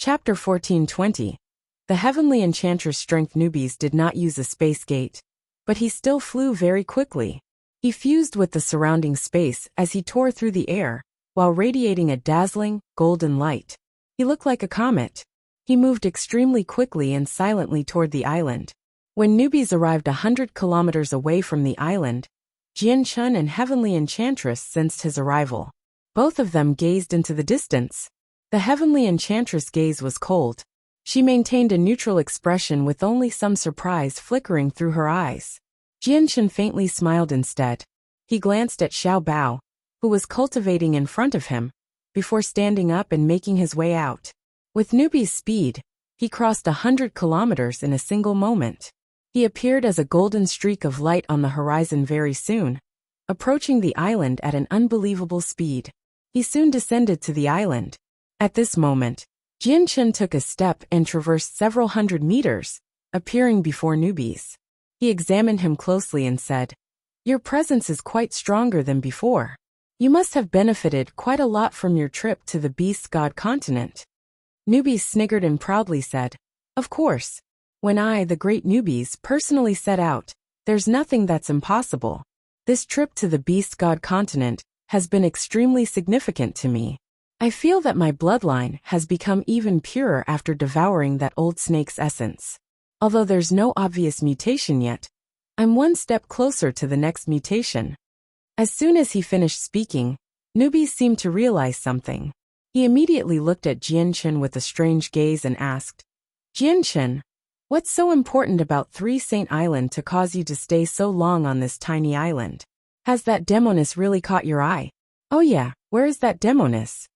Chapter 1420. The heavenly enchantress strength. Newbies did not use a space gate, but he still flew very quickly. He fused with the surrounding space as he tore through the air, while radiating a dazzling, golden light. He looked like a comet. He moved extremely quickly and silently toward the island. When newbies arrived 100 kilometers away from the island, Jian-chun and Heavenly Enchantress sensed his arrival. Both of them gazed into the distance. The Heavenly Enchantress' gaze was cold. She maintained a neutral expression with only some surprise flickering through her eyes. Jian-chun faintly smiled instead. He glanced at Xiao Bao, who was cultivating in front of him, before standing up and making his way out. With newbie's speed, he crossed 100 kilometers in a single moment. He appeared as a golden streak of light on the horizon very soon, approaching the island at an unbelievable speed. He soon descended to the island. At this moment, Jian-chun took a step and traversed several hundred meters, appearing before newbies. He examined him closely and said, "Your presence is quite stronger than before. You must have benefited quite a lot from your trip to the Beast God continent." Newbies sniggered and proudly said, "Of course. When I, the great newbies, personally set out, there's nothing that's impossible. This trip to the Beast God continent has been extremely significant to me. I feel that my bloodline has become even purer after devouring that old snake's essence. Although there's no obvious mutation yet, I'm one step closer to the next mutation." As soon as he finished speaking, newbies seemed to realize something. He immediately looked at Jian-chun with a strange gaze and asked, "Jian-chun, what's so important about Three Saint Island to cause you to stay so long on this tiny island? Has that demoness really caught your eye?" "Oh yeah, where is that demoness?"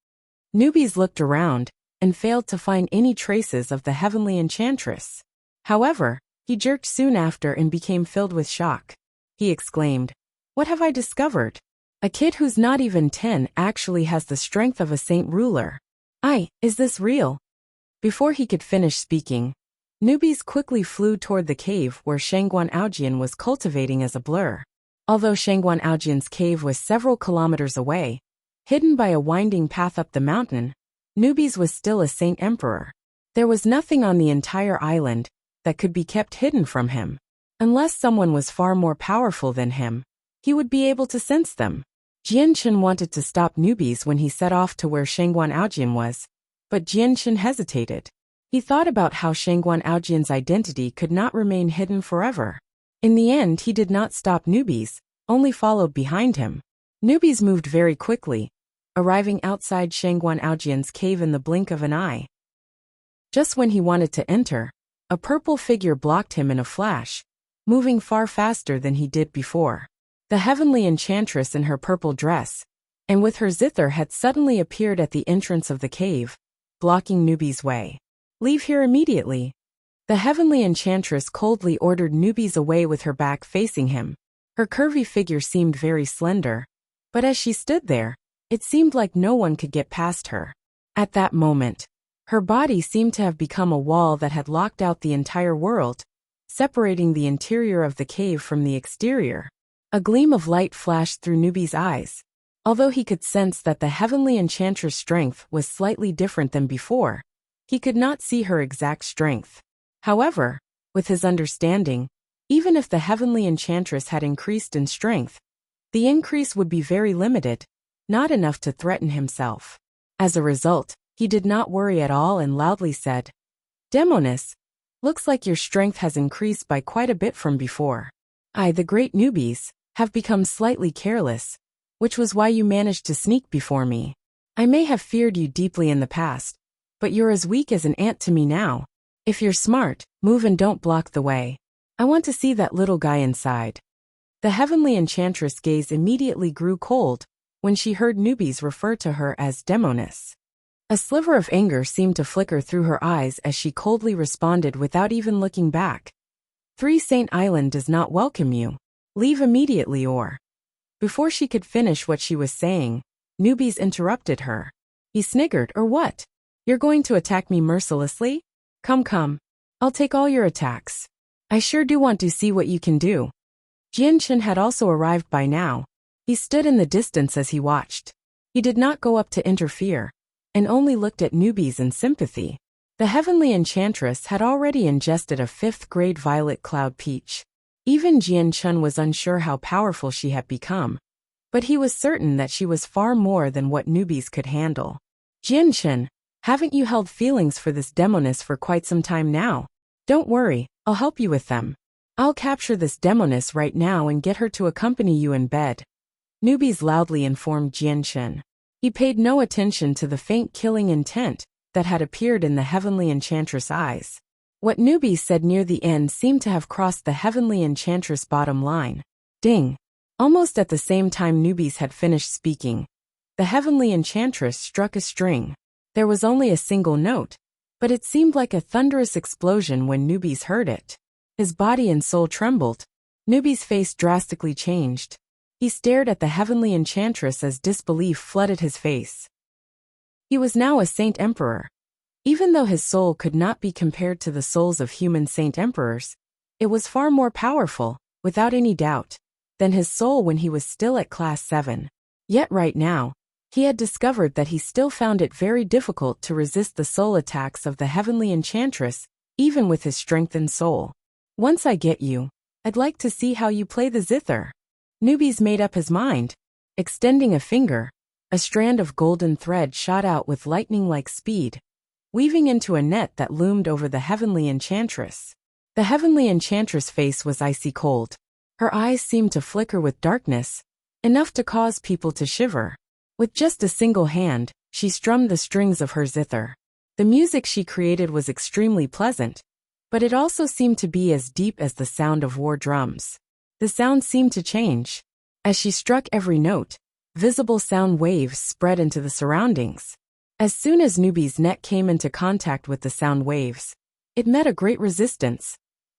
Newbies looked around and failed to find any traces of the Heavenly Enchantress. However, he jerked soon after and became filled with shock. He exclaimed, "What have I discovered? A kid who's not even 10 actually has the strength of a saint ruler. Is this real?" Before he could finish speaking, newbies quickly flew toward the cave where Shangguan Aojian was cultivating as a blur. Although Shangguan Aojian's cave was several kilometers away, hidden by a winding path up the mountain, newbies was still a saint emperor. There was nothing on the entire island that could be kept hidden from him. Unless someone was far more powerful than him, he would be able to sense them. Jian-chun wanted to stop newbies when he set off to where Shangguan Aojian was, but Jian-chun hesitated. He thought about how Shangguan Aojian's identity could not remain hidden forever. In the end, he did not stop newbies, only followed behind him. Newbies moved very quickly, arriving outside Shangguan Aojian's cave in the blink of an eye. Just when he wanted to enter, a purple figure blocked him in a flash, moving far faster than he did before. The Heavenly Enchantress in her purple dress, and with her zither, had suddenly appeared at the entrance of the cave, blocking newbies' way. "Leave here immediately." The Heavenly Enchantress coldly ordered newbies away with her back facing him. Her curvy figure seemed very slender, but as she stood there, it seemed like no one could get past her. At that moment, her body seemed to have become a wall that had locked out the entire world, separating the interior of the cave from the exterior. A gleam of light flashed through newbie's eyes. Although he could sense that the Heavenly Enchantress' strength was slightly different than before, he could not see her exact strength. However, with his understanding, even if the Heavenly Enchantress had increased in strength, the increase would be very limited, not enough to threaten himself. As a result, he did not worry at all and loudly said, "Demoness, looks like your strength has increased by quite a bit from before. The great newbies, have become slightly careless, which was why you managed to sneak before me. I may have feared you deeply in the past, but you're as weak as an ant to me now. If you're smart, move and don't block the way. I want to see that little guy inside." The Heavenly Enchantress' gaze immediately grew cold when she heard newbies refer to her as demoness. A sliver of anger seemed to flicker through her eyes as she coldly responded without even looking back. "Three Saint Island does not welcome you. Leave immediately or—" Before she could finish what she was saying, newbies interrupted her. He sniggered, "Or what? You're going to attack me mercilessly? Come. I'll take all your attacks. I sure do want to see what you can do." Jian-chun had also arrived by now. He stood in the distance as he watched. He did not go up to interfere, and only looked at newbies in sympathy. The heavenly enchantress had already ingested a 5th-grade violet cloud peach. Even Jian Chun was unsure how powerful she had become, but he was certain that she was far more than what newbies could handle. Jian Chun, haven't you held feelings for this demoness for quite some time now? Don't worry, I'll help you with them. I'll capture this demoness right now and get her to accompany you in bed. Newbies loudly informed Jian Chun. He paid no attention to the faint killing intent that had appeared in the heavenly enchantress' eyes. What newbies said near the end seemed to have crossed the heavenly enchantress' bottom line. Ding! Almost at the same time newbies had finished speaking, the heavenly enchantress struck a string. There was only a single note, but it seemed like a thunderous explosion when newbies heard it. His body and soul trembled. Newbie's face drastically changed. He stared at the heavenly enchantress as disbelief flooded his face. He was now a Saint Emperor. Even though his soul could not be compared to the souls of human Saint Emperors, it was far more powerful, without any doubt, than his soul when he was still at Class 7. Yet right now, he had discovered that he still found it very difficult to resist the soul attacks of the heavenly enchantress, even with his strengthened soul. Once I get you, I'd like to see how you play the zither. Newbies made up his mind. Extending a finger, a strand of golden thread shot out with lightning-like speed, weaving into a net that loomed over the heavenly enchantress. The heavenly enchantress' face was icy cold. Her eyes seemed to flicker with darkness, enough to cause people to shiver. With just a single hand, she strummed the strings of her zither. The music she created was extremely pleasant, but it also seemed to be as deep as the sound of war drums. The sound seemed to change. As she struck every note, visible sound waves spread into the surroundings. As soon as Newbie's net came into contact with the sound waves, it met a great resistance,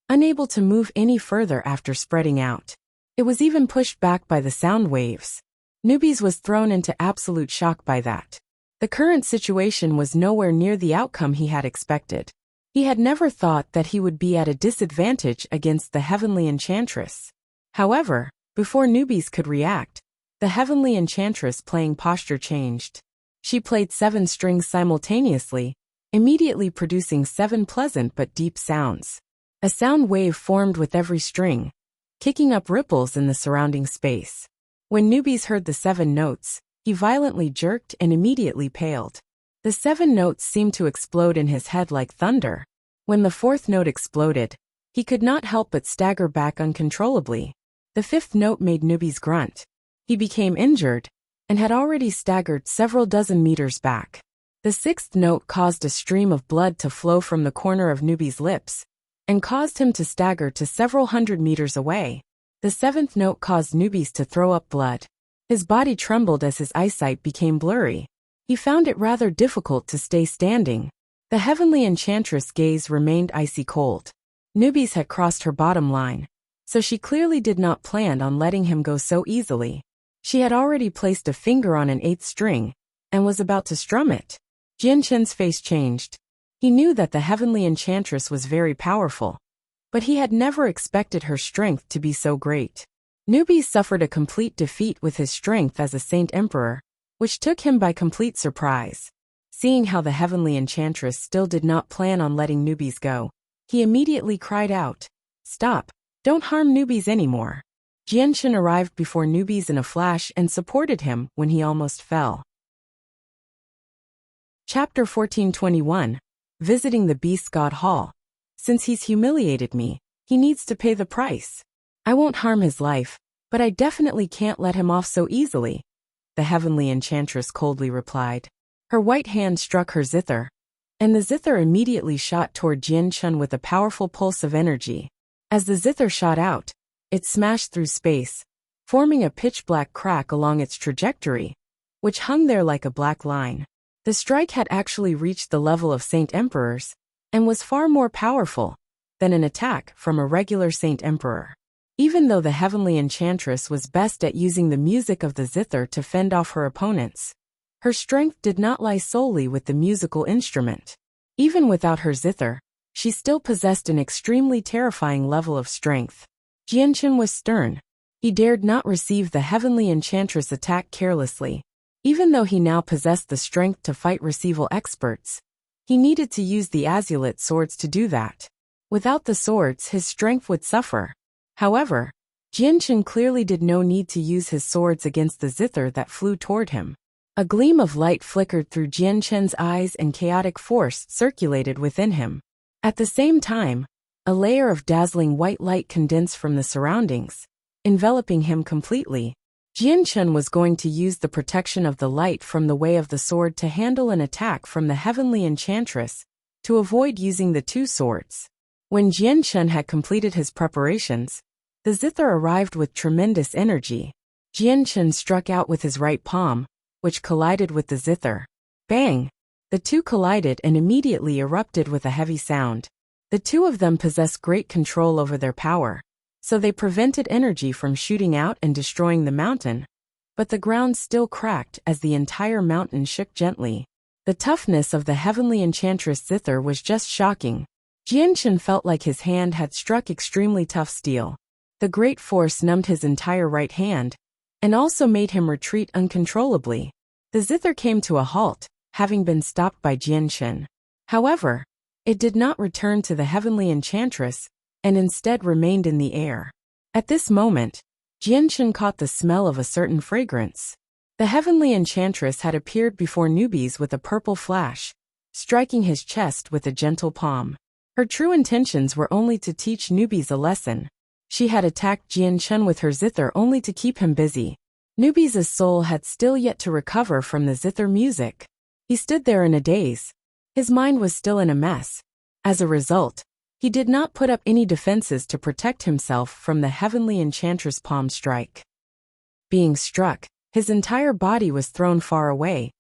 unable to move any further after spreading out. It was even pushed back by the sound waves. Newbies was thrown into absolute shock by that. The current situation was nowhere near the outcome he had expected. He had never thought that he would be at a disadvantage against the heavenly enchantress. However, before Newbies could react, the heavenly enchantress playing posture changed. She played 7 strings simultaneously, immediately producing 7 pleasant but deep sounds. A sound wave formed with every string, kicking up ripples in the surrounding space. When Newbies heard the 7 notes, he violently jerked and immediately paled. The 7 notes seemed to explode in his head like thunder. When the 4th note exploded, he could not help but stagger back uncontrollably. The 5th note made Newbies grunt. He became injured, and had already staggered several dozen meters back. The 6th note caused a stream of blood to flow from the corner of Newbies' lips, and caused him to stagger to several hundred meters away. The 7th note caused Newbies to throw up blood. His body trembled as his eyesight became blurry. He found it rather difficult to stay standing. The heavenly enchantress' gaze remained icy cold. Newbies had crossed her bottom line, so she clearly did not plan on letting him go so easily. She had already placed a finger on an 8th string, and was about to strum it. Jian Chen's face changed. He knew that the heavenly enchantress was very powerful, but he had never expected her strength to be so great. Newbies suffered a complete defeat with his strength as a Saint Emperor, which took him by complete surprise. Seeing how the heavenly enchantress still did not plan on letting Newbies go, he immediately cried out, "Stop! Don't harm Newbies anymore." Jian Chen arrived before Newbies in a flash and supported him when he almost fell. Chapter 1421. Visiting the Beast God Hall. Since he's humiliated me, he needs to pay the price. I won't harm his life, but I definitely can't let him off so easily, the heavenly enchantress coldly replied. Her white hand struck her zither, and the zither immediately shot toward Jian Chen with a powerful pulse of energy. As the zither shot out, it smashed through space, forming a pitch-black crack along its trajectory, which hung there like a black line. The strike had actually reached the level of Saint Emperors, and was far more powerful than an attack from a regular Saint Emperor. Even though the heavenly enchantress was best at using the music of the zither to fend off her opponents, her strength did not lie solely with the musical instrument. Even without her zither, she still possessed an extremely terrifying level of strength. Jian Chen was stern. He dared not receive the heavenly enchantress attack carelessly. Even though he now possessed the strength to fight receival experts, He needed to use the azulite swords to do that. Without the swords, his strength would suffer. However, Jianchen clearly did no need to use his swords against the zither that flew toward him. A gleam of light flickered through Jianchen's eyes and chaotic force circulated within him. At the same time, a layer of dazzling white light condensed from the surroundings, enveloping him completely. Jianchen was going to use the protection of the light from the way of the sword to handle an attack from the heavenly enchantress, to avoid using the two swords. When Jianchen had completed his preparations, the zither arrived with tremendous energy. Jianchen struck out with his right palm, which collided with the zither. Bang! The two collided and immediately erupted with a heavy sound. The two of them possessed great control over their power, so they prevented energy from shooting out and destroying the mountain. But the ground still cracked as the entire mountain shook gently. The toughness of the heavenly enchantress zither was just shocking. Jianchen felt like his hand had struck extremely tough steel. The great force numbed his entire right hand, and also made him retreat uncontrollably. The zither came to a halt, having been stopped by Jianchen. However, it did not return to the heavenly enchantress, and instead remained in the air. At this moment, Jianchen caught the smell of a certain fragrance. The heavenly enchantress had appeared before Newbies with a purple flash, striking his chest with a gentle palm. Her true intentions were only to teach Newbies a lesson. She had attacked Jianchen with her zither only to keep him busy. Newbies' soul had still yet to recover from the zither music. He stood there in a daze. His mind was still in a mess. As a result, he did not put up any defenses to protect himself from the heavenly enchantress' palm strike. Being struck, his entire body was thrown far away,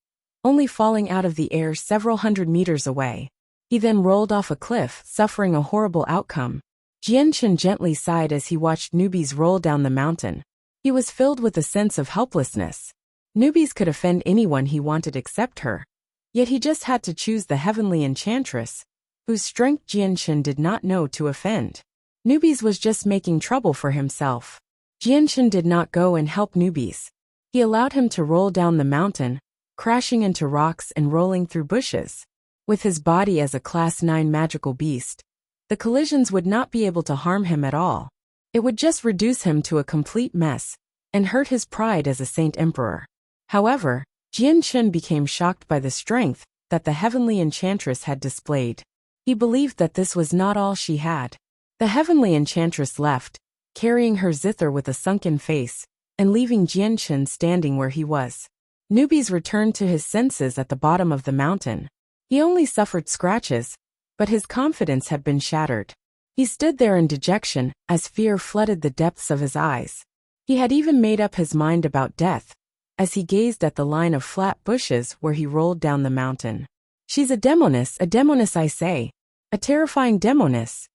only falling out of the air several hundred meters away. He then rolled off a cliff, suffering a horrible outcome. Jianchen gently sighed as he watched Newbies roll down the mountain. He was filled with a sense of helplessness. Newbies could offend anyone he wanted except her. Yet he just had to choose the heavenly enchantress, whose strength Jianchen did not know to offend. Newbies was just making trouble for himself. Jianchen did not go and help Newbies. He allowed him to roll down the mountain, crashing into rocks and rolling through bushes. With his body as a Class 9 magical beast, the collisions would not be able to harm him at all. It would just reduce him to a complete mess, and hurt his pride as a Saint Emperor. However, Jianchen became shocked by the strength that the heavenly enchantress had displayed. He believed that this was not all she had. The heavenly enchantress left, carrying her zither with a sunken face, and leaving Jianchen standing where he was. Newbies returned to his senses at the bottom of the mountain. He only suffered scratches, but his confidence had been shattered. He stood there in dejection as fear flooded the depths of his eyes. He had even made up his mind about death, as he gazed at the line of flat bushes where he rolled down the mountain. She's a demoness I say. A terrifying demoness.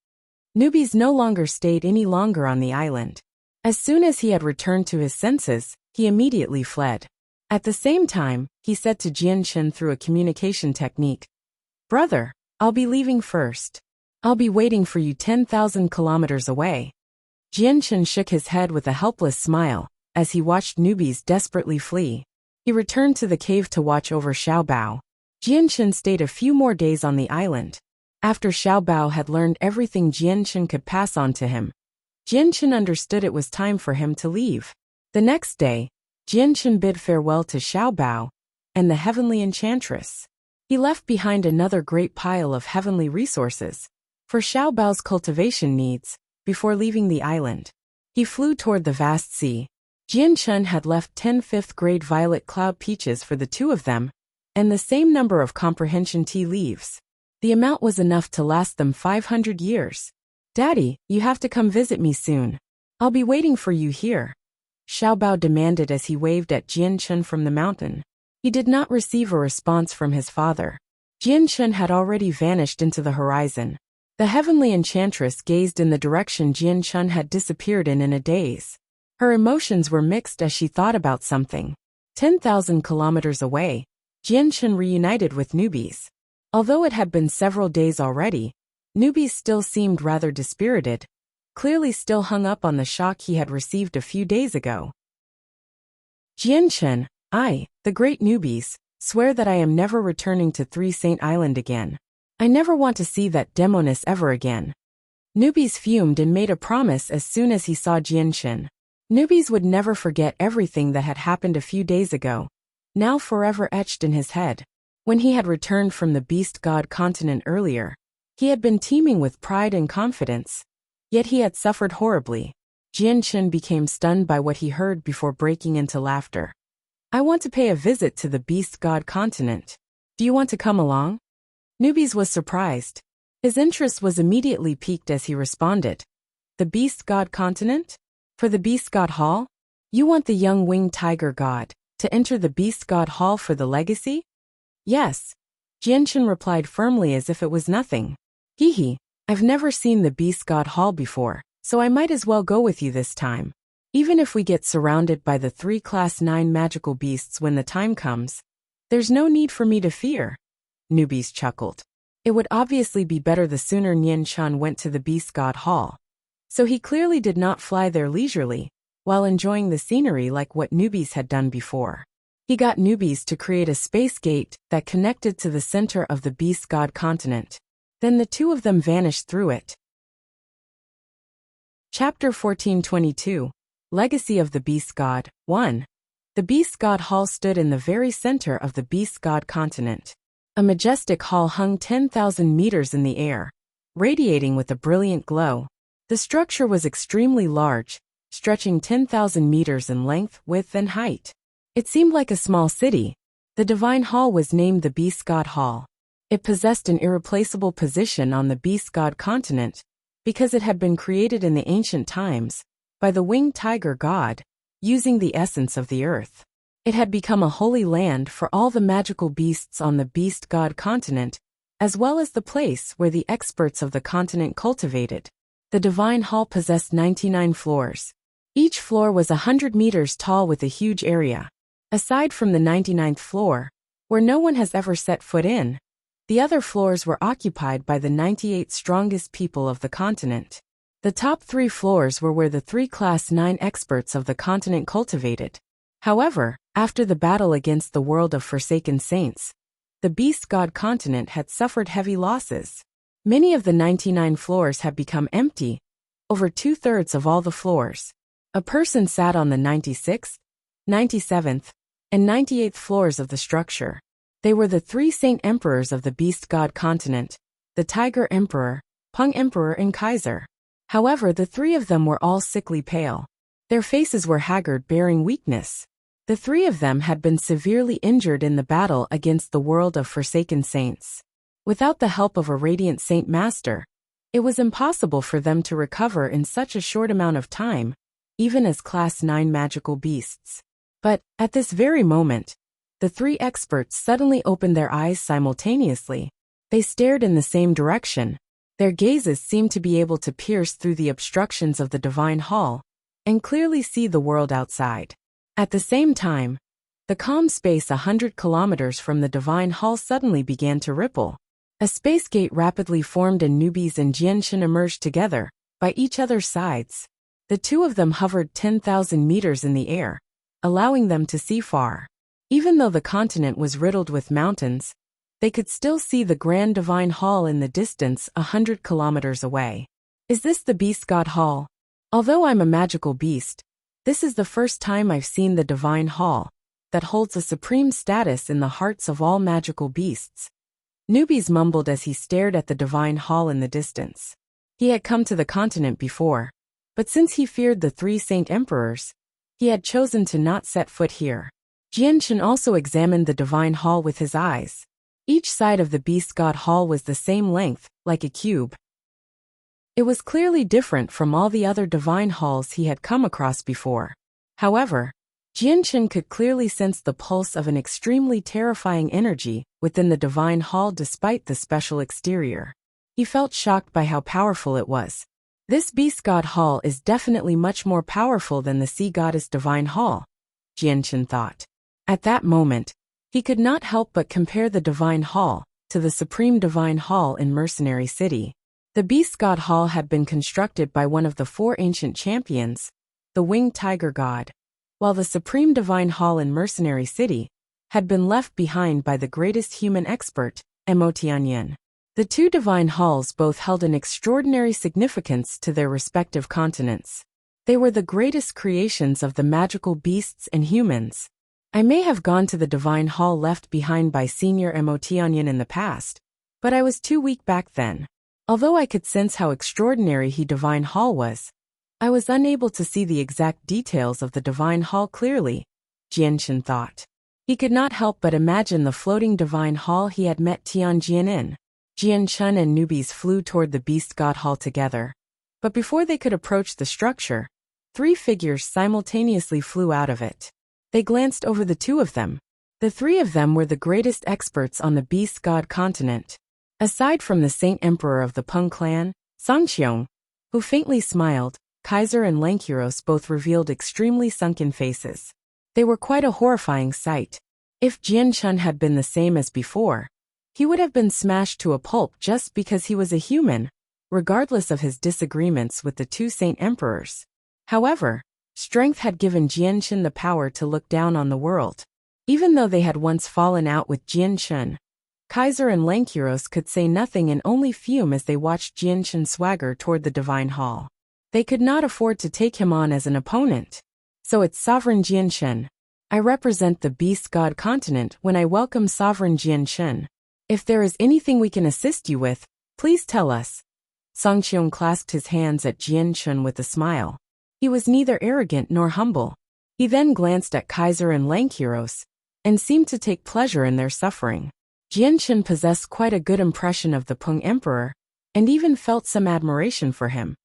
Newbies no longer stayed any longer on the island. As soon as he had returned to his senses, he immediately fled. At the same time, he said to Jianchen through a communication technique, "Brother, I'll be leaving first. I'll be waiting for you 10,000 kilometers away." Jianchen shook his head with a helpless smile as he watched Newbies desperately flee. He returned to the cave to watch over Xiaobao. Jianchen stayed a few more days on the island. After Xiaobao had learned everything Jianchen could pass on to him, Jianchen understood it was time for him to leave. The next day, Jianchen bid farewell to Xiaobao and the heavenly enchantress. He left behind another great pile of heavenly resources for Xiaobao's cultivation needs before leaving the island. He flew toward the vast sea. Jianchen had left 10 fifth-grade violet cloud peaches for the two of them, and the same number of comprehension tea leaves. The amount was enough to last them 500 years. "Daddy, you have to come visit me soon. I'll be waiting for you here," Xiaobao demanded as he waved at Jianchen from the mountain. He did not receive a response from his father. Jianchen had already vanished into the horizon. The heavenly enchantress gazed in the direction Jianchen had disappeared in a daze. Her emotions were mixed as she thought about something. 10,000 kilometers away, Jianchen reunited with Newbies. Although it had been several days already, Newbies still seemed rather dispirited, clearly still hung up on the shock he had received a few days ago. "Jianchen, the great Newbies, Swear that I am never returning to Three Saint Island again. I never want to see that demoness ever again. Newbies fumed and made a promise as soon as he saw Jianshan. Newbies would never forget everything that had happened a few days ago, now forever etched in his head. When he had returned from the Beast God continent earlier, he had been teeming with pride and confidence, yet he had suffered horribly. Jianshan became stunned by what he heard before breaking into laughter. I want to pay a visit to the Beast God continent. Do you want to come along? Newbies was surprised. His interest was immediately piqued as he responded. The Beast God continent? For the Beast God Hall? You want the young winged tiger god to enter the Beast God Hall for the legacy? Yes. Jianshan replied firmly as if it was nothing. Hee, I've never seen the Beast God Hall before, so I might as well go with you this time. Even if we get surrounded by the 3 Class 9 magical beasts when the time comes, there's no need for me to fear. Newbies chuckled. It would obviously be better the sooner Jianshan went to the Beast God Hall. So he clearly did not fly there leisurely, while enjoying the scenery like what Newbies had done before. He got Newbies to create a space gate that connected to the center of the Beast God continent. Then the two of them vanished through it. Chapter 1422. Legacy of the Beast God. 1. The Beast God Hall stood in the very center of the Beast God continent. A majestic hall hung 10,000 meters in the air, radiating with a brilliant glow. The structure was extremely large, stretching 10,000 meters in length, width, and height. It seemed like a small city. The Divine Hall was named the Beast God Hall. It possessed an irreplaceable position on the Beast God continent because it had been created in the ancient times by the winged tiger god, using the essence of the earth. It had become a holy land for all the magical beasts on the Beast God continent, as well as the place where the experts of the continent cultivated. The Divine Hall possessed 99 floors. Each floor was 100 meters tall with a huge area. Aside from the 99th floor, where no one has ever set foot in, the other floors were occupied by the 98 strongest people of the continent. The top 3 floors were where the 3 Class 9 experts of the continent cultivated. However, after the battle against the world of Forsaken Saints, the Beast God continent had suffered heavy losses. Many of the 99 floors had become empty, over 2/3 of all the floors. A person sat on the 96th, 97th, and 98th floors of the structure. They were the 3 Saint Emperors of the Beast God continent, the Tiger Emperor, Peng Emperor, and Kaiser. However, the 3 of them were all sickly pale. Their faces were haggard, bearing weakness. The 3 of them had been severely injured in the battle against the world of Forsaken Saints. Without the help of a Radiant Saint Master, it was impossible for them to recover in such a short amount of time, even as Class 9 magical beasts. But, at this very moment, the 3 experts suddenly opened their eyes simultaneously. They stared in the same direction. Their gazes seemed to be able to pierce through the obstructions of the Divine Hall and clearly see the world outside. At the same time, the calm space 100 kilometers from the Divine Hall suddenly began to ripple. A space gate rapidly formed and Newbies and Jianshan emerged together, by each other's sides. The two of them hovered 10,000 meters in the air, allowing them to see far. Even though the continent was riddled with mountains, they could still see the Grand Divine Hall in the distance 100 kilometers away. Is this the Beast God Hall? Although I'm a magical beast, this is the first time I've seen the Divine Hall, that holds a supreme status in the hearts of all magical beasts. Newbies mumbled as he stared at the Divine Hall in the distance. He had come to the continent before, but since he feared the 3 Saint Emperors, he had chosen to not set foot here. Jianshan also examined the Divine Hall with his eyes. Each side of the Beast God Hall was the same length, like a cube. It was clearly different from all the other Divine Halls he had come across before. However, Jianshan could clearly sense the pulse of an extremely terrifying energy within the Divine Hall despite the special exterior. He felt shocked by how powerful it was. This Beast God Hall is definitely much more powerful than the Sea Goddess Divine Hall, Jianshan thought. At that moment, he could not help but compare the Divine Hall to the Supreme Divine Hall in Mercenary City. The Beast God Hall had been constructed by one of the 4 ancient champions, the Winged Tiger God, while the Supreme Divine Hall in Mercenary City had been left behind by the greatest human expert, Emotianyan. The two divine halls both held an extraordinary significance to their respective continents. They were the greatest creations of the magical beasts and humans. I may have gone to the divine hall left behind by Senior Emotianyan in the past, but I was too weak back then. Although I could sense how extraordinary he divine hall was, I was unable to see the exact details of the divine hall clearly, Jianshan thought. He could not help but imagine the floating divine hall he had met Tianjian in. Jianshan and newbies flew toward the beast god hall together. But before they could approach the structure, 3 figures simultaneously flew out of it. They glanced over the 2 of them. The 3 of them were the greatest experts on the beast god continent. Aside from the Saint Emperor of the Peng clan, Sangxiong, who faintly smiled, Kaiser and Lankiros both revealed extremely sunken faces. They were quite a horrifying sight. If Jianshan had been the same as before, he would have been smashed to a pulp just because he was a human, regardless of his disagreements with the 2 Saint Emperors. However, strength had given Jianshan the power to look down on the world. Even though they had once fallen out with Jianshan, Kaiser and Lankiros could say nothing and only fume as they watched Jianshan swagger toward the divine hall. They could not afford to take him on as an opponent. So it's Sovereign Jianshan. I represent the beast god continent when I welcome Sovereign Jianshan. If there is anything we can assist you with, please tell us. Sangxiong clasped his hands at Jianshan with a smile. He was neither arrogant nor humble. He then glanced at Kaiser and Lankiros, and seemed to take pleasure in their suffering. Jianshan possessed quite a good impression of the Peng Emperor, and even felt some admiration for him,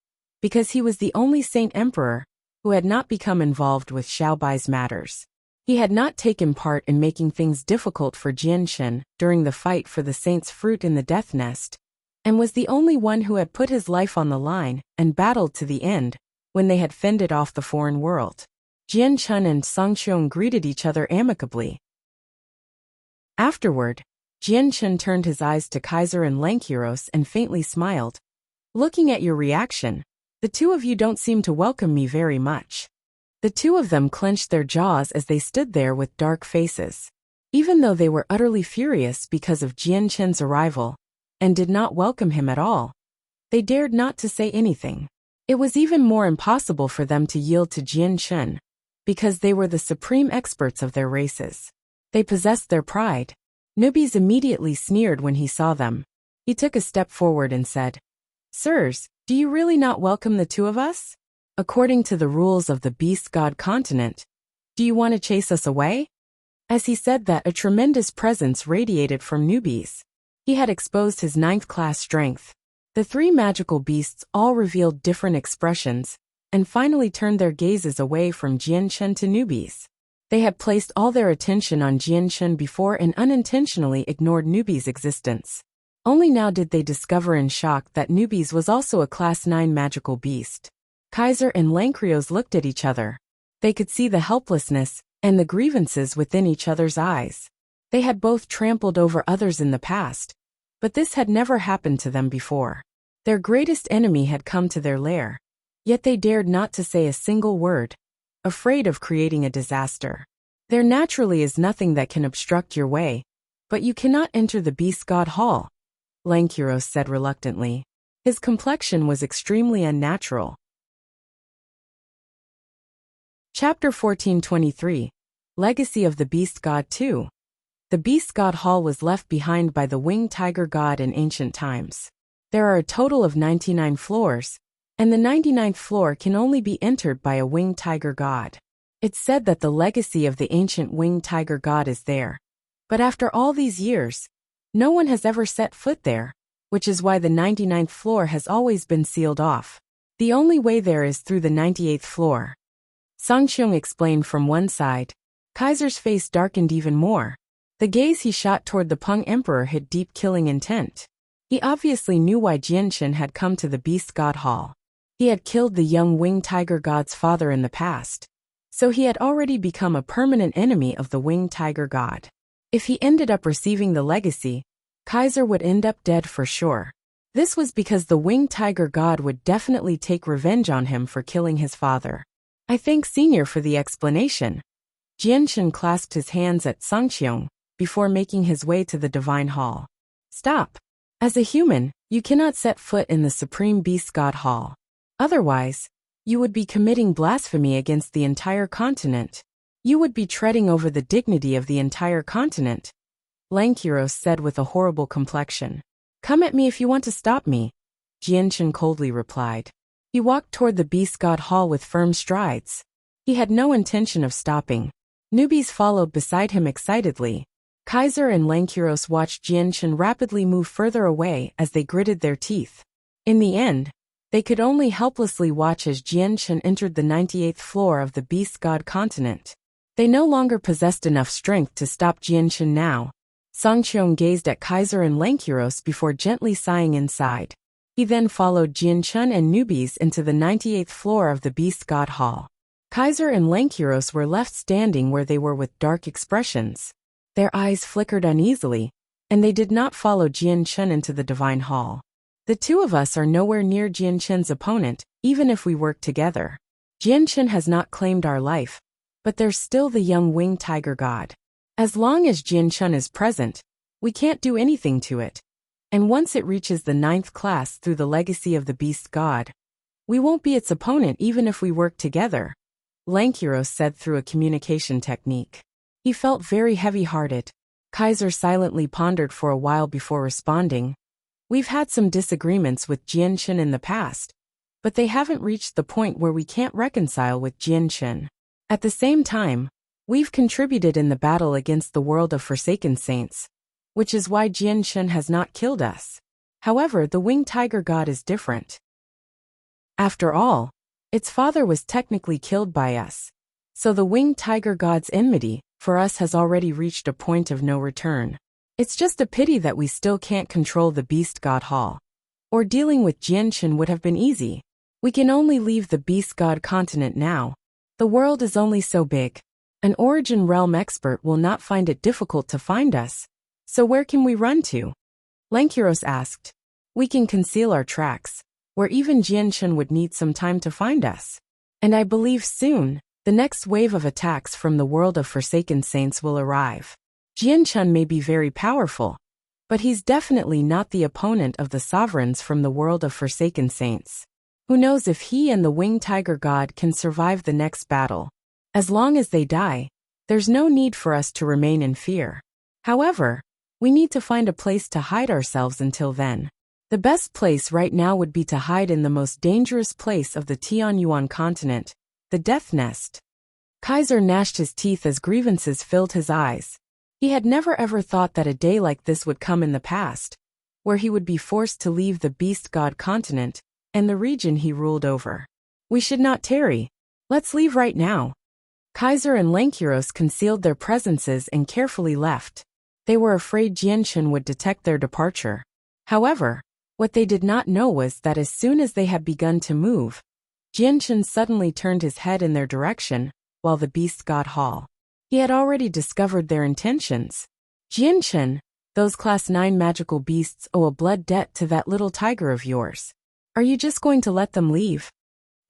because he was the only Saint Emperor who had not become involved with Xiaobai's matters. He had not taken part in making things difficult for Jianshan during the fight for the Saint's fruit in the Death Nest, and was the only one who had put his life on the line and battled to the end when they had fended off the foreign world. Jianshan and Sangxiong greeted each other amicably. Afterward, Jianshan turned his eyes to Kaiser and Lankiros and faintly smiled. Looking at your reaction, the 2 of you don't seem to welcome me very much. The 2 of them clenched their jaws as they stood there with dark faces. Even though they were utterly furious because of Jianshan's arrival, and did not welcome him at all, they dared not to say anything. It was even more impossible for them to yield to Jianshan, because they were the supreme experts of their races. They possessed their pride. Newbies immediately sneered when he saw them. He took a step forward and said, "Sirs, do you really not welcome the 2 of us? According to the rules of the beast god continent, do you want to chase us away?" As he said that, a tremendous presence radiated from newbies. He had exposed his 9th-class strength. The 3 magical beasts all revealed different expressions, and finally turned their gazes away from Jianshan to newbies. They had placed all their attention on Jianshan before and unintentionally ignored newbies' existence. Only now did they discover in shock that newbies was also a Class 9 magical beast. Kaiser and Lankrios looked at each other. They could see the helplessness and the grievances within each other's eyes. They had both trampled over others in the past, but this had never happened to them before. Their greatest enemy had come to their lair, yet they dared not to say a single word, afraid of creating a disaster. There naturally is nothing that can obstruct your way, but you cannot enter the beast god hall, Lankiros said reluctantly. His complexion was extremely unnatural. Chapter 1423. Legacy of the Beast God 2. The Beast God Hall was left behind by the winged tiger god in ancient times. There are a total of 99 floors, and the 99th floor can only be entered by a winged tiger god. It's said that the legacy of the ancient winged tiger god is there. But after all these years, no one has ever set foot there, which is why the 99th floor has always been sealed off. The only way there is through the 98th floor. Sangxiong explained from one side. Kaiser's face darkened even more. The gaze he shot toward the Peng Emperor hid deep killing intent. He obviously knew why Jianshan had come to the Beast God Hall. He had killed the young winged tiger god's father in the past, so he had already become a permanent enemy of the winged tiger god. If he ended up receiving the legacy, Kaiser would end up dead for sure. This was because the winged tiger god would definitely take revenge on him for killing his father. I thank Senior for the explanation. Jianshan clasped his hands at Sangqiong before making his way to the divine hall. Stop! As a human, you cannot set foot in the Supreme Beast God Hall. Otherwise, you would be committing blasphemy against the entire continent. You would be treading over the dignity of the entire continent, Lankiros said with a horrible complexion. Come at me if you want to stop me, Jianshan coldly replied. He walked toward the Beast God Hall with firm strides. He had no intention of stopping. Newbies followed beside him excitedly. Kaiser and Lankiros watched Jianshan rapidly move further away as they gritted their teeth. In the end, they could only helplessly watch as Jianshan entered the 98th floor of the Beast God continent. They no longer possessed enough strength to stop Jianshan now. Sangqiong gazed at Kaiser and Lankiros before gently sighing inside. He then followed Jianshan and newbies into the 98th floor of the Beast God Hall. Kaiser and Lankiros were left standing where they were with dark expressions. Their eyes flickered uneasily, and they did not follow Jianshan into the divine hall. The two of us are nowhere near Jianshan's opponent, even if we work together. Jianshan has not claimed our life, but there's still the young winged tiger god. As long as Jianshan is present, we can't do anything to it. And once it reaches the 9th class through the legacy of the beast god, we won't be its opponent even if we work together, Lankiros said through a communication technique. He felt very heavy-hearted. Kaiser silently pondered for a while before responding. We've had some disagreements with Jianshan in the past, but they haven't reached the point where we can't reconcile with Jianshan. At the same time, we've contributed in the battle against the world of Forsaken Saints, which is why Jianshan has not killed us. However, the winged tiger god is different. After all, its father was technically killed by us, so the winged tiger god's enmity for us has already reached a point of no return. It's just a pity that we still can't control the Beast God Hall. Or dealing with Jianshan would have been easy. We can only leave the Beast God continent now. The world is only so big. An Origin Realm expert will not find it difficult to find us. So where can we run to? Lankiros asked. We can conceal our tracks, where even Jianshan would need some time to find us. And I believe soon, the next wave of attacks from the world of Forsaken Saints will arrive. Jianshan may be very powerful, but he's definitely not the opponent of the sovereigns from the world of Forsaken Saints. Who knows if he and the winged tiger god can survive the next battle? As long as they die, there's no need for us to remain in fear. However, we need to find a place to hide ourselves until then. The best place right now would be to hide in the most dangerous place of the Tianyuan continent, the Death Nest. Kaiser gnashed his teeth as grievances filled his eyes. He had never ever thought that a day like this would come in the past, where he would be forced to leave the Beast God continent and the region he ruled over. We should not tarry. Let's leave right now. Kaiser and Lankiros concealed their presences and carefully left. They were afraid Jianshan would detect their departure. However, what they did not know was that as soon as they had begun to move, Jianshan suddenly turned his head in their direction, while the Beast God Hall. He had already discovered their intentions. Jianshan, those Class 9 magical beasts owe a blood debt to that little tiger of yours. Are you just going to let them leave?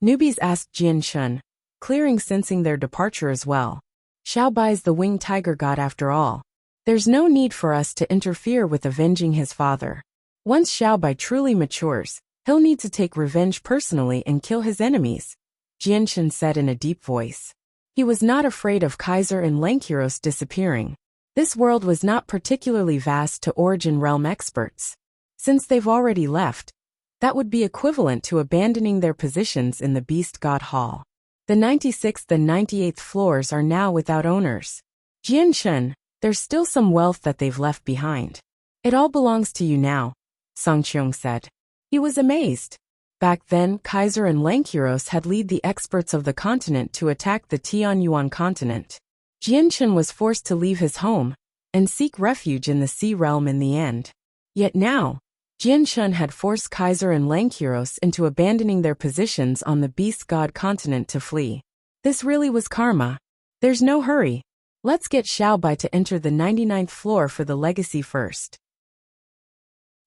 Newbies asked Jianshan, clearing sensing their departure as well. Xiaobai's the winged tiger god after all. There's no need for us to interfere with avenging his father. Once Xiaobai truly matures, he'll need to take revenge personally and kill his enemies, Jianshan said in a deep voice. He was not afraid of Kaiser and Lankiros disappearing. This world was not particularly vast to Origin Realm experts. Since they've already left, that would be equivalent to abandoning their positions in the Beast God Hall. The 96th and 98th floors are now without owners. Jianshan, there's still some wealth that they've left behind. It all belongs to you now, Sangqiong said. He was amazed. Back then, Kaiser and Lankiros had led the experts of the continent to attack the Tianyuan continent. Jianshan was forced to leave his home and seek refuge in the Sea Realm in the end. Yet now, Jianshan had forced Kaiser and Lankiros into abandoning their positions on the Beast God continent to flee. This really was karma. There's no hurry. Let's get Xiaobai to enter the 99th floor for the legacy first.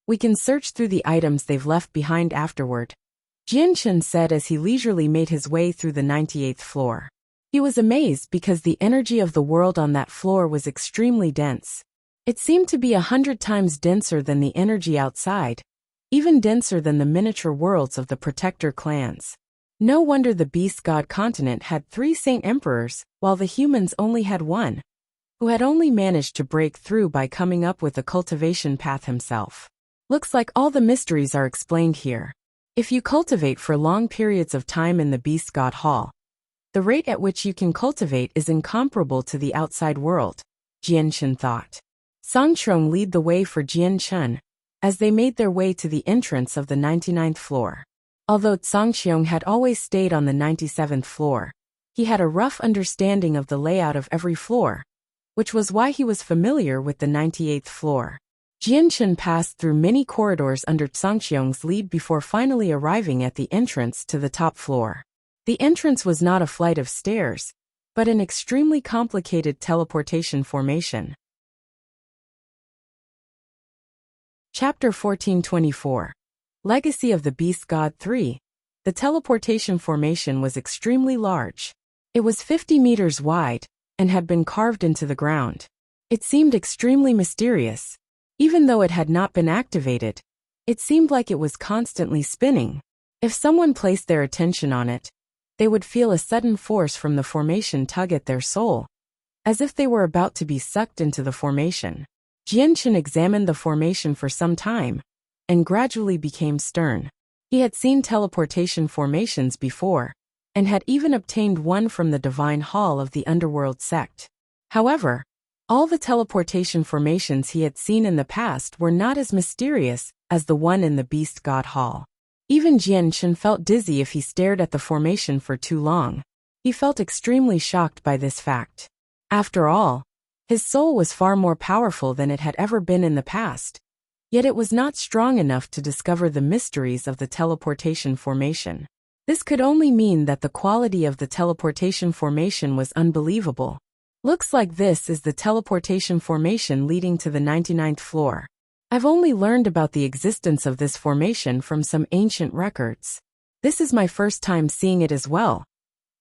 We can search through the items they've left behind afterward, Jianshan said as he leisurely made his way through the 98th floor. He was amazed because the energy of the world on that floor was extremely dense. It seemed to be 100 times denser than the energy outside, even denser than the miniature worlds of the protector clans. No wonder the beast god continent had 3 saint emperors, while the humans only had one, who had only managed to break through by coming up with a cultivation path himself. Looks like all the mysteries are explained here. If you cultivate for long periods of time in the beast god hall, the rate at which you can cultivate is incomparable to the outside world, Jianchen thought. Songqiong led the way for Jianchen as they made their way to the entrance of the 99th floor. Although Songqiong had always stayed on the 97th floor, he had a rough understanding of the layout of every floor, which was why he was familiar with the 98th floor. Jianchen passed through many corridors under Songqiong's lead before finally arriving at the entrance to the top floor. The entrance was not a flight of stairs, but an extremely complicated teleportation formation. Chapter 1424. Legacy of the Beast God 3. The teleportation formation was extremely large. It was 50 meters wide and had been carved into the ground. It seemed extremely mysterious. Even though it had not been activated, it seemed like it was constantly spinning. If someone placed their attention on it, they would feel a sudden force from the formation tug at their soul, as if they were about to be sucked into the formation. Jianchen examined the formation for some time, and gradually became stern. He had seen teleportation formations before, and had even obtained one from the Divine Hall of the Underworld sect. However, all the teleportation formations he had seen in the past were not as mysterious as the one in the Beast God Hall. Even Jianchen felt dizzy if he stared at the formation for too long. He felt extremely shocked by this fact. After all, his soul was far more powerful than it had ever been in the past, yet it was not strong enough to discover the mysteries of the teleportation formation. This could only mean that the quality of the teleportation formation was unbelievable. Looks like this is the teleportation formation leading to the 99th floor. I've only learned about the existence of this formation from some ancient records. This is my first time seeing it as well.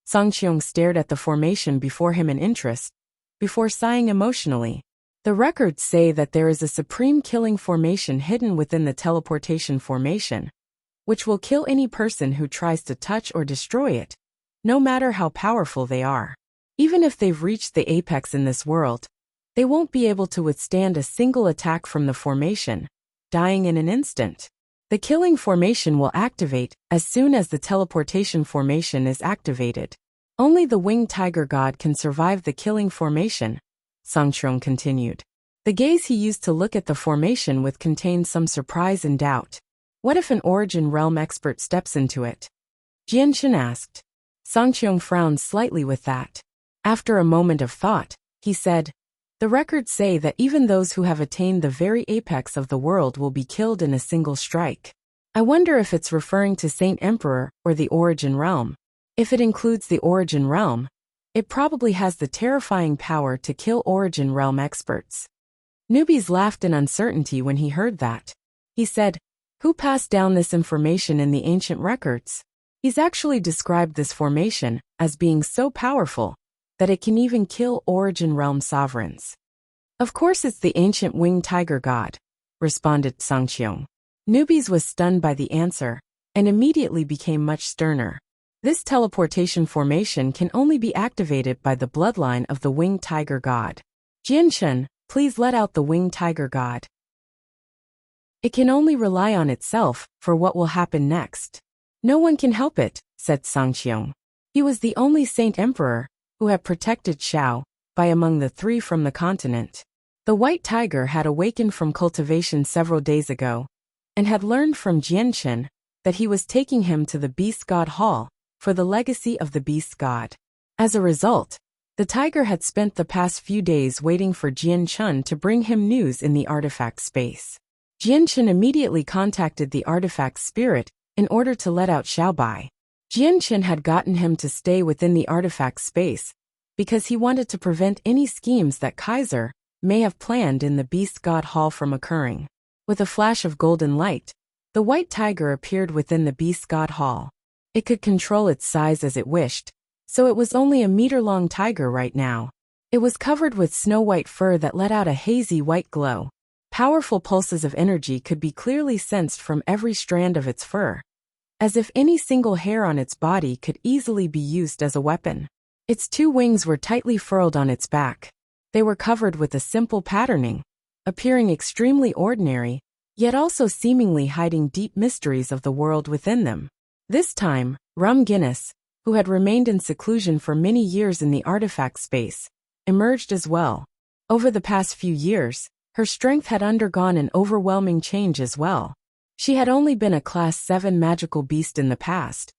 Songqiong stared at the formation before him in interest, before sighing emotionally. The records say that there is a supreme killing formation hidden within the teleportation formation, which will kill any person who tries to touch or destroy it, no matter how powerful they are. Even if they've reached the apex in this world, they won't be able to withstand a single attack from the formation, dying in an instant. The killing formation will activate as soon as the teleportation formation is activated. Only the winged tiger god can survive the killing formation, Songqiong continued. The gaze he used to look at the formation with contained some surprise and doubt. What if an origin realm expert steps into it? Jianchen asked. Songqiong frowned slightly with that. After a moment of thought, he said, "The records say that even those who have attained the very apex of the world will be killed in a single strike. I wonder if it's referring to Saint Emperor or the origin realm. If it includes the origin realm, it probably has the terrifying power to kill origin realm experts." Newbies laughed in uncertainty when he heard that. He said, "Who passed down this information in the ancient records?" He's actually described this formation as being so powerful that it can even kill origin realm sovereigns. "Of course it's the ancient winged tiger god," responded Songqiong. Newbies was stunned by the answer, and immediately became much sterner. This teleportation formation can only be activated by the bloodline of the winged tiger god. Jianchen, please let out the winged tiger god. It can only rely on itself for what will happen next. No one can help it, said Songqiong. He was the only Saint Emperor who had protected Shao by among the 3 from the continent. The white tiger had awakened from cultivation several days ago, and had learned from Jianchen that he was taking him to the Beast God Hall for the legacy of the Beast God. As a result, the tiger had spent the past few days waiting for Jianchen to bring him news in the artifact space. Jianchen immediately contacted the artifact spirit in order to let out Xiaobai. Jianchen had gotten him to stay within the artifact space because he wanted to prevent any schemes that Kaiser may have planned in the Beast God Hall from occurring. With a flash of golden light, the white tiger appeared within the Beast God Hall. It could control its size as it wished, So it was only a meter-long tiger right now. It was covered with snow-white fur that let out a hazy white glow. Powerful pulses of energy could be clearly sensed from every strand of its fur, as if any single hair on its body could easily be used as a weapon. Its two wings were tightly furled on its back. They were covered with a simple patterning, appearing extremely ordinary, yet also seemingly hiding deep mysteries of the world within them. This time, Rum Guinness, who had remained in seclusion for many years in the artifact space, emerged as well. Over the past few years, her strength had undergone an overwhelming change as well. She had only been a Class 7 magical beast in the past,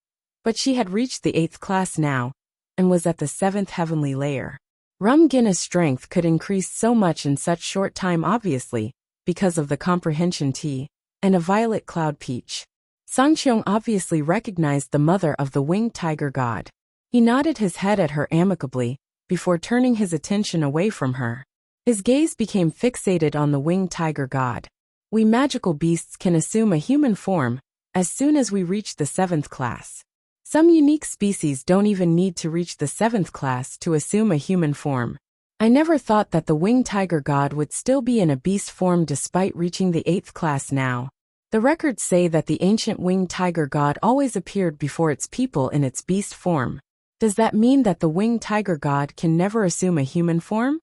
but she had reached the 8th class now, and was at the 7th heavenly layer. Rum Guinness' strength could increase so much in such short time obviously, because of the comprehension tea, and a violet cloud peach. Sangxiong obviously recognized the mother of the winged tiger god. He nodded his head at her amicably, before turning his attention away from her. His gaze became fixated on the winged tiger god. We magical beasts can assume a human form as soon as we reach the 7th class. Some unique species don't even need to reach the 7th class to assume a human form. I never thought that the winged tiger god would still be in a beast form despite reaching the 8th class now. The records say that the ancient winged tiger god always appeared before its people in its beast form. Does that mean that the winged tiger god can never assume a human form?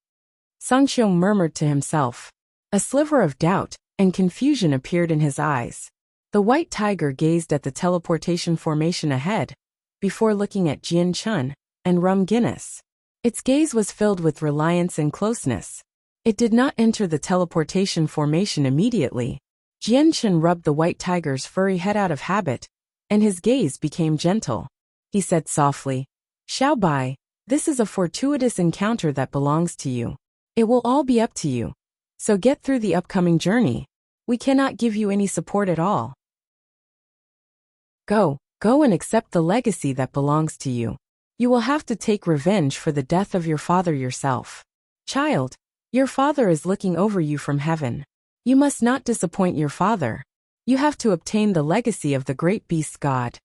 Sangxiong murmured to himself. A sliver of doubt and confusion appeared in his eyes. The white tiger gazed at the teleportation formation ahead, before looking at Jian Chun and Rum Guinness. Its gaze was filled with reliance and closeness. It did not enter the teleportation formation immediately. Jian Chun rubbed the white tiger's furry head out of habit, and his gaze became gentle. He said softly, "Xiao Bai, this is a fortuitous encounter that belongs to you. It will all be up to you. So get through the upcoming journey. We cannot give you any support at all. Go and accept the legacy that belongs to you. You will have to take revenge for the death of your father yourself. Child, your father is looking over you from heaven. You must not disappoint your father. You have to obtain the legacy of the great beast god."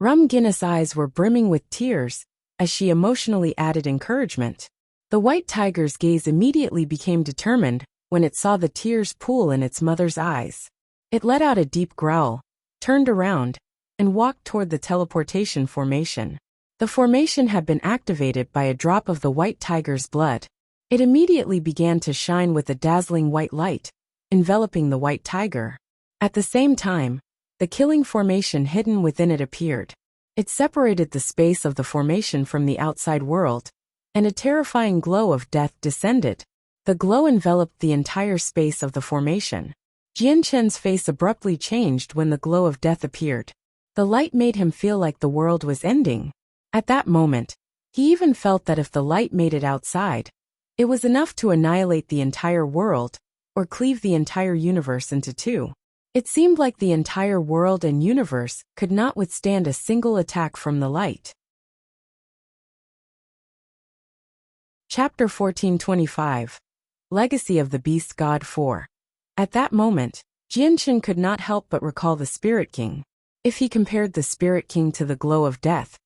Rum Guinness' eyes were brimming with tears as she emotionally added encouragement. The white tiger's gaze immediately became determined when it saw the tears pool in its mother's eyes. It let out a deep growl, turned around, and walked toward the teleportation formation. The formation had been activated by a drop of the white tiger's blood. It immediately began to shine with a dazzling white light, enveloping the white tiger. At the same time, the killing formation hidden within it appeared. It separated the space of the formation from the outside world, and a terrifying glow of death descended. The glow enveloped the entire space of the formation. Jian Chen's face abruptly changed when the glow of death appeared. The light made him feel like the world was ending. At that moment, he even felt that if the light made it outside, it was enough to annihilate the entire world, or cleave the entire universe into two. It seemed like the entire world and universe could not withstand a single attack from the light. Chapter 1425. Legacy of the Beast God 4. At that moment, Jianchen could not help but recall the Spirit King. If he compared the Spirit King to the glow of death,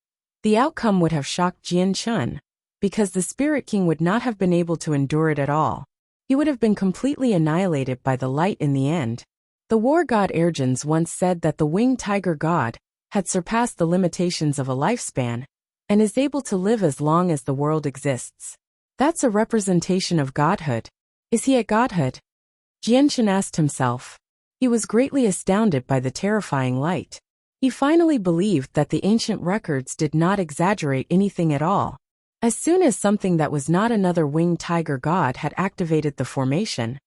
the outcome would have shocked Jian Chun, because the Spirit King would not have been able to endure it at all. He would have been completely annihilated by the light in the end. The war god Ergens once said that the winged tiger god had surpassed the limitations of a lifespan, and is able to live as long as the world exists. That's a representation of godhood. Is he at godhood? Jianchen asked himself. He was greatly astounded by the terrifying light. He finally believed that the ancient records did not exaggerate anything at all. As soon as something that was not another winged tiger god had activated the formation,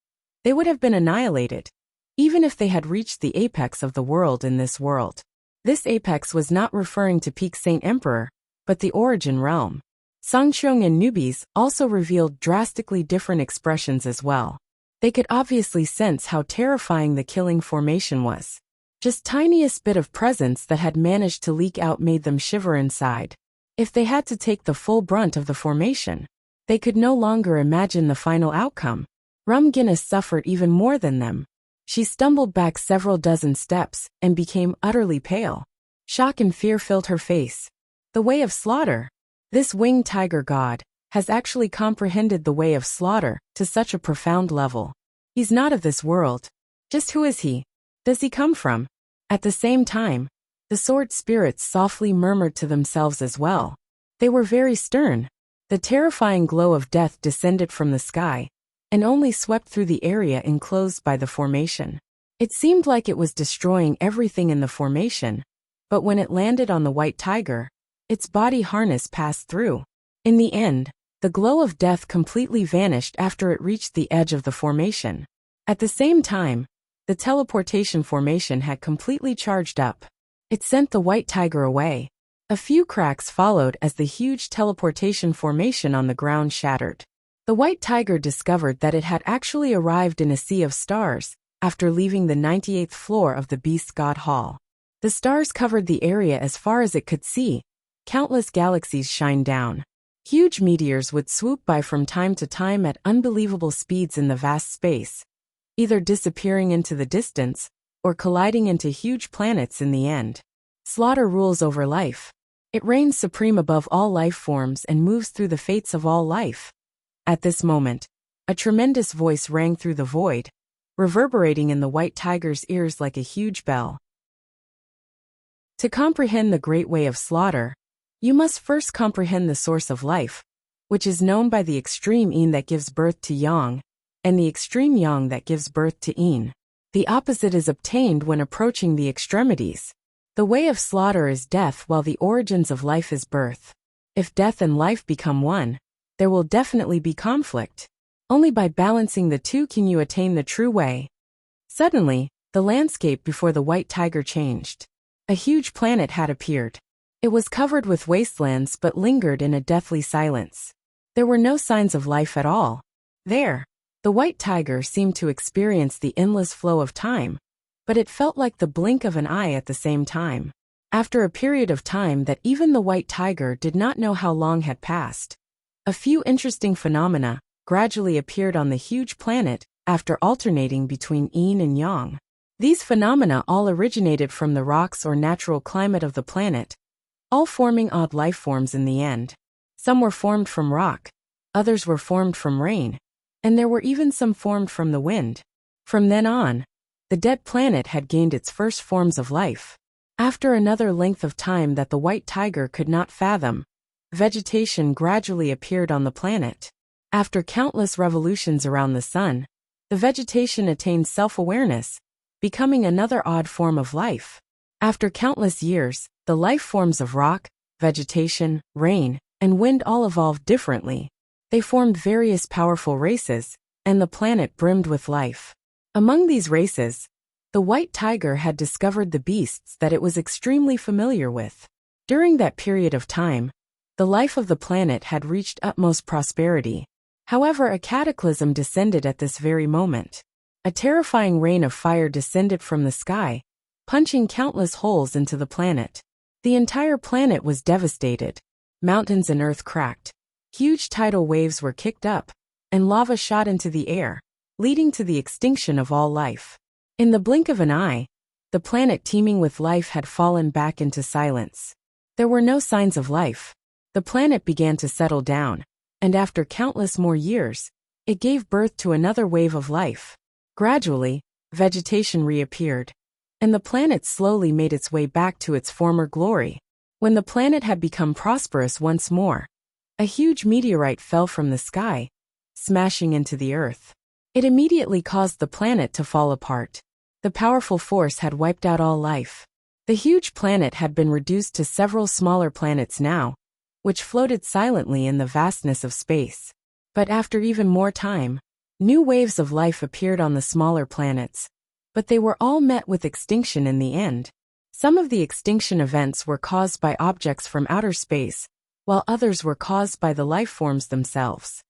they would have been annihilated, even if they had reached the apex of the world in this world. This apex was not referring to Peak Saint Emperor, but the origin realm. Sangxiong and newbies also revealed drastically different expressions as well. They could obviously sense how terrifying the killing formation was. Just tiniest bit of presence that had managed to leak out made them shiver inside. If they had to take the full brunt of the formation, they could no longer imagine the final outcome. Rum Guinness suffered even more than them. She stumbled back several dozen steps and became utterly pale. Shock and fear filled her face. The way of slaughter. This winged tiger god has actually comprehended the way of slaughter to such a profound level. He's not of this world. Just who is he? Does he come from? At the same time, the sword spirits softly murmured to themselves as well. They were very stern. The terrifying glow of death descended from the sky and only swept through the area enclosed by the formation. It seemed like it was destroying everything in the formation, but when it landed on the white tiger, its body harness passed through. In the end, the glow of death completely vanished after it reached the edge of the formation. At the same time, the teleportation formation had completely charged up. It sent the white tiger away. A few cracks followed as the huge teleportation formation on the ground shattered. The white tiger discovered that it had actually arrived in a sea of stars after leaving the 98th floor of the Beast God Hall. The stars covered the area as far as it could see. Countless galaxies shined down. Huge meteors would swoop by from time to time at unbelievable speeds in the vast space, either disappearing into the distance or colliding into huge planets in the end. Slaughter rules over life. It reigns supreme above all life forms and moves through the fates of all life. At this moment, a tremendous voice rang through the void, reverberating in the white tiger's ears like a huge bell. To comprehend the great way of slaughter, you must first comprehend the source of life, which is known by the extreme yin that gives birth to yang, and the extreme yang that gives birth to yin. The opposite is obtained when approaching the extremities. The way of slaughter is death, while the origins of life is birth. If death and life become one, there will definitely be conflict. Only by balancing the two can you attain the true way. Suddenly, the landscape before the white tiger changed. A huge planet had appeared. It was covered with wastelands but lingered in a deathly silence. There were no signs of life at all. There, the white tiger seemed to experience the endless flow of time, but it felt like the blink of an eye at the same time. After a period of time that even the white tiger did not know how long had passed, a few interesting phenomena gradually appeared on the huge planet after alternating between yin and yang. These phenomena all originated from the rocks or natural climate of the planet, all forming odd life forms in the end. Some were formed from rock, others were formed from rain, and there were even some formed from the wind. From then on, the dead planet had gained its first forms of life. After another length of time that the white tiger could not fathom, vegetation gradually appeared on the planet. After countless revolutions around the sun, the vegetation attained self-awareness, becoming another odd form of life. After countless years, the life forms of rock, vegetation, rain, and wind all evolved differently. They formed various powerful races, and the planet brimmed with life. Among these races, the white tiger had discovered the beasts that it was extremely familiar with. During that period of time, the life of the planet had reached utmost prosperity. However, a cataclysm descended at this very moment. A terrifying rain of fire descended from the sky, punching countless holes into the planet. The entire planet was devastated. Mountains and earth cracked. Huge tidal waves were kicked up, and lava shot into the air, leading to the extinction of all life. In the blink of an eye, the planet teeming with life had fallen back into silence. There were no signs of life. The planet began to settle down, and after countless more years, it gave birth to another wave of life. Gradually, vegetation reappeared, and the planet slowly made its way back to its former glory. When the planet had become prosperous once more, a huge meteorite fell from the sky, smashing into the earth. It immediately caused the planet to fall apart. The powerful force had wiped out all life. The huge planet had been reduced to several smaller planets now, which floated silently in the vastness of space. But after even more time, new waves of life appeared on the smaller planets, but they were all met with extinction in the end. Some of the extinction events were caused by objects from outer space, while others were caused by the life forms themselves.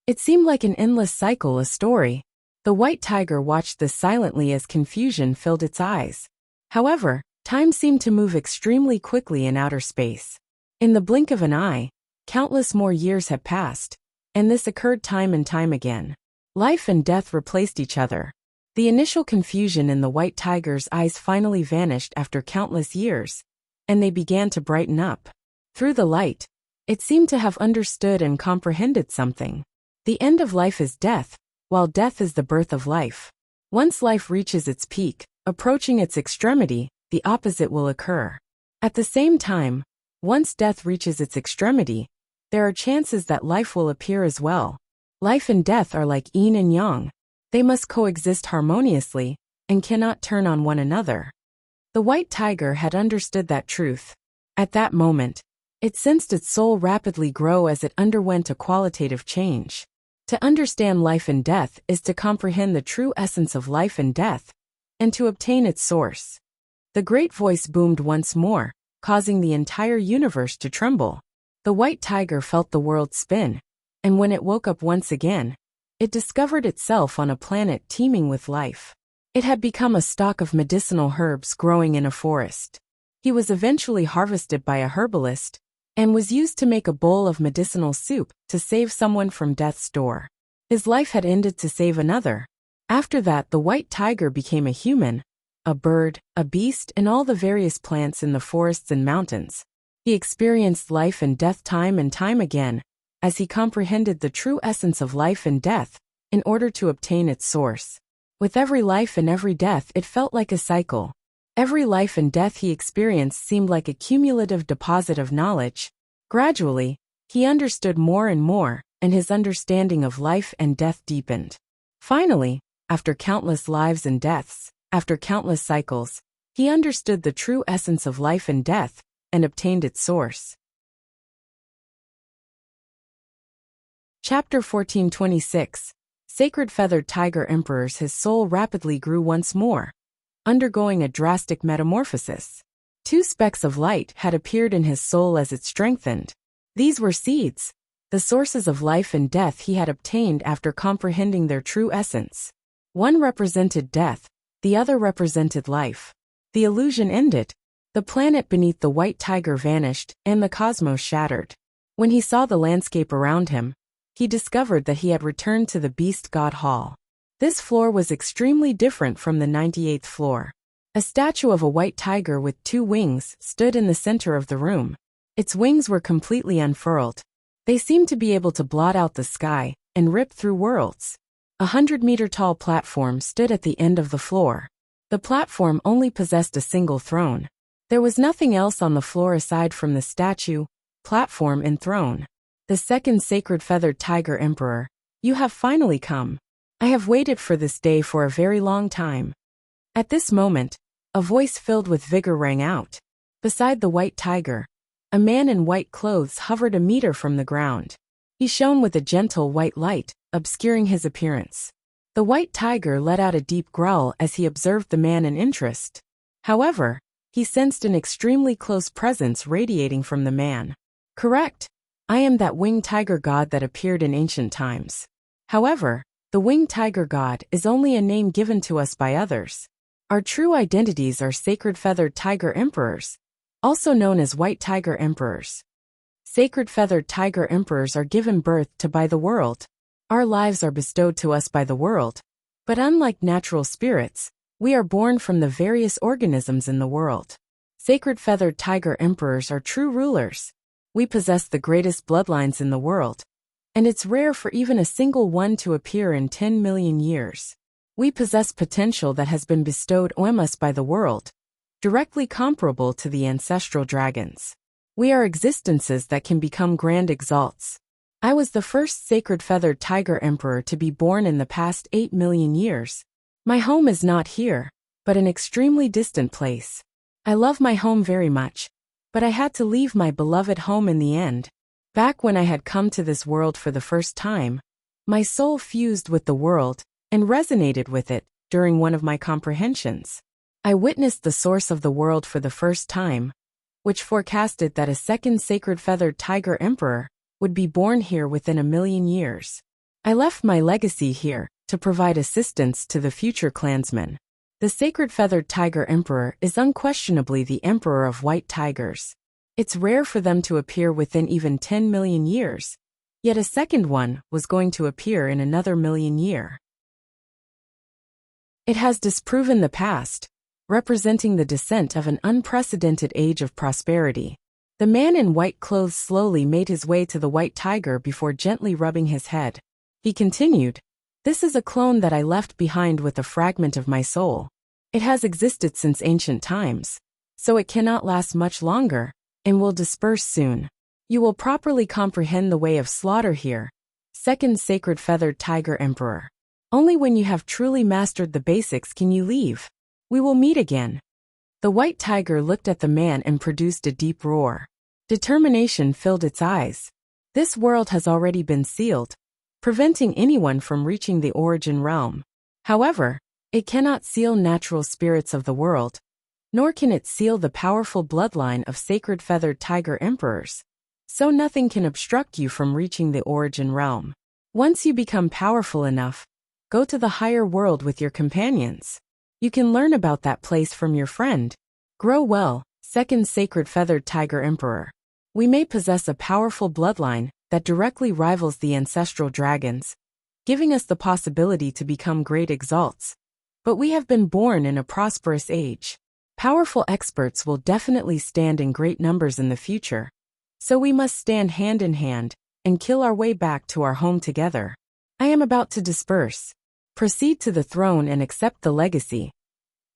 It seemed like an endless cycle, a story. The white tiger watched this silently as confusion filled its eyes. However, time seemed to move extremely quickly in outer space. In the blink of an eye, countless more years had passed, and this occurred time and time again. Life and death replaced each other. The initial confusion in the white tiger's eyes finally vanished after countless years, and they began to brighten up. Through the light, it seemed to have understood and comprehended something. The end of life is death, while death is the birth of life. Once life reaches its peak, approaching its extremity, the opposite will occur. At the same time, once death reaches its extremity, there are chances that life will appear as well. Life and death are like yin and yang. They must coexist harmoniously and cannot turn on one another. The white tiger had understood that truth. At that moment, it sensed its soul rapidly grow as it underwent a qualitative change. To understand life and death is to comprehend the true essence of life and death, and to obtain its source. The great voice boomed once more, causing the entire universe to tremble. The white tiger felt the world spin, and when it woke up once again, it discovered itself on a planet teeming with life. It had become a stalk of medicinal herbs growing in a forest. He was eventually harvested by a herbalist, and was used to make a bowl of medicinal soup to save someone from death's door. His life had ended to save another. After that, the white tiger became a human, a bird, a beast, and all the various plants in the forests and mountains. He experienced life and death time and time again, as he comprehended the true essence of life and death, in order to obtain its source. With every life and every death, it felt like a cycle. Every life and death he experienced seemed like a cumulative deposit of knowledge. Gradually, he understood more and more, and his understanding of life and death deepened. Finally, after countless lives and deaths, after countless cycles, he understood the true essence of life and death, and obtained its source. Chapter 1426. Sacred Feathered Tiger Emperors. His soul rapidly grew once more, undergoing a drastic metamorphosis. 2 specks of light had appeared in his soul as it strengthened. These were seeds, the sources of life and death he had obtained after comprehending their true essence. One represented death, the other represented life. The illusion ended. The planet beneath the white tiger vanished, and the cosmos shattered. When he saw the landscape around him, he discovered that he had returned to the Beast God Hall. This floor was extremely different from the 98th floor. A statue of a white tiger with 2 wings stood in the center of the room. Its wings were completely unfurled. They seemed to be able to blot out the sky and rip through worlds. 100-meter-tall platform stood at the end of the floor. The platform only possessed a single throne. There was nothing else on the floor aside from the statue, platform, and throne. The second Sacred Feathered Tiger Emperor, you have finally come. I have waited for this day for a very long time. At this moment, a voice filled with vigor rang out. Beside the white tiger, a man in white clothes hovered a meter from the ground. He shone with a gentle white light, obscuring his appearance. The white tiger let out a deep growl as he observed the man in interest. However, he sensed an extremely close presence radiating from the man. Correct. I am that winged tiger god that appeared in ancient times. However, the winged tiger god is only a name given to us by others. Our true identities are Sacred Feathered Tiger Emperors, also known as White Tiger Emperors. Sacred Feathered Tiger Emperors are given birth to by the world. Our lives are bestowed to us by the world. But unlike natural spirits, we are born from the various organisms in the world. Sacred Feathered Tiger Emperors are true rulers. We possess the greatest bloodlines in the world, and it's rare for even a single one to appear in 10 million years. We possess potential that has been bestowed on us by the world, directly comparable to the ancestral dragons. We are existences that can become grand exalts. I was the first Sacred Feathered Tiger Emperor to be born in the past 8 million years. My home is not here, but an extremely distant place. I love my home very much, but I had to leave my beloved home in the end. Back when I had come to this world for the first time, my soul fused with the world and resonated with it during one of my comprehensions. I witnessed the source of the world for the first time, which forecasted that a second Sacred Feathered Tiger Emperor would be born here within 1 million years. I left my legacy here to provide assistance to the future clansmen. The Sacred Feathered Tiger Emperor is unquestionably the Emperor of White Tigers. It's rare for them to appear within even 10 million years, yet a second one was going to appear in another million year. It has disproven the past, representing the descent of an unprecedented age of prosperity. The man in white clothes slowly made his way to the white tiger before gently rubbing his head. He continued, "This is a clone that I left behind with a fragment of my soul. It has existed since ancient times, so it cannot last much longer, and will disperse soon. You will properly comprehend the way of slaughter here, second sacred feathered tiger emperor. Only when you have truly mastered the basics can you leave. We will meet again." The white tiger looked at the man and produced a deep roar. Determination filled its eyes. This world has already been sealed, preventing anyone from reaching the origin realm. However, it cannot seal natural spirits of the world, nor can it seal the powerful bloodline of sacred feathered tiger emperors. So nothing can obstruct you from reaching the origin realm. Once you become powerful enough, go to the higher world with your companions. You can learn about that place from your friend. Grow well, second sacred feathered tiger emperor. We may possess a powerful bloodline that directly rivals the ancestral dragons, giving us the possibility to become great exalts. But we have been born in a prosperous age. Powerful experts will definitely stand in great numbers in the future. So we must stand hand in hand and kill our way back to our home together. I am about to disperse. Proceed to the throne and accept the legacy."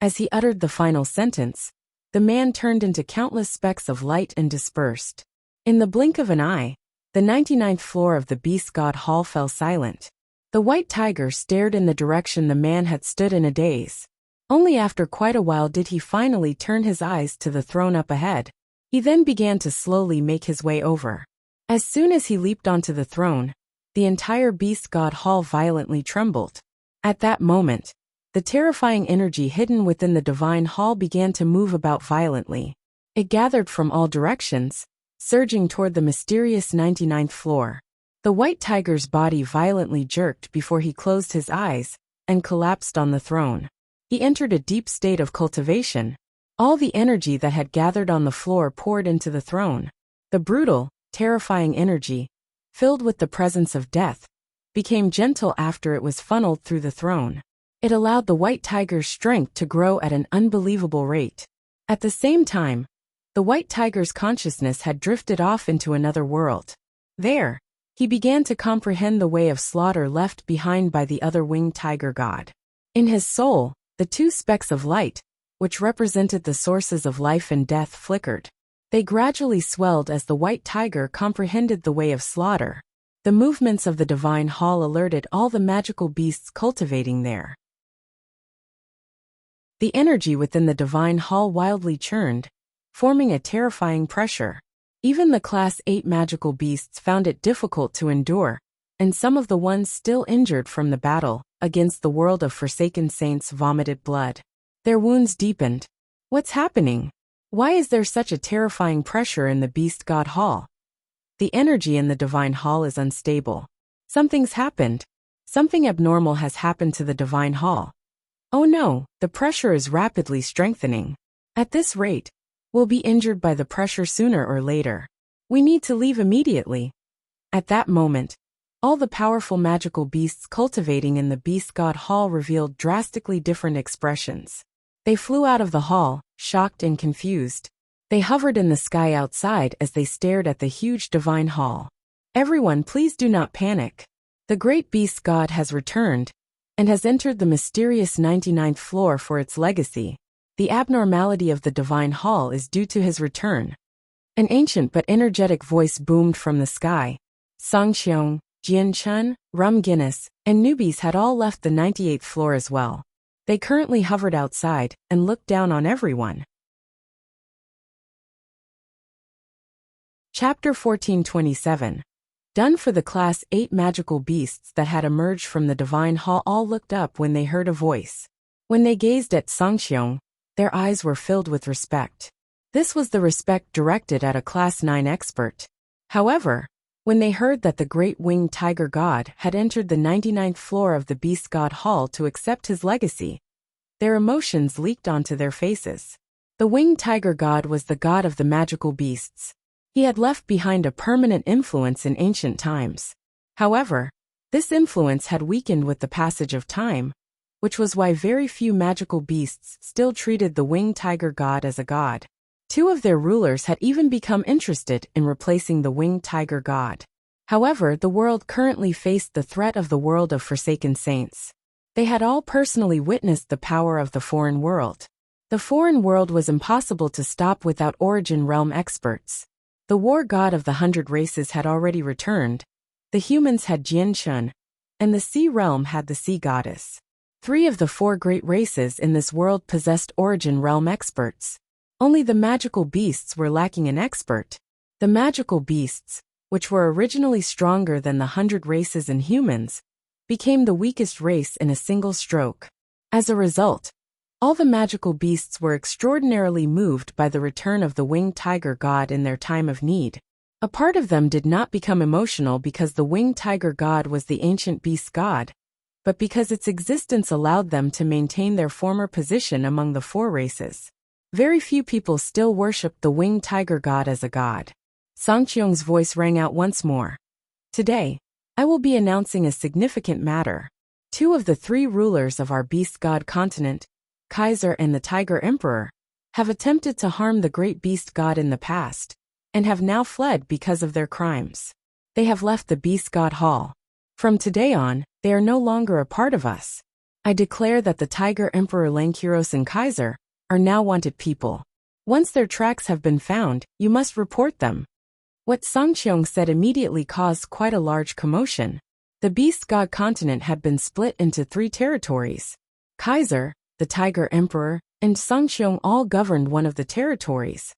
As he uttered the final sentence, the man turned into countless specks of light and dispersed. In the blink of an eye, the 99th floor of the Beast God Hall fell silent. The white tiger stared in the direction the man had stood in a daze. Only after quite a while did he finally turn his eyes to the throne up ahead. He then began to slowly make his way over. As soon as he leaped onto the throne, the entire Beast God Hall violently trembled. At that moment, the terrifying energy hidden within the divine hall began to move about violently. It gathered from all directions, surging toward the mysterious 99th floor. The white tiger's body violently jerked before he closed his eyes and collapsed on the throne. He entered a deep state of cultivation. All the energy that had gathered on the floor poured into the throne. The brutal, terrifying energy, filled with the presence of death, became gentle after it was funneled through the throne. It allowed the white tiger's strength to grow at an unbelievable rate. At the same time, the white tiger's consciousness had drifted off into another world. There, he began to comprehend the way of slaughter left behind by the other winged tiger god. In his soul, the two specks of light, which represented the sources of life and death, flickered. They gradually swelled as the white tiger comprehended the way of slaughter. The movements of the divine hall alerted all the magical beasts cultivating there. The energy within the divine hall wildly churned, forming a terrifying pressure. Even the Class 8 magical beasts found it difficult to endure, and some of the ones still injured from the battle against the world of forsaken saints vomited blood. Their wounds deepened. What's happening? Why is there such a terrifying pressure in the Beast God Hall? The energy in the divine hall is unstable. Something's happened. Something abnormal has happened to the divine hall. Oh no, the pressure is rapidly strengthening. At this rate, we'll be injured by the pressure sooner or later. We need to leave immediately. At that moment, all the powerful magical beasts cultivating in the Beast God Hall revealed drastically different expressions. They flew out of the hall, shocked and confused. They hovered in the sky outside as they stared at the huge divine hall. Everyone, please do not panic. The great beast god has returned and has entered the mysterious 99th floor for its legacy. The abnormality of the divine hall is due to his return. An ancient but energetic voice boomed from the sky. Songxiong, Jianchun, Rum Guinness, and newbies had all left the 98th floor as well. They currently hovered outside and looked down on everyone. Chapter 1427. Done for the Class 8 magical beasts that had emerged from the divine hall all looked up when they heard a voice. When they gazed at Songxiong, their eyes were filled with respect. This was the respect directed at a Class 9 expert. However, when they heard that the great winged tiger god had entered the 99th floor of the Beast God Hall to accept his legacy, their emotions leaked onto their faces. The winged tiger god was the god of the magical beasts. He had left behind a permanent influence in ancient times. However, this influence had weakened with the passage of time, which was why very few magical beasts still treated the winged tiger god as a god. Two of their rulers had even become interested in replacing the winged tiger god. However, the world currently faced the threat of the world of forsaken saints. They had all personally witnessed the power of the foreign world. The foreign world was impossible to stop without origin realm experts. The war god of the 100 races had already returned. The humans had Jianshun, and the sea realm had the sea goddess. 3 of the 4 great races in this world possessed origin realm experts. Only the magical beasts were lacking an expert. The magical beasts, which were originally stronger than the 100 races and humans, became the weakest race in a single stroke. As a result, all the magical beasts were extraordinarily moved by the return of the winged tiger god in their time of need. A part of them did not become emotional because the winged tiger god was the ancient beast god, but because its existence allowed them to maintain their former position among the 4 races. Very few people still worshipped the winged tiger god as a god. Sangqiong's voice rang out once more. Today, I will be announcing a significant matter. 2 of the 3 rulers of our beast god continent, Kaiser and the Tiger Emperor, have attempted to harm the great beast god in the past, and have now fled because of their crimes. They have left the beast god hall. From today on, they are no longer a part of us. I declare that the Tiger Emperor Langkiros and Kaiser are now wanted people. Once their tracks have been found, you must report them. What Sangqiong said immediately caused quite a large commotion. The beast god continent had been split into 3 territories. Kaiser, the Tiger Emperor, and Sangqiong all governed one of the territories,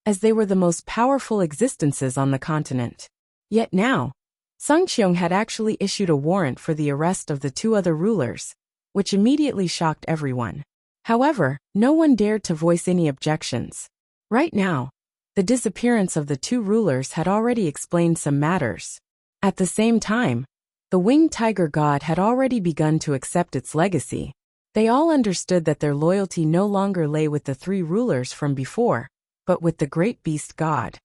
as they were the most powerful existences on the continent. Yet now, Sangqiong had actually issued a warrant for the arrest of the 2 other rulers, which immediately shocked everyone. However, no one dared to voice any objections. Right now, the disappearance of the 2 rulers had already explained some matters. At the same time, the winged tiger god had already begun to accept its legacy. They all understood that their loyalty no longer lay with the 3 rulers from before, but with the great beast god.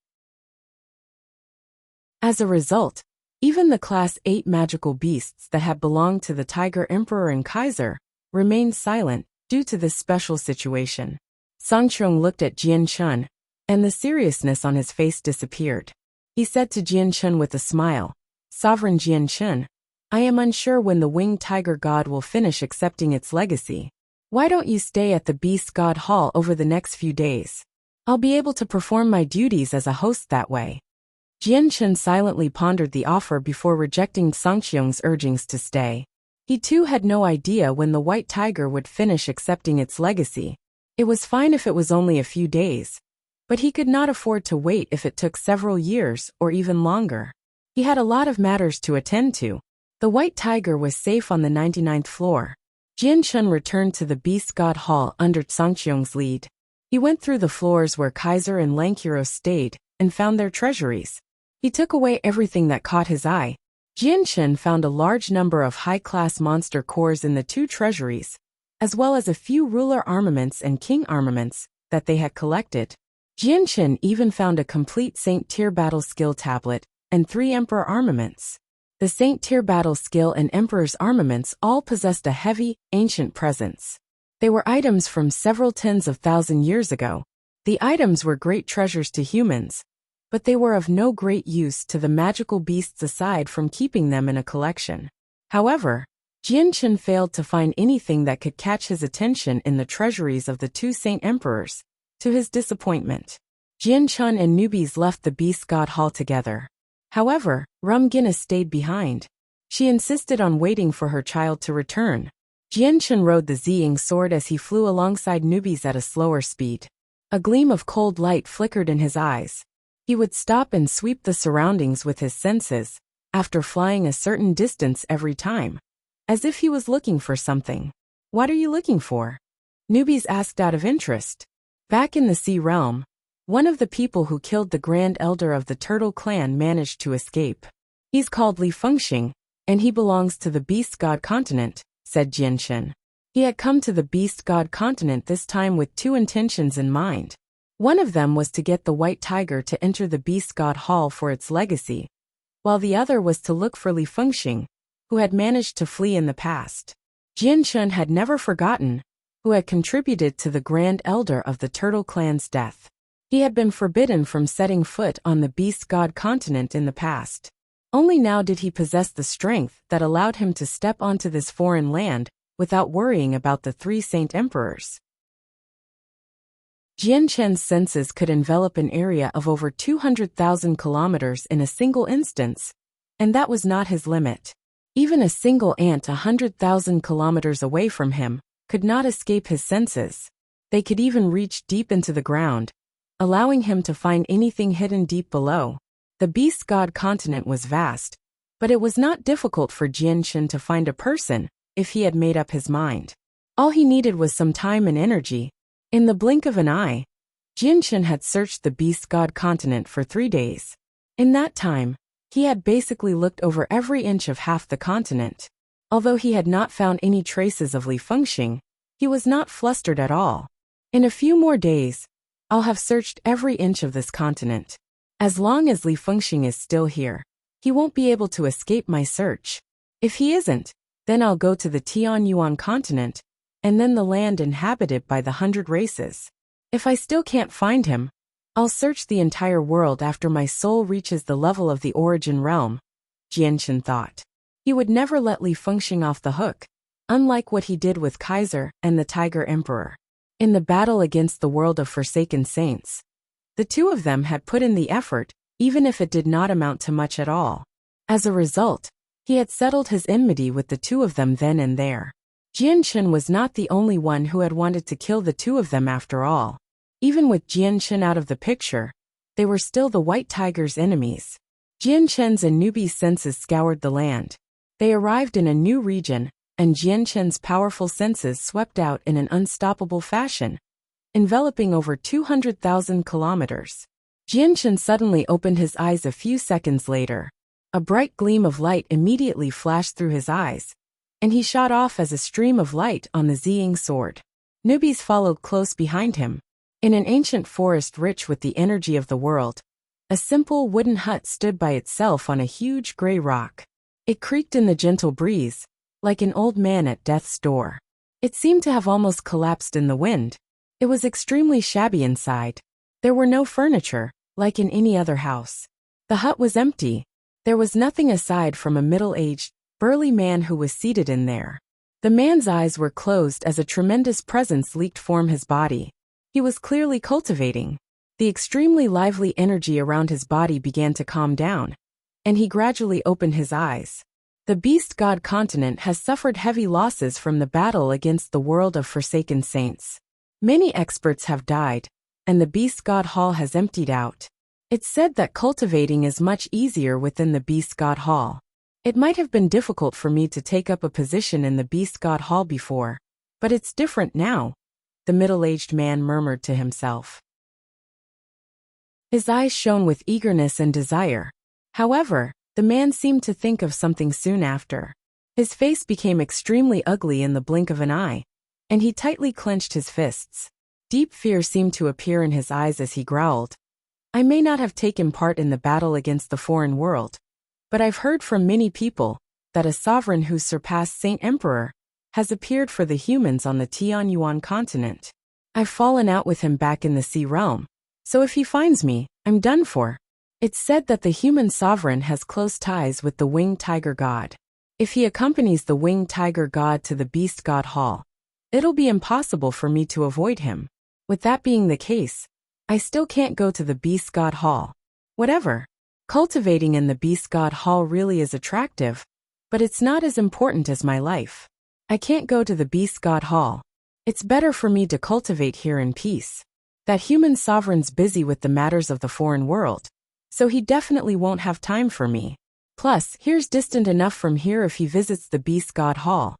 As a result, even the Class 8 magical beasts that had belonged to the Tiger Emperor and Kaiser remained silent due to this special situation. Sangqiong looked at Jianshun, and the seriousness on his face disappeared. He said to Jianshun with a smile, "Sovereign Jianshun, I am unsure when the winged tiger god will finish accepting its legacy. Why don't you stay at the beast god hall over the next few days? I'll be able to perform my duties as a host that way." Jianshun silently pondered the offer before rejecting Sangqiong's urgings to stay. He too had no idea when the white tiger would finish accepting its legacy. It was fine if it was only a few days, but he could not afford to wait if it took several years or even longer. He had a lot of matters to attend to. The white tiger was safe on the 99th floor. Jianshun returned to the beast god hall under Sangqiong's lead. He went through the floors where Kaiser and Langkiros stayed and found their treasuries. He took away everything that caught his eye. Jianshun found a large number of high-class monster cores in the 2 treasuries, as well as a few ruler armaments and king armaments that they had collected. Jianshun even found a complete Saint Tier battle skill tablet and 3 emperor armaments. The Saint Tier battle skill and emperor's armaments all possessed a heavy, ancient presence. They were items from several tens of thousand years ago. The items were great treasures to humans, but they were of no great use to the magical beasts aside from keeping them in a collection. However, Jianshun failed to find anything that could catch his attention in the treasuries of the 2 saint emperors. To his disappointment, Jianshun and newbies left the beast god hall together. However, Rum Guinness stayed behind. She insisted on waiting for her child to return. Jianshun rode the Ziying sword as he flew alongside newbies at a slower speed. A gleam of cold light flickered in his eyes. He would stop and sweep the surroundings with his senses, after flying a certain distance every time, as if he was looking for something. "What are you looking for?" Newbies asked out of interest. Back in the sea realm, one of the people who killed the Grand Elder of the Turtle Clan managed to escape. "He's called Li Fengxing, and he belongs to the Beast God continent," said Jianshun. He had come to the Beast God continent this time with 2 intentions in mind. One of them was to get the white tiger to enter the Beast God Hall for its legacy, while the other was to look for Li Fengxing, who had managed to flee in the past. Jianshun had never forgotten who had contributed to the Grand Elder of the Turtle Clan's death. He had been forbidden from setting foot on the beast god continent in the past. Only now did he possess the strength that allowed him to step onto this foreign land without worrying about the three saint emperors. Jian Chen's senses could envelop an area of over 200,000 kilometers in a single instance, and that was not his limit. Even a single ant 100,000 kilometers away from him could not escape his senses. They could even reach deep into the ground, allowing him to find anything hidden deep below. The beast god continent was vast, but it was not difficult for Jian Chen to find a person if he had made up his mind. All he needed was some time and energy. In the blink of an eye, Jian Chen had searched the beast god continent for 3 days. In that time, he had basically looked over every inch of half the continent. Although he had not found any traces of Li Fengxing, he was not flustered at all. In a few more days, I'll have searched every inch of this continent. As long as Li Fengxing is still here, he won't be able to escape my search. If he isn't, then I'll go to the Tianyuan continent, and then the land inhabited by the 100 races. If I still can't find him, I'll search the entire world after my soul reaches the level of the origin realm, Jian Chen thought. He would never let Li Fengxing off the hook, unlike what he did with Kaiser and the Tiger Emperor. In the battle against the world of Forsaken Saints, the two of them had put in the effort, even if it did not amount to much at all. As a result, he had settled his enmity with the two of them then and there. Jian Chen was not the only one who had wanted to kill the two of them after all. Even with Jian Chen out of the picture, they were still the White Tiger's enemies. Jian Chen's and newbie's senses scoured the land. They arrived in a new region, and Jian Chen's powerful senses swept out in an unstoppable fashion, enveloping over 200,000 kilometers. Jian Chen suddenly opened his eyes a few seconds later. A bright gleam of light immediately flashed through his eyes, and he shot off as a stream of light on the Ziying sword. Newbies followed close behind him. In an ancient forest rich with the energy of the world, a simple wooden hut stood by itself on a huge gray rock. It creaked in the gentle breeze, like an old man at death's door. It seemed to have almost collapsed in the wind. It was extremely shabby inside. There were no furniture, like in any other house. The hut was empty. There was nothing aside from a middle-aged, burly man who was seated in there. The man's eyes were closed as a tremendous presence leaked from his body. He was clearly cultivating. The extremely lively energy around his body began to calm down, and he gradually opened his eyes. The beast god continent has suffered heavy losses from the battle against the world of Forsaken Saints. Many experts have died, and the beast god hall has emptied out. It's said that cultivating is much easier within the beast god hall. It might have been difficult for me to take up a position in the beast god hall before, but it's different now, the middle-aged man murmured to himself. His eyes shone with eagerness and desire. However, the man seemed to think of something soon after. His face became extremely ugly in the blink of an eye, and he tightly clenched his fists. Deep fear seemed to appear in his eyes as he growled, I may not have taken part in the battle against the foreign world, but I've heard from many people that a sovereign who's surpassed Saint Emperor has appeared for the humans on the Tianyuan continent. I've fallen out with him back in the sea realm, so if he finds me, I'm done for. It's said that the human sovereign has close ties with the winged tiger god. If he accompanies the winged tiger god to the beast god hall, it'll be impossible for me to avoid him. With that being the case, I still can't go to the beast god hall. Whatever. Cultivating in the beast god hall really is attractive, but it's not as important as my life. I can't go to the beast god hall. It's better for me to cultivate here in peace. That human sovereign's busy with the matters of the foreign world, so he definitely won't have time for me. Plus, here's distant enough from here if he visits the beast god hall.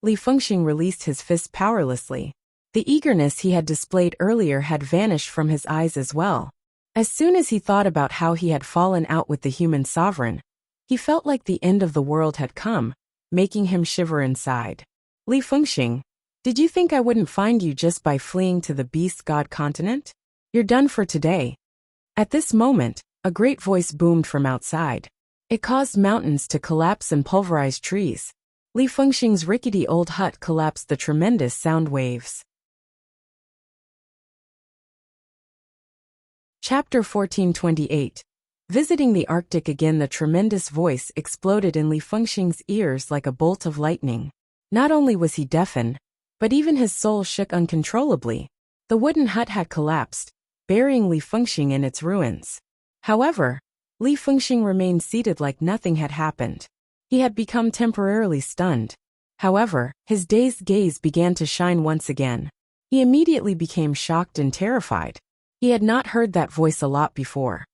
Li Fengxing released his fist powerlessly. The eagerness he had displayed earlier had vanished from his eyes as well. As soon as he thought about how he had fallen out with the human sovereign, he felt like the end of the world had come, making him shiver inside. Li Fengxing, did you think I wouldn't find you just by fleeing to the beast god continent? You're done for today. At this moment, a great voice boomed from outside. It caused mountains to collapse and pulverize trees. Li Fengxing's rickety old hut collapsed the tremendous sound waves. Chapter 1428. Visiting the Arctic again. The tremendous voice exploded in Li Fengxing's ears like a bolt of lightning. Not only was he deafened, but even his soul shook uncontrollably. The wooden hut had collapsed, burying Li Fengxing in its ruins. However, Li Fengxing remained seated like nothing had happened. He had become temporarily stunned. However, his dazed gaze began to shine once again. He immediately became shocked and terrified. He had not heard that voice a lot before.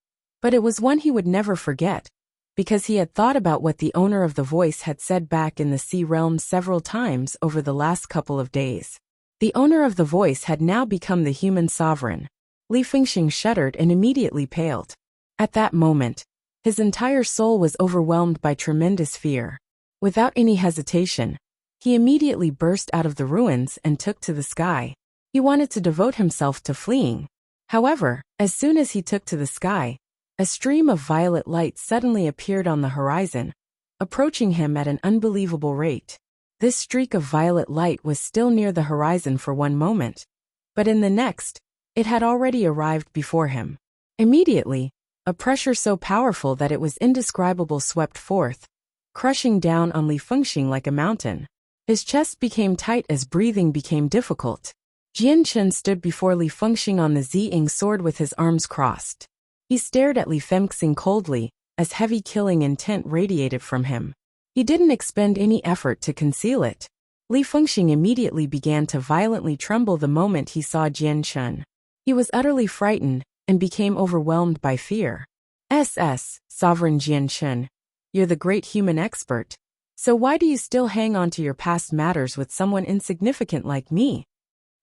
But it was one he would never forget, because he had thought about what the owner of the voice had said back in the sea realm several times over the last couple of days. The owner of the voice had now become the human sovereign. Li Fengxing shuddered and immediately paled. At that moment, his entire soul was overwhelmed by tremendous fear. Without any hesitation, he immediately burst out of the ruins and took to the sky. He wanted to devote himself to fleeing. However, as soon as he took to the sky, a stream of violet light suddenly appeared on the horizon, approaching him at an unbelievable rate. This streak of violet light was still near the horizon for one moment, but in the next, it had already arrived before him. Immediately, a pressure so powerful that it was indescribable swept forth, crushing down on Li Fengxing like a mountain. His chest became tight as breathing became difficult. Jian Chen stood before Li Fengxing on the Ziying sword with his arms crossed. He stared at Li Fengxing coldly, as heavy killing intent radiated from him. He didn't expend any effort to conceal it. Li Fengxing immediately began to violently tremble the moment he saw Jian Chen. He was utterly frightened and became overwhelmed by fear. Sovereign Jian Chen, you're the great human expert. So why do you still hang on to your past matters with someone insignificant like me?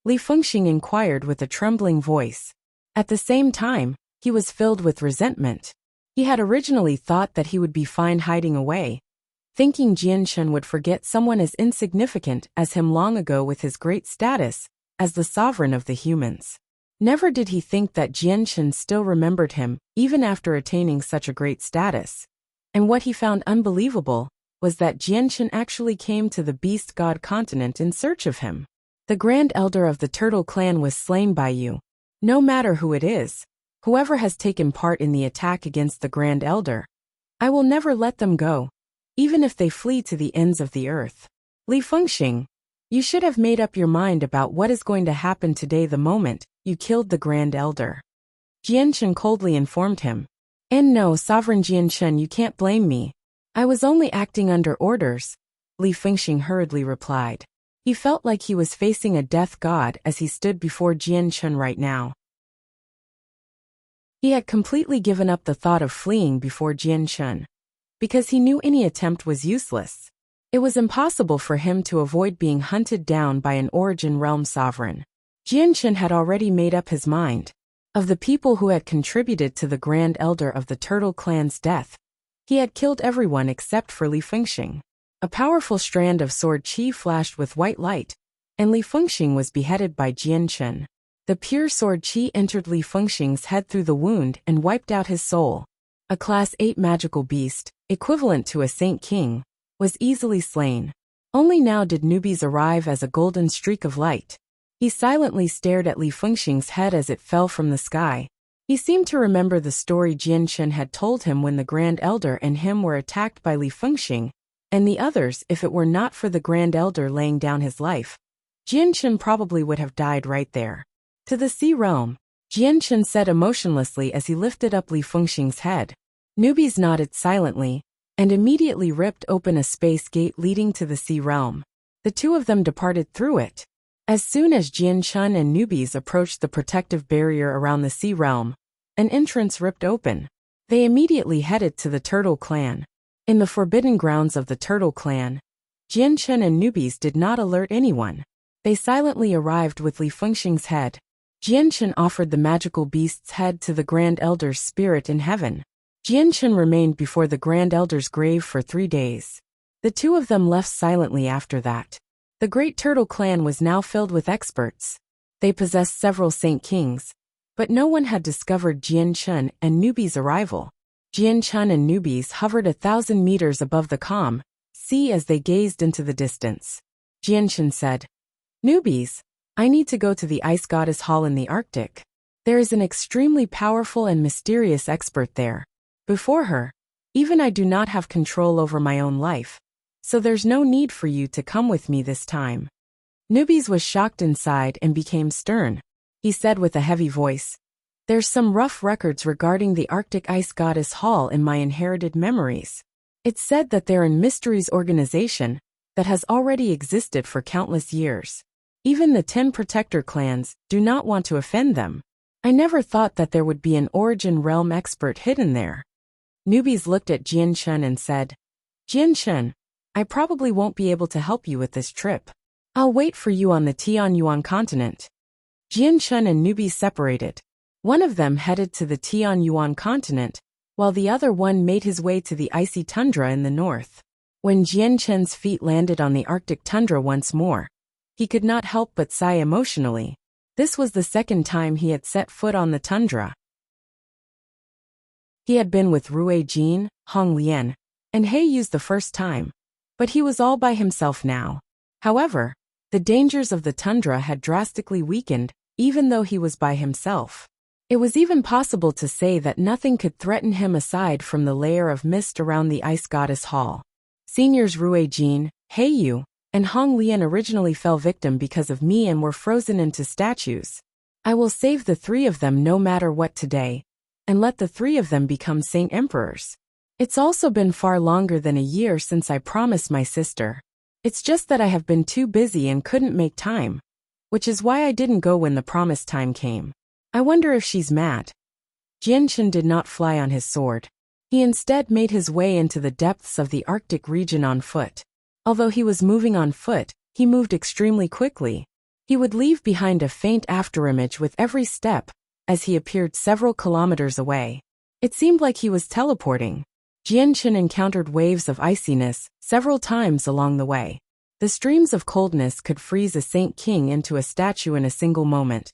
Li Fengxing inquired with a trembling voice. At the same time, he was filled with resentment. He had originally thought that he would be fine hiding away, thinking Jian Chen would forget someone as insignificant as him long ago with his great status as the sovereign of the humans. Never did he think that Jian Chen still remembered him, even after attaining such a great status. And what he found unbelievable was that Jian Chen actually came to the Beast God continent in search of him. The Grand Elder of the Turtle Clan was slain by you. No matter who it is, whoever has taken part in the attack against the Grand Elder, I will never let them go, even if they flee to the ends of the earth. Li Fengxing, you should have made up your mind about what is going to happen today the moment you killed the Grand Elder. Jian Chen coldly informed him. And no, Sovereign Jian Chen, you can't blame me. I was only acting under orders, Li Fengxing hurriedly replied. He felt like he was facing a death god as he stood before Jian Chen right now. He had completely given up the thought of fleeing before Jian Chen, because he knew any attempt was useless. It was impossible for him to avoid being hunted down by an Origin Realm sovereign. Jian Chen had already made up his mind. Of the people who had contributed to the Grand Elder of the Turtle Clan's death, he had killed everyone except for Li Fengxing. A powerful strand of sword qi flashed with white light, and Li Fengxing was beheaded by Jian Chen. The pure sword qi entered Li Fengxing's head through the wound and wiped out his soul. A Class 8 magical beast, equivalent to a Saint King, was easily slain. Only now did newbies arrive as a golden streak of light. He silently stared at Li Fengxing's head as it fell from the sky. He seemed to remember the story Jian Chen had told him when the Grand Elder and him were attacked by Li Fengxing, and the others. If it were not for the Grand Elder laying down his life, Jian Chen probably would have died right there. To the sea realm, Jian Chen said emotionlessly as he lifted up Li Fengxing's head. Newbies nodded silently, and immediately ripped open a space gate leading to the sea realm. The two of them departed through it. As soon as Jian Chen and newbies approached the protective barrier around the sea realm, an entrance ripped open. They immediately headed to the Turtle Clan. In the forbidden grounds of the Turtle Clan, Jian Chen and newbies did not alert anyone. They silently arrived with Li Fengxing's head. Jian Chen offered the magical beast's head to the Grand Elder's spirit in heaven. Jian Chen remained before the Grand Elder's grave for 3 days. The two of them left silently after that. The Great Turtle Clan was now filled with experts. They possessed several Saint Kings, but no one had discovered Jian Chen and newbies' arrival. Jian Chen and newbies hovered 1,000 meters above the calm sea as they gazed into the distance. Jian Chen said, "Newbies, I need to go to the Ice Goddess Hall in the Arctic. There is an extremely powerful and mysterious expert there. Before her, even I do not have control over my own life, so there's no need for you to come with me this time." Newbies was shocked inside and became stern. He said with a heavy voice, "There's some rough records regarding the Arctic Ice Goddess Hall in my inherited memories. It's said that they're in Mysteries organization that has already existed for countless years. Even the 10 protector clans do not want to offend them. I never thought that there would be an origin realm expert hidden there." Newbies looked at Jian Shen and said, "Jian Shen, I probably won't be able to help you with this trip. I'll wait for you on the Tianyuan continent." Jian Shen and Newbies separated. One of them headed to the Tianyuan continent, while the other one made his way to the icy tundra in the north. When Jian Shen's feet landed on the Arctic tundra once more, he could not help but sigh emotionally. This was the second time he had set foot on the tundra. He had been with Rui Jin, Hong Lian, and He Yu's the first time, but he was all by himself now. However, the dangers of the tundra had drastically weakened, even though he was by himself. It was even possible to say that nothing could threaten him aside from the layer of mist around the Ice Goddess Hall. Seniors Rui Jin, He Yu, and Hong Lian originally fell victim because of me and were frozen into statues. I will save the 3 of them no matter what today, and let the 3 of them become Saint Emperors. It's also been far longer than a year since I promised my sister. It's just that I have been too busy and couldn't make time, which is why I didn't go when the promised time came. I wonder if she's mad." Jian Shen did not fly on his sword. He instead made his way into the depths of the Arctic region on foot. Although he was moving on foot, he moved extremely quickly. He would leave behind a faint afterimage with every step, as he appeared several kilometers away. It seemed like he was teleporting. Jian Shen encountered waves of iciness several times along the way. The streams of coldness could freeze a Saint King into a statue in a single moment.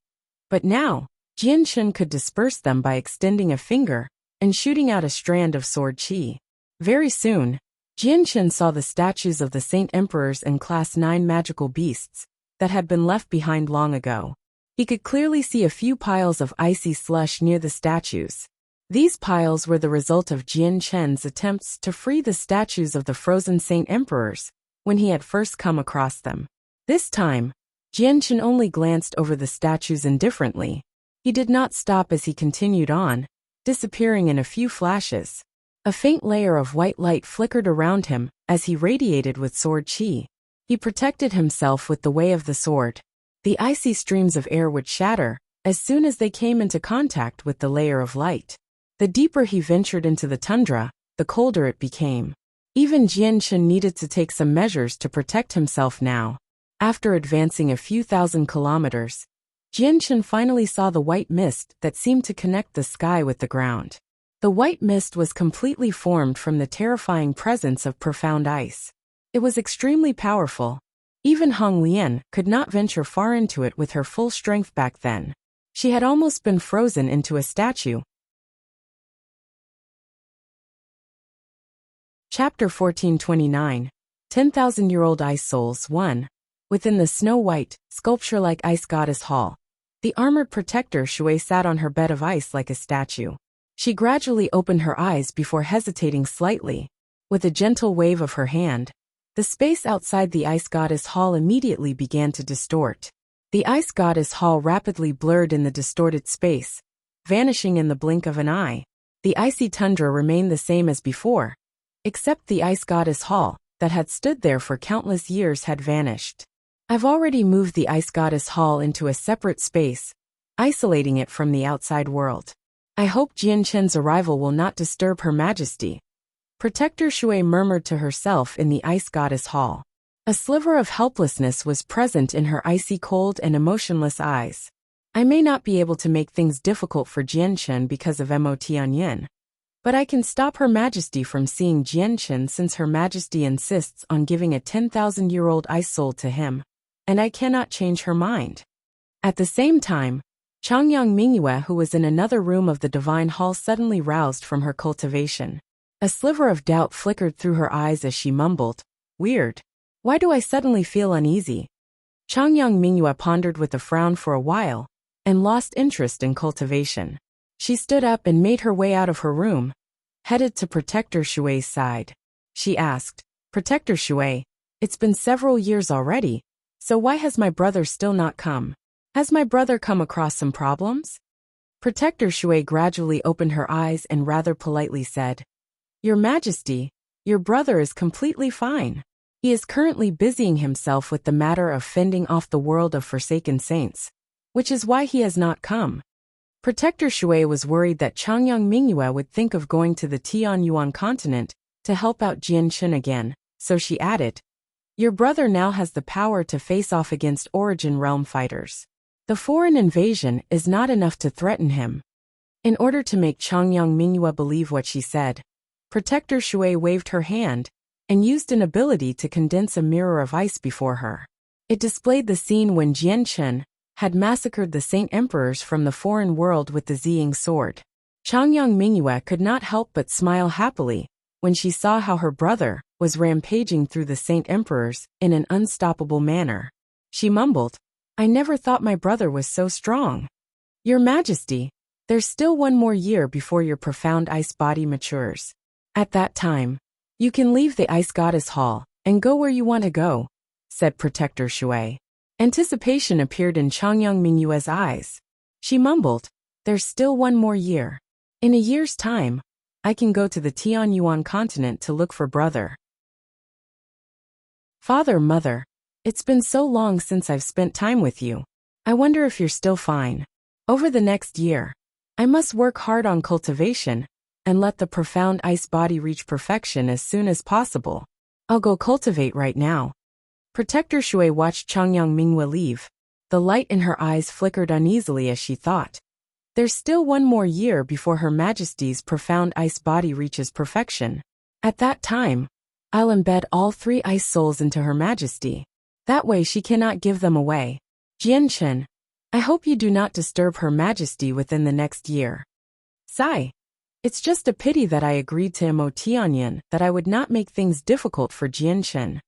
But now, Jian Shen could disperse them by extending a finger and shooting out a strand of sword chi. Very soon, Jian Shen saw the statues of the Saint Emperors and Class 9 magical beasts that had been left behind long ago. He could clearly see a few piles of icy slush near the statues. These piles were the result of Jian Shen's attempts to free the statues of the frozen Saint Emperors when he had first come across them. This time, Jian Shen only glanced over the statues indifferently. He did not stop as he continued on, disappearing in a few flashes. A faint layer of white light flickered around him as he radiated with sword chi. He protected himself with the way of the sword. The icy streams of air would shatter as soon as they came into contact with the layer of light. The deeper he ventured into the tundra, the colder it became. Even Jian Shen needed to take some measures to protect himself now. After advancing a few thousand kilometers, Jian Shen finally saw the white mist that seemed to connect the sky with the ground. The white mist was completely formed from the terrifying presence of profound ice. It was extremely powerful. Even Hong Lian could not venture far into it with her full strength back then. She had almost been frozen into a statue. Chapter 1429, 10,000-Year-Old Ice Souls 1. Within the snow-white, sculpture-like ice goddess hall, the armored protector Shui sat on her bed of ice like a statue. She gradually opened her eyes before hesitating slightly. With a gentle wave of her hand, the space outside the ice goddess hall immediately began to distort. The ice goddess hall rapidly blurred in the distorted space, vanishing in the blink of an eye. The icy tundra remained the same as before, except the ice goddess hall, that had stood there for countless years, had vanished. I've already moved the ice goddess hall into a separate space, isolating it from the outside world. I hope Jian Shen's arrival will not disturb Her Majesty. Protector Shui murmured to herself in the ice goddess hall. A sliver of helplessness was present in her icy cold and emotionless eyes. I may not be able to make things difficult for Jian Shen because of Mo Tianyin, but I can stop Her Majesty from seeing Jian Shen since Her Majesty insists on giving a 10,000-year-old ice soul to him, and I cannot change her mind. At the same time, Changyang Mingyue, who was in another room of the divine hall, suddenly roused from her cultivation. A sliver of doubt flickered through her eyes as she mumbled, "Weird. Why do I suddenly feel uneasy?" Changyang Mingyue pondered with a frown for a while, and lost interest in cultivation. She stood up and made her way out of her room, headed to Protector Shui's side. She asked, "Protector Shui, it's been several years already, so why has my brother still not come? Has my brother come across some problems?" Protector Shui gradually opened her eyes and rather politely said, "Your Majesty, your brother is completely fine. He is currently busying himself with the matter of fending off the world of forsaken saints, which is why he has not come." Protector Shui was worried that Changyang Mingyue would think of going to the Tianyuan continent to help out Jianchen again, so she added, "Your brother now has the power to face off against Origin Realm fighters. The foreign invasion is not enough to threaten him." In order to make Changyang Mingyue believe what she said, Protector Shui waved her hand and used an ability to condense a mirror of ice before her. It displayed the scene when Jianchen had massacred the Saint Emperors from the foreign world with the Ziying sword. Changyang Mingyue could not help but smile happily when she saw how her brother was rampaging through the Saint Emperors in an unstoppable manner. She mumbled, "I never thought my brother was so strong. Your Majesty, there's still one more year before your profound ice body matures. At that time, you can leave the Ice Goddess Hall and go where you want to go," said Protector Shui. Anticipation appeared in Changyang Mingyue's eyes. She mumbled, "There's still one more year. In a year's time, I can go to the Tianyuan continent to look for brother." "Father, Mother, it's been so long since I've spent time with you. I wonder if you're still fine. Over the next year, I must work hard on cultivation and let the profound ice body reach perfection as soon as possible. I'll go cultivate right now." Protector Shui watched Changyang Mingyue leave. The light in her eyes flickered uneasily as she thought, "There's still one more year before Her Majesty's profound ice body reaches perfection. At that time, I'll embed all 3 ice souls into Her Majesty. That way she cannot give them away. Jianchen, I hope you do not disturb Her Majesty within the next year. Sigh. It's just a pity that I agreed to Mo Tianyan that I would not make things difficult for Jianchen."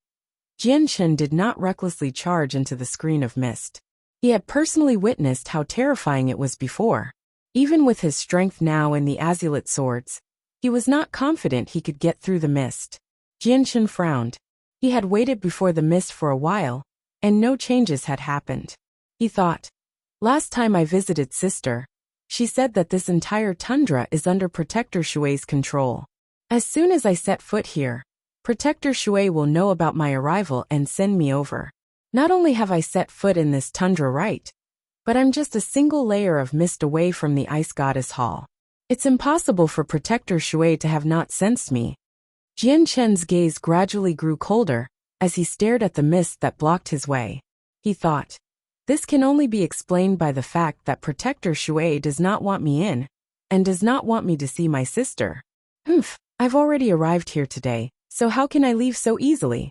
Jianchen did not recklessly charge into the screen of mist. He had personally witnessed how terrifying it was before. Even with his strength now in the azulate swords, he was not confident he could get through the mist. Jianchen frowned. He had waited before the mist for a while, and no changes had happened. He thought, "Last time I visited Sister, she said that this entire tundra is under Protector Shui's control. As soon as I set foot here, Protector Shui will know about my arrival and send me over. Not only have I set foot in this tundra right, but I'm just a single layer of mist away from the Ice Goddess Hall. It's impossible for Protector Shui to have not sensed me." Jianchen's gaze gradually grew colder as he stared at the mist that blocked his way. He thought, "This can only be explained by the fact that Protector Shui does not want me in, and does not want me to see my sister. I've already arrived here today, so how can I leave so easily?"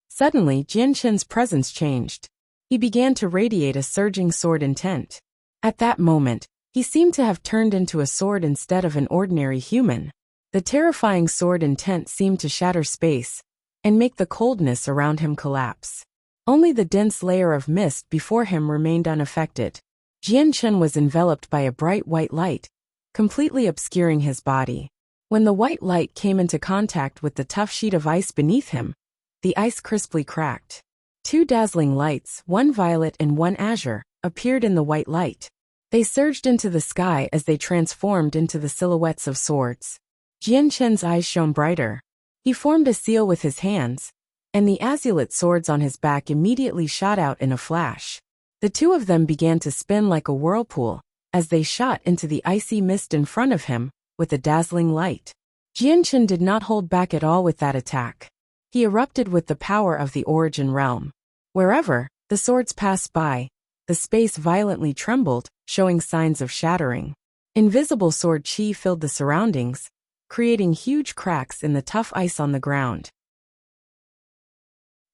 Suddenly, Jianchen's presence changed. He began to radiate a surging sword intent. At that moment, he seemed to have turned into a sword instead of an ordinary human. The terrifying sword intent seemed to shatter space and make the coldness around him collapse. Only the dense layer of mist before him remained unaffected. Jianchen was enveloped by a bright white light, completely obscuring his body. When the white light came into contact with the tough sheet of ice beneath him, the ice crisply cracked. 2 dazzling lights, one violet and one azure, appeared in the white light. They surged into the sky as they transformed into the silhouettes of swords. Jianchen's eyes shone brighter. He formed a seal with his hands, and the azulate swords on his back immediately shot out in a flash. The 2 of them began to spin like a whirlpool as they shot into the icy mist in front of him with a dazzling light. Jianchen did not hold back at all with that attack. He erupted with the power of the Origin Realm. Wherever the swords passed by, the space violently trembled, showing signs of shattering. Invisible sword chi filled the surroundings, creating huge cracks in the tough ice on the ground.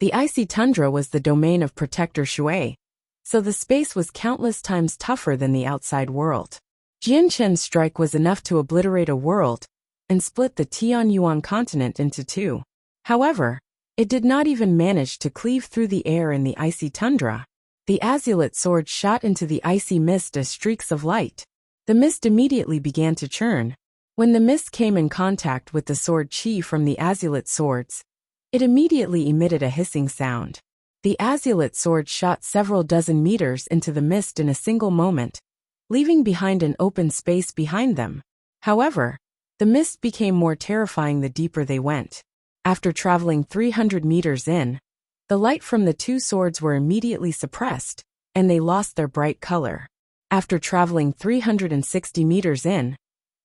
The icy tundra was the domain of Protector Shui, so the space was countless times tougher than the outside world. Jianchen's strike was enough to obliterate a world and split the Tianyuan continent into 2. However, it did not even manage to cleave through the air in the icy tundra. The azulate sword shot into the icy mist as streaks of light. The mist immediately began to churn. When the mist came in contact with the sword chi from the azulate swords, it immediately emitted a hissing sound. The azulate sword shot several dozen meters into the mist in a single moment, leaving behind an open space behind them. However, the mist became more terrifying the deeper they went. After traveling 300 meters in, the light from the two swords were immediately suppressed, and they lost their bright color. After traveling 360 meters in,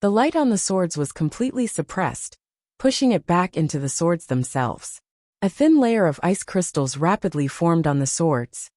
the light on the swords was completely suppressed, pushing it back into the swords themselves. A thin layer of ice crystals rapidly formed on the swords.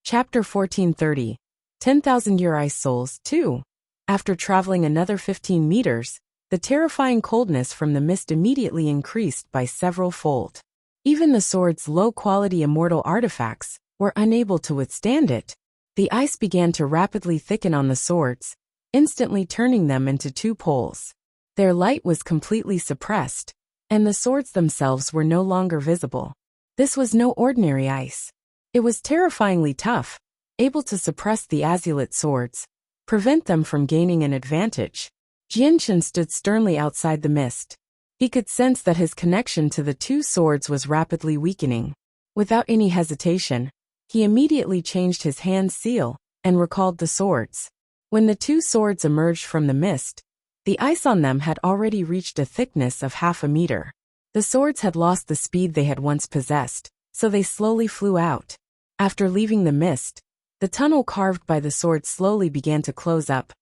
Chapter 1430. 10,000-year ice souls 2. After traveling another 15 meters, the terrifying coldness from the mist immediately increased by several fold. Even the sword's low-quality immortal artifacts were unable to withstand it. The ice began to rapidly thicken on the swords, instantly turning them into two poles. Their light was completely suppressed, and the swords themselves were no longer visible. This was no ordinary ice. It was terrifyingly tough, able to suppress the azulate swords, prevent them from gaining an advantage. Jianchen stood sternly outside the mist. He could sense that his connection to the two swords was rapidly weakening. Without any hesitation, he immediately changed his hand seal and recalled the swords. When the two swords emerged from the mist, the ice on them had already reached a thickness of half a meter. The swords had lost the speed they had once possessed, so they slowly flew out. After leaving the mist, the tunnel carved by the sword slowly began to close up,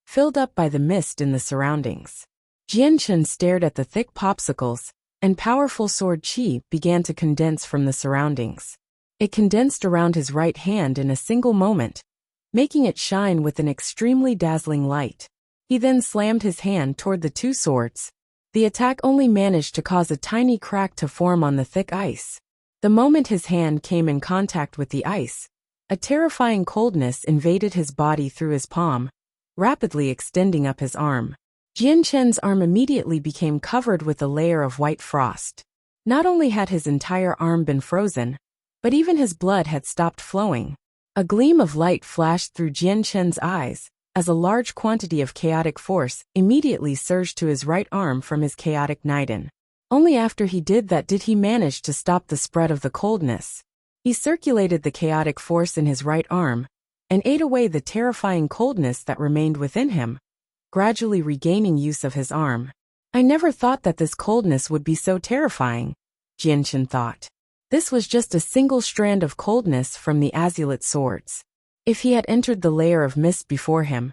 filled up by the mist in the surroundings. Jianchen stared at the thick popsicles, and powerful sword chi began to condense from the surroundings. It condensed around his right hand in a single moment, making it shine with an extremely dazzling light. He then slammed his hand toward the two swords. The attack only managed to cause a tiny crack to form on the thick ice. The moment his hand came in contact with the ice, a terrifying coldness invaded his body through his palm, rapidly extending up his arm. Jianchen's arm immediately became covered with a layer of white frost. Not only had his entire arm been frozen, but even his blood had stopped flowing. A gleam of light flashed through Jianchen's eyes, as a large quantity of chaotic force immediately surged to his right arm from his chaotic Niden. Only after he did that did he manage to stop the spread of the coldness. He circulated the chaotic force in his right arm, and ate away the terrifying coldness that remained within him, gradually regaining use of his arm. I never thought that this coldness would be so terrifying, Jianchen thought. This was just a single strand of coldness from the azulate swords. If he had entered the layer of mist before him,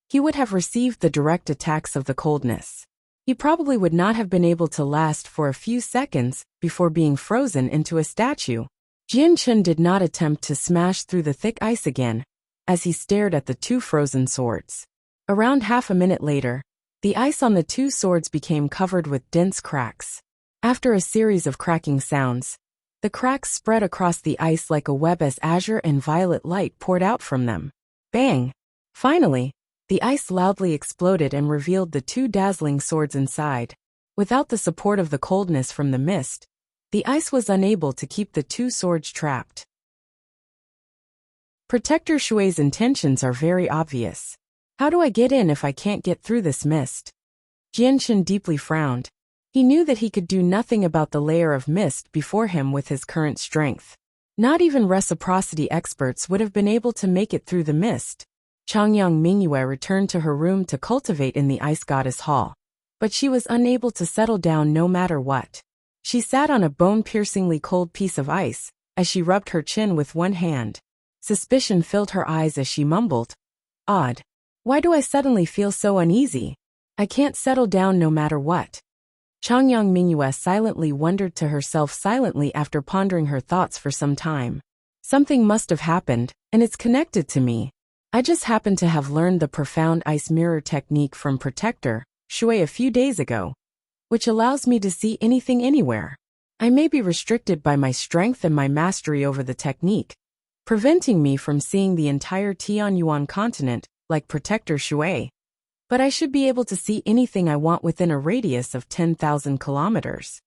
he would have received the direct attacks of the coldness. He probably would not have been able to last for a few seconds before being frozen into a statue. Jianchen did not attempt to smash through the thick ice again, as he stared at the two frozen swords. Around half a minute later, the ice on the two swords became covered with dense cracks. After a series of cracking sounds, the cracks spread across the ice like a web as azure and violet light poured out from them. Bang! Finally, the ice loudly exploded and revealed the two dazzling swords inside. Without the support of the coldness from the mist, the ice was unable to keep the two swords trapped. Protector Shui's intentions are very obvious. How do I get in if I can't get through this mist? Jianchen deeply frowned. He knew that he could do nothing about the layer of mist before him with his current strength. Not even reciprocity experts would have been able to make it through the mist. Changyang Mingyue returned to her room to cultivate in the Ice Goddess Hall. But she was unable to settle down no matter what. She sat on a bone-piercingly cold piece of ice, as she rubbed her chin with one hand. Suspicion filled her eyes as she mumbled, "Odd. Why do I suddenly feel so uneasy? I can't settle down no matter what." Changyang Mingyue silently wondered to herself silently after pondering her thoughts for some time. Something must have happened, and it's connected to me. I just happened to have learned the profound ice mirror technique from Protector Shui a few days ago, which allows me to see anything anywhere. I may be restricted by my strength and my mastery over the technique, preventing me from seeing the entire Tianyuan continent like Protector Shui. But I should be able to see anything I want within a radius of 10,000 kilometers.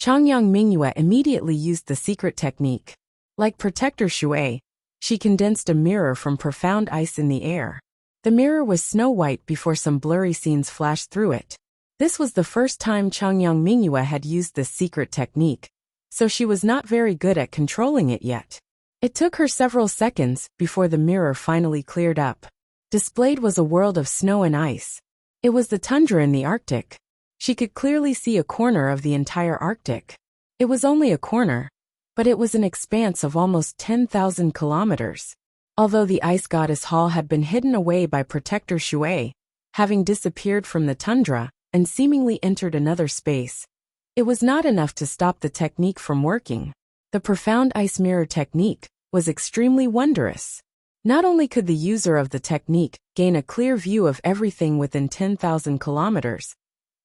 Changyang Mingyue immediately used the secret technique. Like Protector Shui, she condensed a mirror from profound ice in the air. The mirror was snow-white before some blurry scenes flashed through it. This was the first time Changyang Mingyue had used this secret technique, so she was not very good at controlling it yet. It took her several seconds before the mirror finally cleared up. Displayed was a world of snow and ice. It was the tundra in the Arctic. She could clearly see a corner of the entire Arctic. It was only a corner, but it was an expanse of almost 10,000 kilometers. Although the ice goddess hall had been hidden away by Protector Shui, having disappeared from the tundra and seemingly entered another space, it was not enough to stop the technique from working. The profound ice mirror technique was extremely wondrous. Not only could the user of the technique gain a clear view of everything within 10,000 kilometers,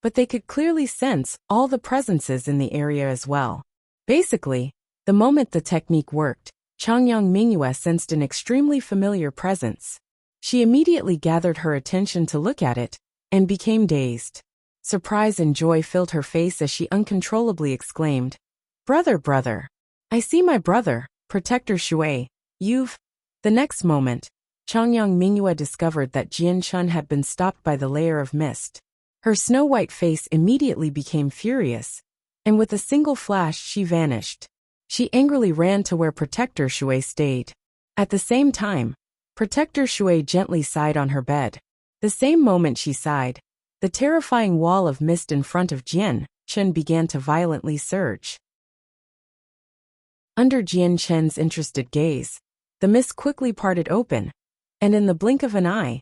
but they could clearly sense all the presences in the area as well. Basically, the moment the technique worked, Changyang Mingyue sensed an extremely familiar presence. She immediately gathered her attention to look at it, and became dazed. Surprise and joy filled her face as she uncontrollably exclaimed, "Brother, brother! I see my brother, Protector Shui, you've..." The next moment, Changyang Mingyue discovered that Jian Chun had been stopped by the layer of mist. Her snow-white face immediately became furious, and with a single flash she vanished. She angrily ran to where Protector Shui stayed. At the same time, Protector Shui gently sighed on her bed. The same moment she sighed, the terrifying wall of mist in front of Jian Chun began to violently surge. Under Jian Chun's interested gaze, the mist quickly parted open, and in the blink of an eye,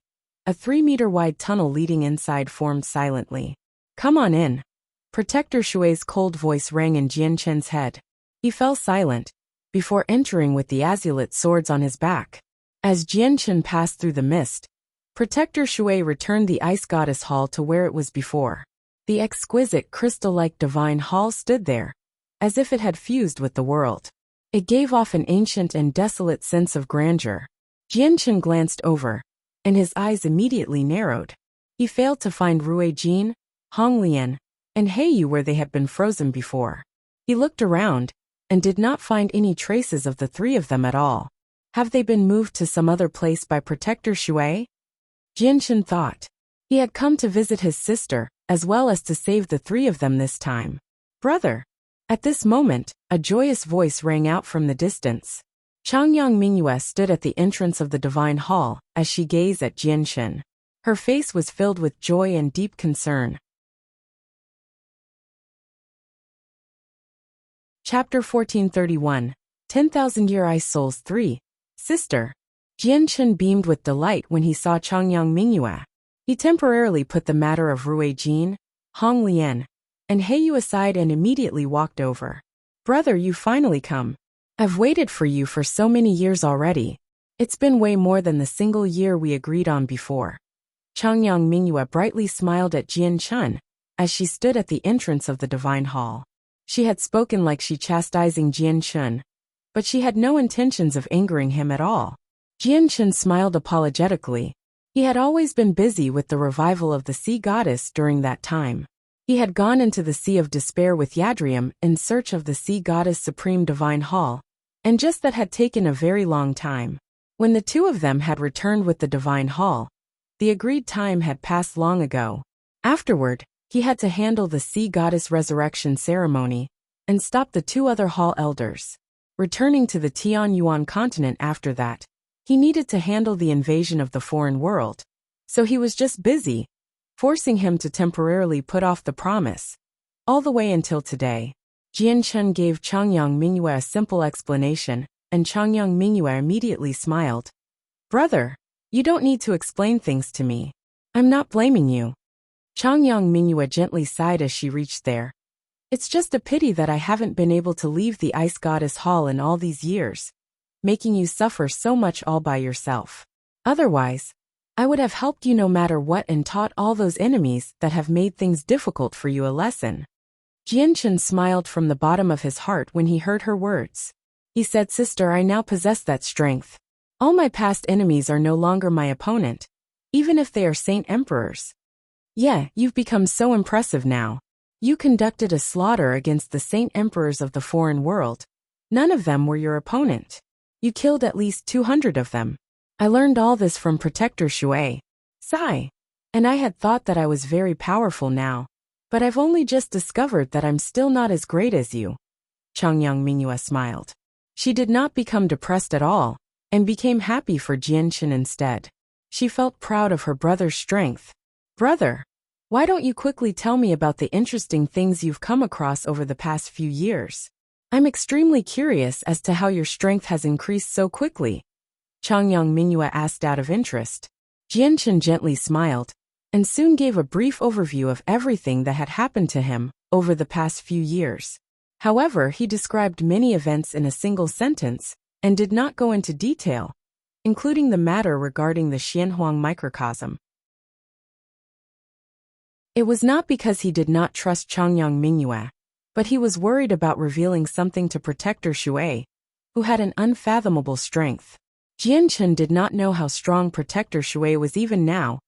a 3-meter-wide tunnel leading inside formed silently. "Come on in." Protector Shui's cold voice rang in Jian Chun's head. He fell silent, before entering with the azulite swords on his back. As Jian Chun passed through the mist, Protector Shui returned the ice goddess hall to where it was before. The exquisite crystal-like divine hall stood there, as if it had fused with the world. It gave off an ancient and desolate sense of grandeur. Jian Chun glanced over, and his eyes immediately narrowed. He failed to find Rui Jin, Hong Lian, and Heiyu where they had been frozen before. He looked around, and did not find any traces of the three of them at all. Have they been moved to some other place by Protector Shui? Jian Chun thought. He had come to visit his sister, as well as to save the three of them this time. "Brother!" At this moment, a joyous voice rang out from the distance. Changyang Mingyue stood at the entrance of the divine hall as she gazed at Jian Chun. Her face was filled with joy and deep concern. Chapter 1431, 10,000-Year Ice Souls 3, Sister. Jian Chun beamed with delight when he saw Changyang Mingyue. He temporarily put the matter of Rui Jin, Hong Lian, and Heiyu aside and immediately walked over. "Brother, you finally come. I've waited for you for so many years already. It's been way more than the single year we agreed on before." Changyang Mingyue brightly smiled at Jian Chun as she stood at the entrance of the divine hall. She had spoken like she chastising Jian Chun, but she had no intentions of angering him at all. Jian Chun smiled apologetically. He had always been busy with the revival of the sea goddess during that time. He had gone into the Sea of Despair with Yadrium in search of the sea goddess Supreme Divine Hall, and just that had taken a very long time. When the two of them had returned with the Divine Hall, the agreed time had passed long ago. Afterward, he had to handle the sea goddess resurrection ceremony and stop the two other hall elders. Returning to the Tianyuan continent after that, he needed to handle the invasion of the foreign world, so he was just busy, forcing him to temporarily put off the promise. All the way until today. Jian Chun gave Changyang Mingyue a simple explanation, and Changyang Mingyue immediately smiled. "Brother, you don't need to explain things to me. I'm not blaming you." Changyang Mingyue gently sighed as she reached there. "It's just a pity that I haven't been able to leave the Ice Goddess Hall in all these years, making you suffer so much all by yourself. Otherwise, I would have helped you no matter what and taught all those enemies that have made things difficult for you a lesson." Jian Chun smiled from the bottom of his heart when he heard her words. He said, "Sister, I now possess that strength. All my past enemies are no longer my opponent, even if they are saint emperors." "Yeah, you've become so impressive now. You conducted a slaughter against the saint emperors of the foreign world. None of them were your opponent. You killed at least 200 of them. I learned all this from Protector Shui. Sigh. And I had thought that I was very powerful now. But I've only just discovered that I'm still not as great as you. Changyang Mingyue smiled. She did not become depressed at all, and became happy for Jianchen instead. She felt proud of her brother's strength. Brother, why don't you quickly tell me about the interesting things you've come across over the past few years? I'm extremely curious as to how your strength has increased so quickly. Changyang Mingyue asked out of interest. Jianchen gently smiled, and soon gave a brief overview of everything that had happened to him over the past few years. However, he described many events in a single sentence, and did not go into detail, including the matter regarding the Xianhuang microcosm. It was not because he did not trust Changyang Mingyue, but he was worried about revealing something to Protector Shui, who had an unfathomable strength. Jianchen did not know how strong Protector Shui was even now,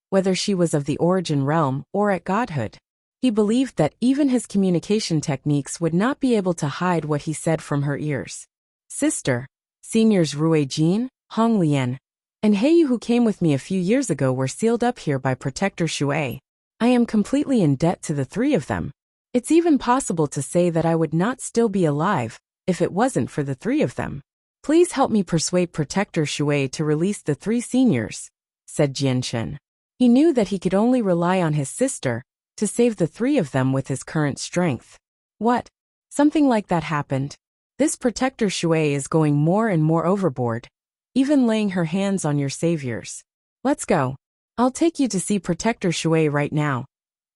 whether she was of the origin realm or at godhood. He believed that even his communication techniques would not be able to hide what he said from her ears. Sister, seniors Rui Jin, Hong Lian, and Heiyu who came with me a few years ago were sealed up here by Protector Shui. I am completely in debt to the three of them. It's even possible to say that I would not still be alive if it wasn't for the three of them. Please help me persuade Protector Shui to release the three seniors, said Jianchen. He knew that he could only rely on his sister to save the three of them with his current strength. What? Something like that happened? This Protector Shui is going more and more overboard, even laying her hands on your saviors. Let's go. I'll take you to see Protector Shui right now.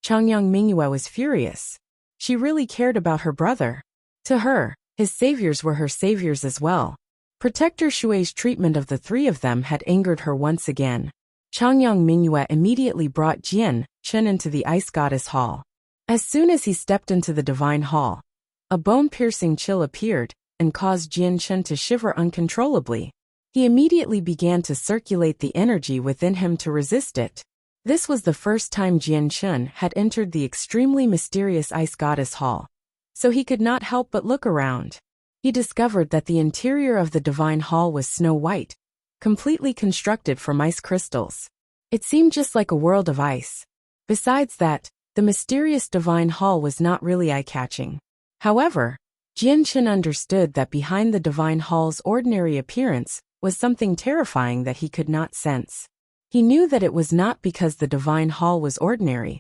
Changyang Mingyue was furious. She really cared about her brother. To her, his saviors were her saviors as well. Protector Shui's treatment of the three of them had angered her once again. Changyang Mingyue immediately brought Jian Chen into the Ice Goddess Hall. As soon as he stepped into the Divine Hall, a bone-piercing chill appeared and caused Jian Chen to shiver uncontrollably. He immediately began to circulate the energy within him to resist it. This was the first time Jian Chen had entered the extremely mysterious Ice Goddess Hall, so he could not help but look around. He discovered that the interior of the Divine Hall was snow white, completely constructed from ice crystals. It seemed just like a world of ice. Besides that, the mysterious Divine Hall was not really eye-catching. However, Jian Chen understood that behind the Divine Hall's ordinary appearance was something terrifying that he could not sense. He knew that it was not because the Divine Hall was ordinary,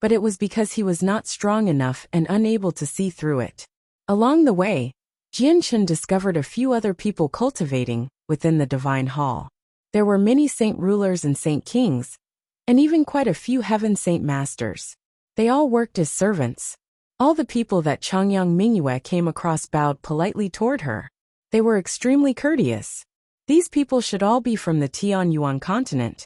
but it was because he was not strong enough and unable to see through it. Along the way, Jian Chen discovered a few other people cultivating within the Divine Hall. There were many saint rulers and saint kings, and even quite a few heaven saint masters. They all worked as servants. All the people that Changyang Mingyue came across bowed politely toward her. They were extremely courteous. These people should all be from the Tianyuan continent.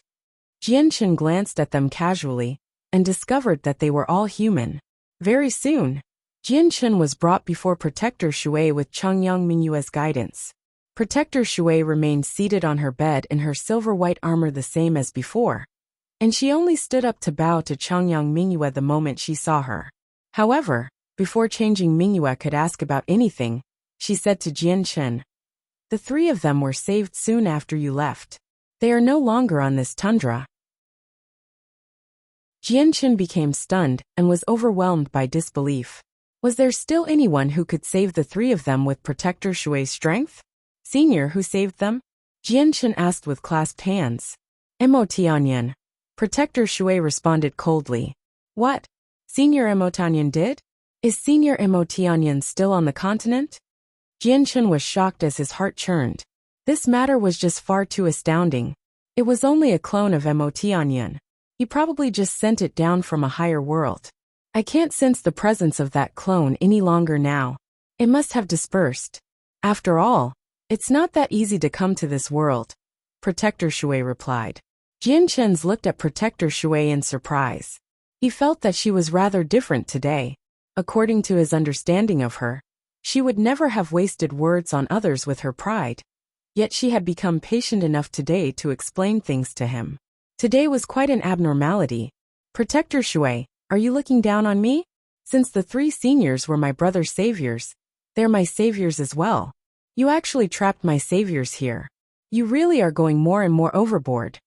Jianchen glanced at them casually and discovered that they were all human. Very soon, Jianchen was brought before Protector Shui with Changyang Mingyue's guidance. Protector Shui remained seated on her bed in her silver-white armor the same as before, and she only stood up to bow to Changyang Mingyue the moment she saw her. However, before changing Mingyue could ask about anything, she said to Jianchen, "The three of them were saved soon after you left. They are no longer on this tundra." Jianchen became stunned and was overwhelmed by disbelief. Was there still anyone who could save the three of them with Protector Shui's strength? Senior who saved them? Jianchen asked with clasped hands. Emo Tianyan. Protector Shui responded coldly. What? Senior Emo Tianyan did? Is Senior Emo Tianyan still on the continent? Jianchen was shocked as his heart churned. This matter was just far too astounding. It was only a clone of Emo Tianyan. He probably just sent it down from a higher world. I can't sense the presence of that clone any longer now. It must have dispersed. After all, it's not that easy to come to this world, Protector Shui replied. Jianchen looked at Protector Shui in surprise. He felt that she was rather different today. According to his understanding of her, she would never have wasted words on others with her pride. Yet she had become patient enough today to explain things to him. Today was quite an abnormality. Protector Shui, are you looking down on me? Since the three seniors were my brother's saviors, they're my saviors as well. You actually trapped my saviors here. You really are going more and more overboard.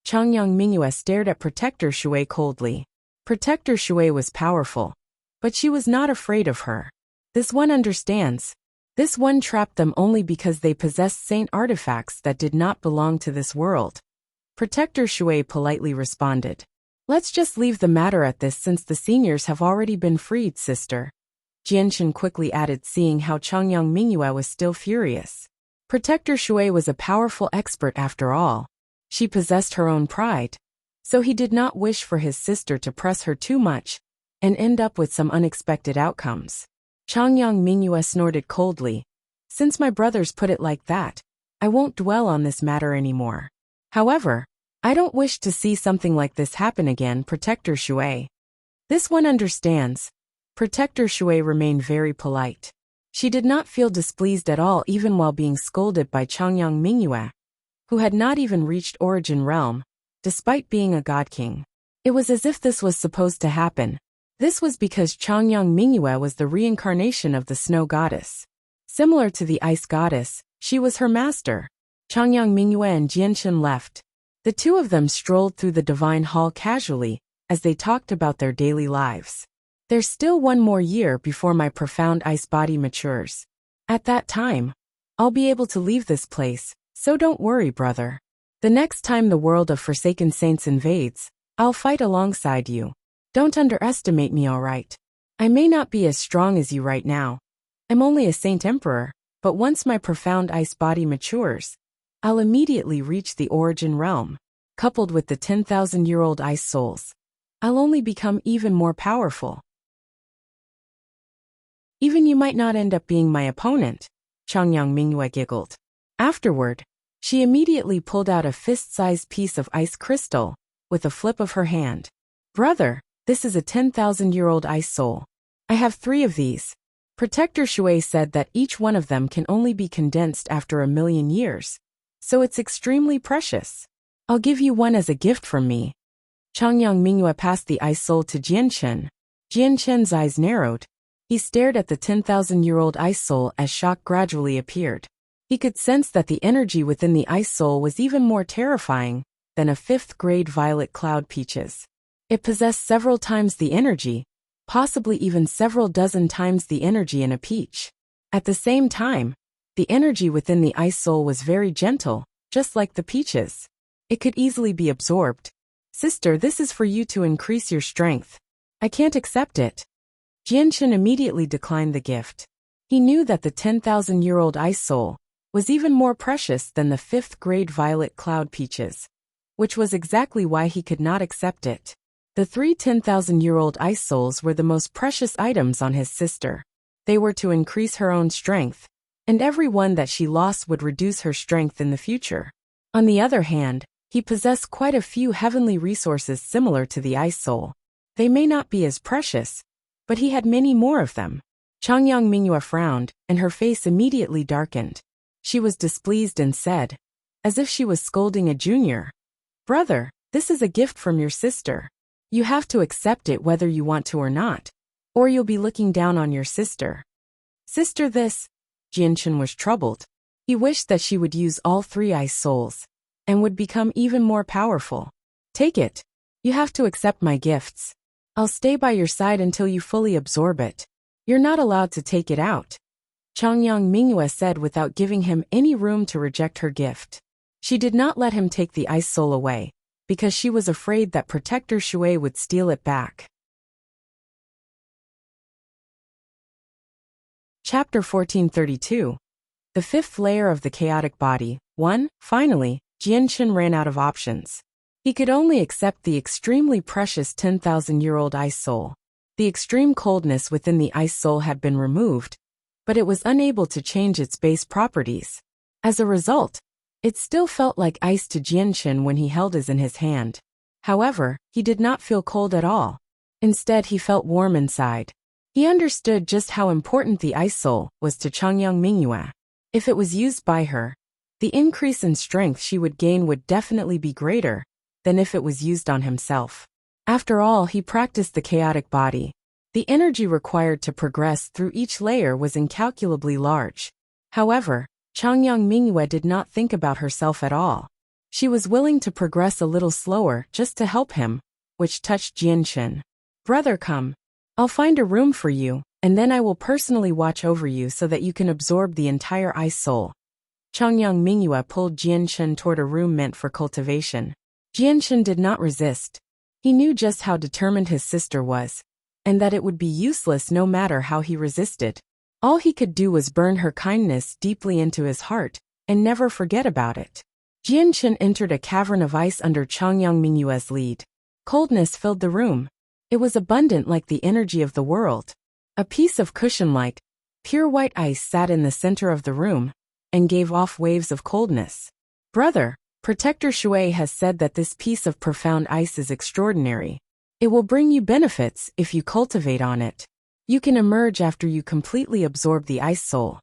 Changyang Mingyue stared at Protector Shui coldly. Protector Shui was powerful, but she was not afraid of her. This one understands. This one trapped them only because they possessed saint artifacts that did not belong to this world. Protector Shui politely responded. Let's just leave the matter at this since the seniors have already been freed, sister. Jianshan quickly added, seeing how Changyang Mingyue was still furious. Protector Shui was a powerful expert after all. She possessed her own pride, so he did not wish for his sister to press her too much and end up with some unexpected outcomes. Changyang Mingyue snorted coldly. Since my brothers put it like that, I won't dwell on this matter anymore. However, I don't wish to see something like this happen again, Protector Shui. This one understands. Protector Shui remained very polite. She did not feel displeased at all even while being scolded by Changyang Mingyue, who had not even reached Origin Realm, despite being a god king. It was as if this was supposed to happen. This was because Changyang Mingyue was the reincarnation of the snow goddess. Similar to the ice goddess, she was her master. Changyang Mingyue and Jianshan left. The two of them strolled through the divine hall casually, as they talked about their daily lives. There's still one more year before my profound ice body matures. At that time, I'll be able to leave this place, so don't worry, brother. The next time the world of Forsaken Saints invades, I'll fight alongside you. Don't underestimate me, alright? I may not be as strong as you right now. I'm only a Saint Emperor, but once my profound ice body matures, I'll immediately reach the Origin Realm. Coupled with the 10,000-year-old ice souls, I'll only become even more powerful. Even you might not end up being my opponent, Changyang Mingyue giggled. Afterward, she immediately pulled out a fist-sized piece of ice crystal, with a flip of her hand. Brother, this is a 10,000-year-old ice soul. I have 3 of these. Protector Shui said that each one of them can only be condensed after 1,000,000 years. So it's extremely precious. I'll give you one as a gift from me. Changyang Mingyue passed the ice soul to Jianshan. Jianshan's eyes narrowed. He stared at the 10,000-year-old ice soul as shock gradually appeared. He could sense that the energy within the ice soul was even more terrifying than a 5th-grade violet cloud peaches. It possessed several times the energy, possibly even several dozen times the energy in a peach. At the same time, the energy within the ice soul was very gentle, just like the peaches. It could easily be absorbed. Sister, this is for you to increase your strength. I can't accept it. Jianshan immediately declined the gift. He knew that the 10,000-year-old ice soul was even more precious than the 5th-grade violet cloud peaches, which was exactly why he could not accept it. The 3 10,000-year-old ice souls were the most precious items on his sister. They were to increase her own strength, and every one that she lost would reduce her strength in the future. On the other hand, he possessed quite a few heavenly resources similar to the ice soul. They may not be as precious, but he had many more of them. Changyang Mingyue frowned, and her face immediately darkened. She was displeased and said, as if she was scolding a junior, Brother, this is a gift from your sister. You have to accept it whether you want to or not, or you'll be looking down on your sister. Sister, this. Jianshan was troubled. He wished that she would use all 3 ice souls, and would become even more powerful. Take it. You have to accept my gifts. I'll stay by your side until you fully absorb it. You're not allowed to take it out. Changyang Mingyue said without giving him any room to reject her gift. She did not let him take the ice soul away, because she was afraid that Protector Shui would steal it back. Chapter 1432. The 5th layer of the chaotic body. 1. Finally, Jianshan ran out of options. He could only accept the extremely precious 10,000-year-old ice soul. The extreme coldness within the ice soul had been removed, but it was unable to change its base properties. As a result, it still felt like ice to Jianshan when he held it in his hand. However, he did not feel cold at all. Instead, he felt warm inside. He understood just how important the ice soul was to Changyang Mingyue. If it was used by her, the increase in strength she would gain would definitely be greater than if it was used on himself. After all, he practiced the chaotic body. The energy required to progress through each layer was incalculably large. However, Changyang Mingyue did not think about herself at all. She was willing to progress a little slower just to help him, which touched Jianshen. Brother, come. I'll find a room for you, and then I will personally watch over you so that you can absorb the entire ice soul. Changyang Mingyue pulled Jianshen toward a room meant for cultivation. Jianshen did not resist. He knew just how determined his sister was, and that it would be useless no matter how he resisted. All he could do was burn her kindness deeply into his heart, and never forget about it. Jianshen entered a cavern of ice under Changyang Mingyue's lead. Coldness filled the room. It was abundant like the energy of the world. A piece of cushion-like, pure white ice sat in the center of the room, and gave off waves of coldness. Brother, Protector Shui has said that this piece of profound ice is extraordinary. It will bring you benefits if you cultivate on it. You can emerge after you completely absorb the ice soul.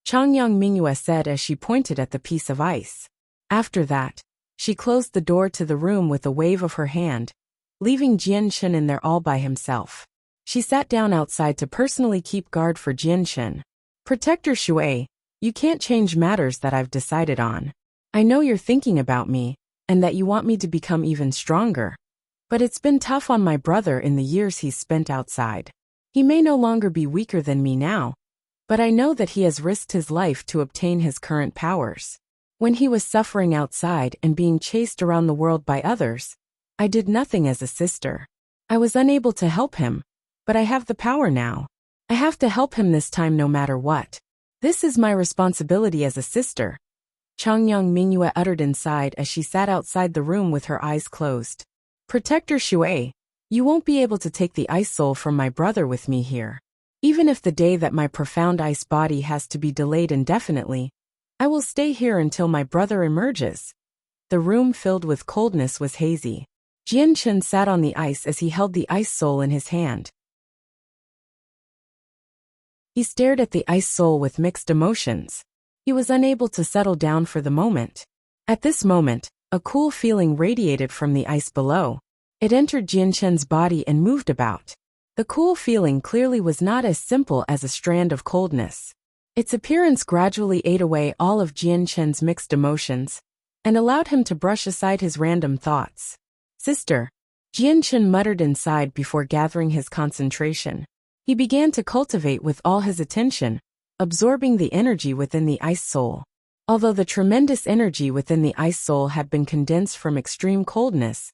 Changyang Mingyue said as she pointed at the piece of ice. After that, she closed the door to the room with a wave of her hand, leaving Jianshen in there all by himself. She sat down outside to personally keep guard for Jianshen. Protector Shui, you can't change matters that I've decided on. I know you're thinking about me, and that you want me to become even stronger. But it's been tough on my brother in the years he's spent outside. He may no longer be weaker than me now, but I know that he has risked his life to obtain his current powers. When he was suffering outside and being chased around the world by others, I did nothing as a sister. I was unable to help him, but I have the power now. I have to help him this time no matter what. This is my responsibility as a sister. Changyang Mingyue uttered inside as she sat outside the room with her eyes closed. Protector Shui, you won't be able to take the ice soul from my brother with me here. Even if the day that my profound ice body has to be delayed indefinitely, I will stay here until my brother emerges. The room filled with coldness was hazy. Jianshen sat on the ice as he held the ice soul in his hand. He stared at the ice soul with mixed emotions. He was unable to settle down for the moment. At this moment, a cool feeling radiated from the ice below. It entered Jianshen's body and moved about. The cool feeling clearly was not as simple as a strand of coldness. Its appearance gradually ate away all of Jianshen's mixed emotions, and allowed him to brush aside his random thoughts. Sister, Jianshen muttered inside before gathering his concentration. He began to cultivate with all his attention, absorbing the energy within the ice soul. Although the tremendous energy within the ice soul had been condensed from extreme coldness,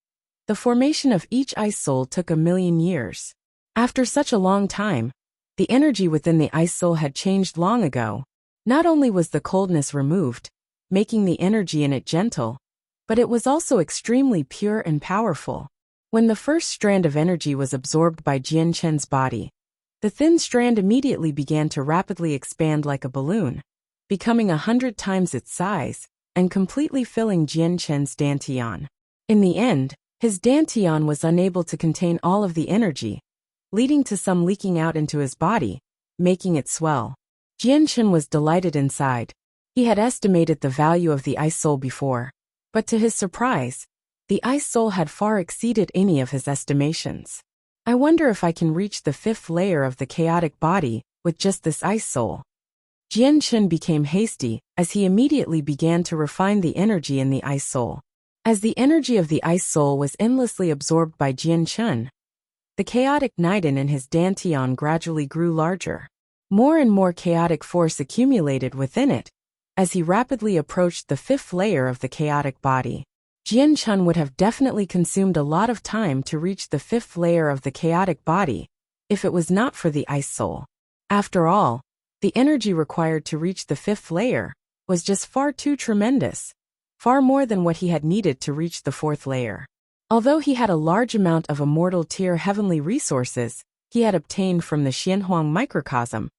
the formation of each ice soul took 1,000,000 years. After such a long time, the energy within the ice soul had changed long ago. Not only was the coldness removed, making the energy in it gentle, but it was also extremely pure and powerful. When the first strand of energy was absorbed by Jianshen's body, the thin strand immediately began to rapidly expand like a balloon, becoming 100 times its size, and completely filling Jianshen's dantian. In the end, his dantian was unable to contain all of the energy, leading to some leaking out into his body, making it swell. Jianshen was delighted inside. He had estimated the value of the ice soul before, but to his surprise, the ice soul had far exceeded any of his estimations. I wonder if I can reach the 5th layer of the chaotic body with just this ice soul. Jianshen became hasty as he immediately began to refine the energy in the ice soul. As the energy of the ice soul was endlessly absorbed by Jianshen, the chaotic Niden in his dantian gradually grew larger. More and more chaotic force accumulated within it, as he rapidly approached the 5th layer of the chaotic body. Jianshen would have definitely consumed a lot of time to reach the 5th layer of the chaotic body, if it was not for the ice soul. After all, the energy required to reach the 5th layer was just far too tremendous, far more than what he had needed to reach the 4th layer. Although he had a large amount of immortal tier heavenly resources he had obtained from the Xianhuang microcosm,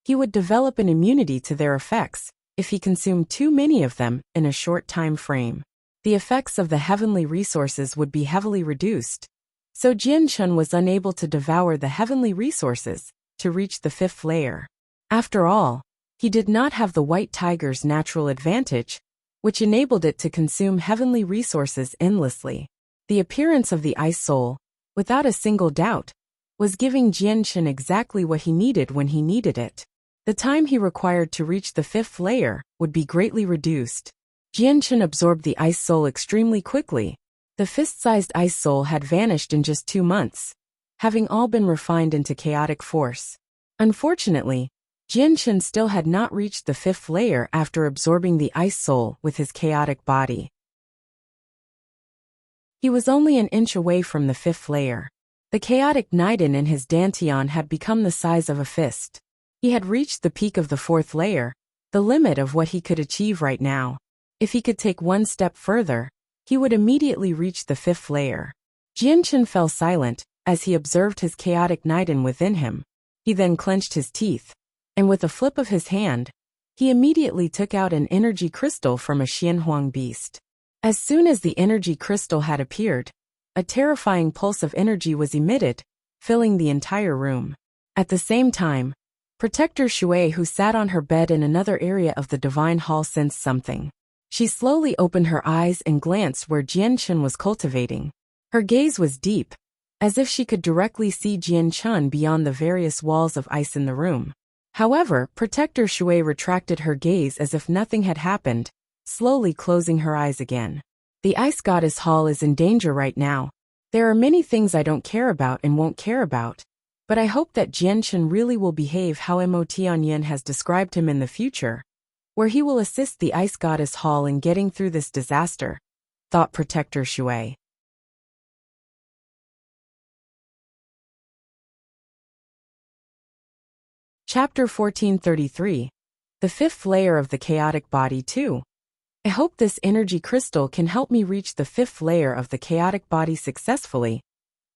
he would develop an immunity to their effects if he consumed too many of them in a short time frame. The effects of the heavenly resources would be heavily reduced, so Jianshen was unable to devour the heavenly resources to reach the 5th layer. After all, he did not have the white tiger's natural advantage, which enabled it to consume heavenly resources endlessly. The appearance of the ice soul, without a single doubt, was giving Jianchen exactly what he needed when he needed it. The time he required to reach the 5th layer would be greatly reduced. Jianchen absorbed the ice soul extremely quickly. The fist-sized ice soul had vanished in just 2 months, having all been refined into chaotic force. Unfortunately, Jianchen still had not reached the 5th layer after absorbing the ice soul with his chaotic body. He was only an inch away from the 5th layer. The chaotic Niden in his dantian had become the size of a fist. He had reached the peak of the 4th layer, the limit of what he could achieve right now. If he could take one step further, he would immediately reach the 5th layer. Jianchen fell silent as he observed his chaotic Niden within him. He then clenched his teeth, and with a flip of his hand, he immediately took out an energy crystal from a Xianhuang beast. As soon as the energy crystal had appeared, a terrifying pulse of energy was emitted, filling the entire room. At the same time, Protector Shui, who sat on her bed in another area of the divine hall, sensed something. She slowly opened her eyes and glanced where Jianchen was cultivating. Her gaze was deep, as if she could directly see Jianchen beyond the various walls of ice in the room. However, Protector Shui retracted her gaze as if nothing had happened, slowly closing her eyes again. The Ice Goddess Hall is in danger right now. There are many things I don't care about and won't care about, but I hope that Jianchen really will behave how Mo Tianyin has described him in the future, where he will assist the Ice Goddess Hall in getting through this disaster, thought Protector Shui. Chapter 1433. The 5th layer of the chaotic body 2. I hope this energy crystal can help me reach the 5th layer of the chaotic body successfully,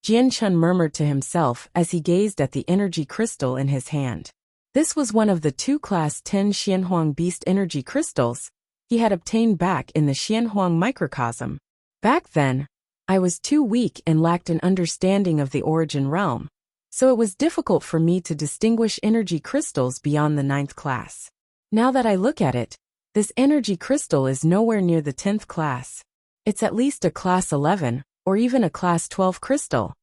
Jianchen murmured to himself as he gazed at the energy crystal in his hand. This was one of the 2 Class 10 Xianhuang Beast energy crystals he had obtained back in the Xianhuang microcosm. Back then, I was too weak and lacked an understanding of the origin realm, so it was difficult for me to distinguish energy crystals beyond the 9th class. Now that I look at it, this energy crystal is nowhere near the 10th class. It's at least a Class 11, or even a Class 12 crystal.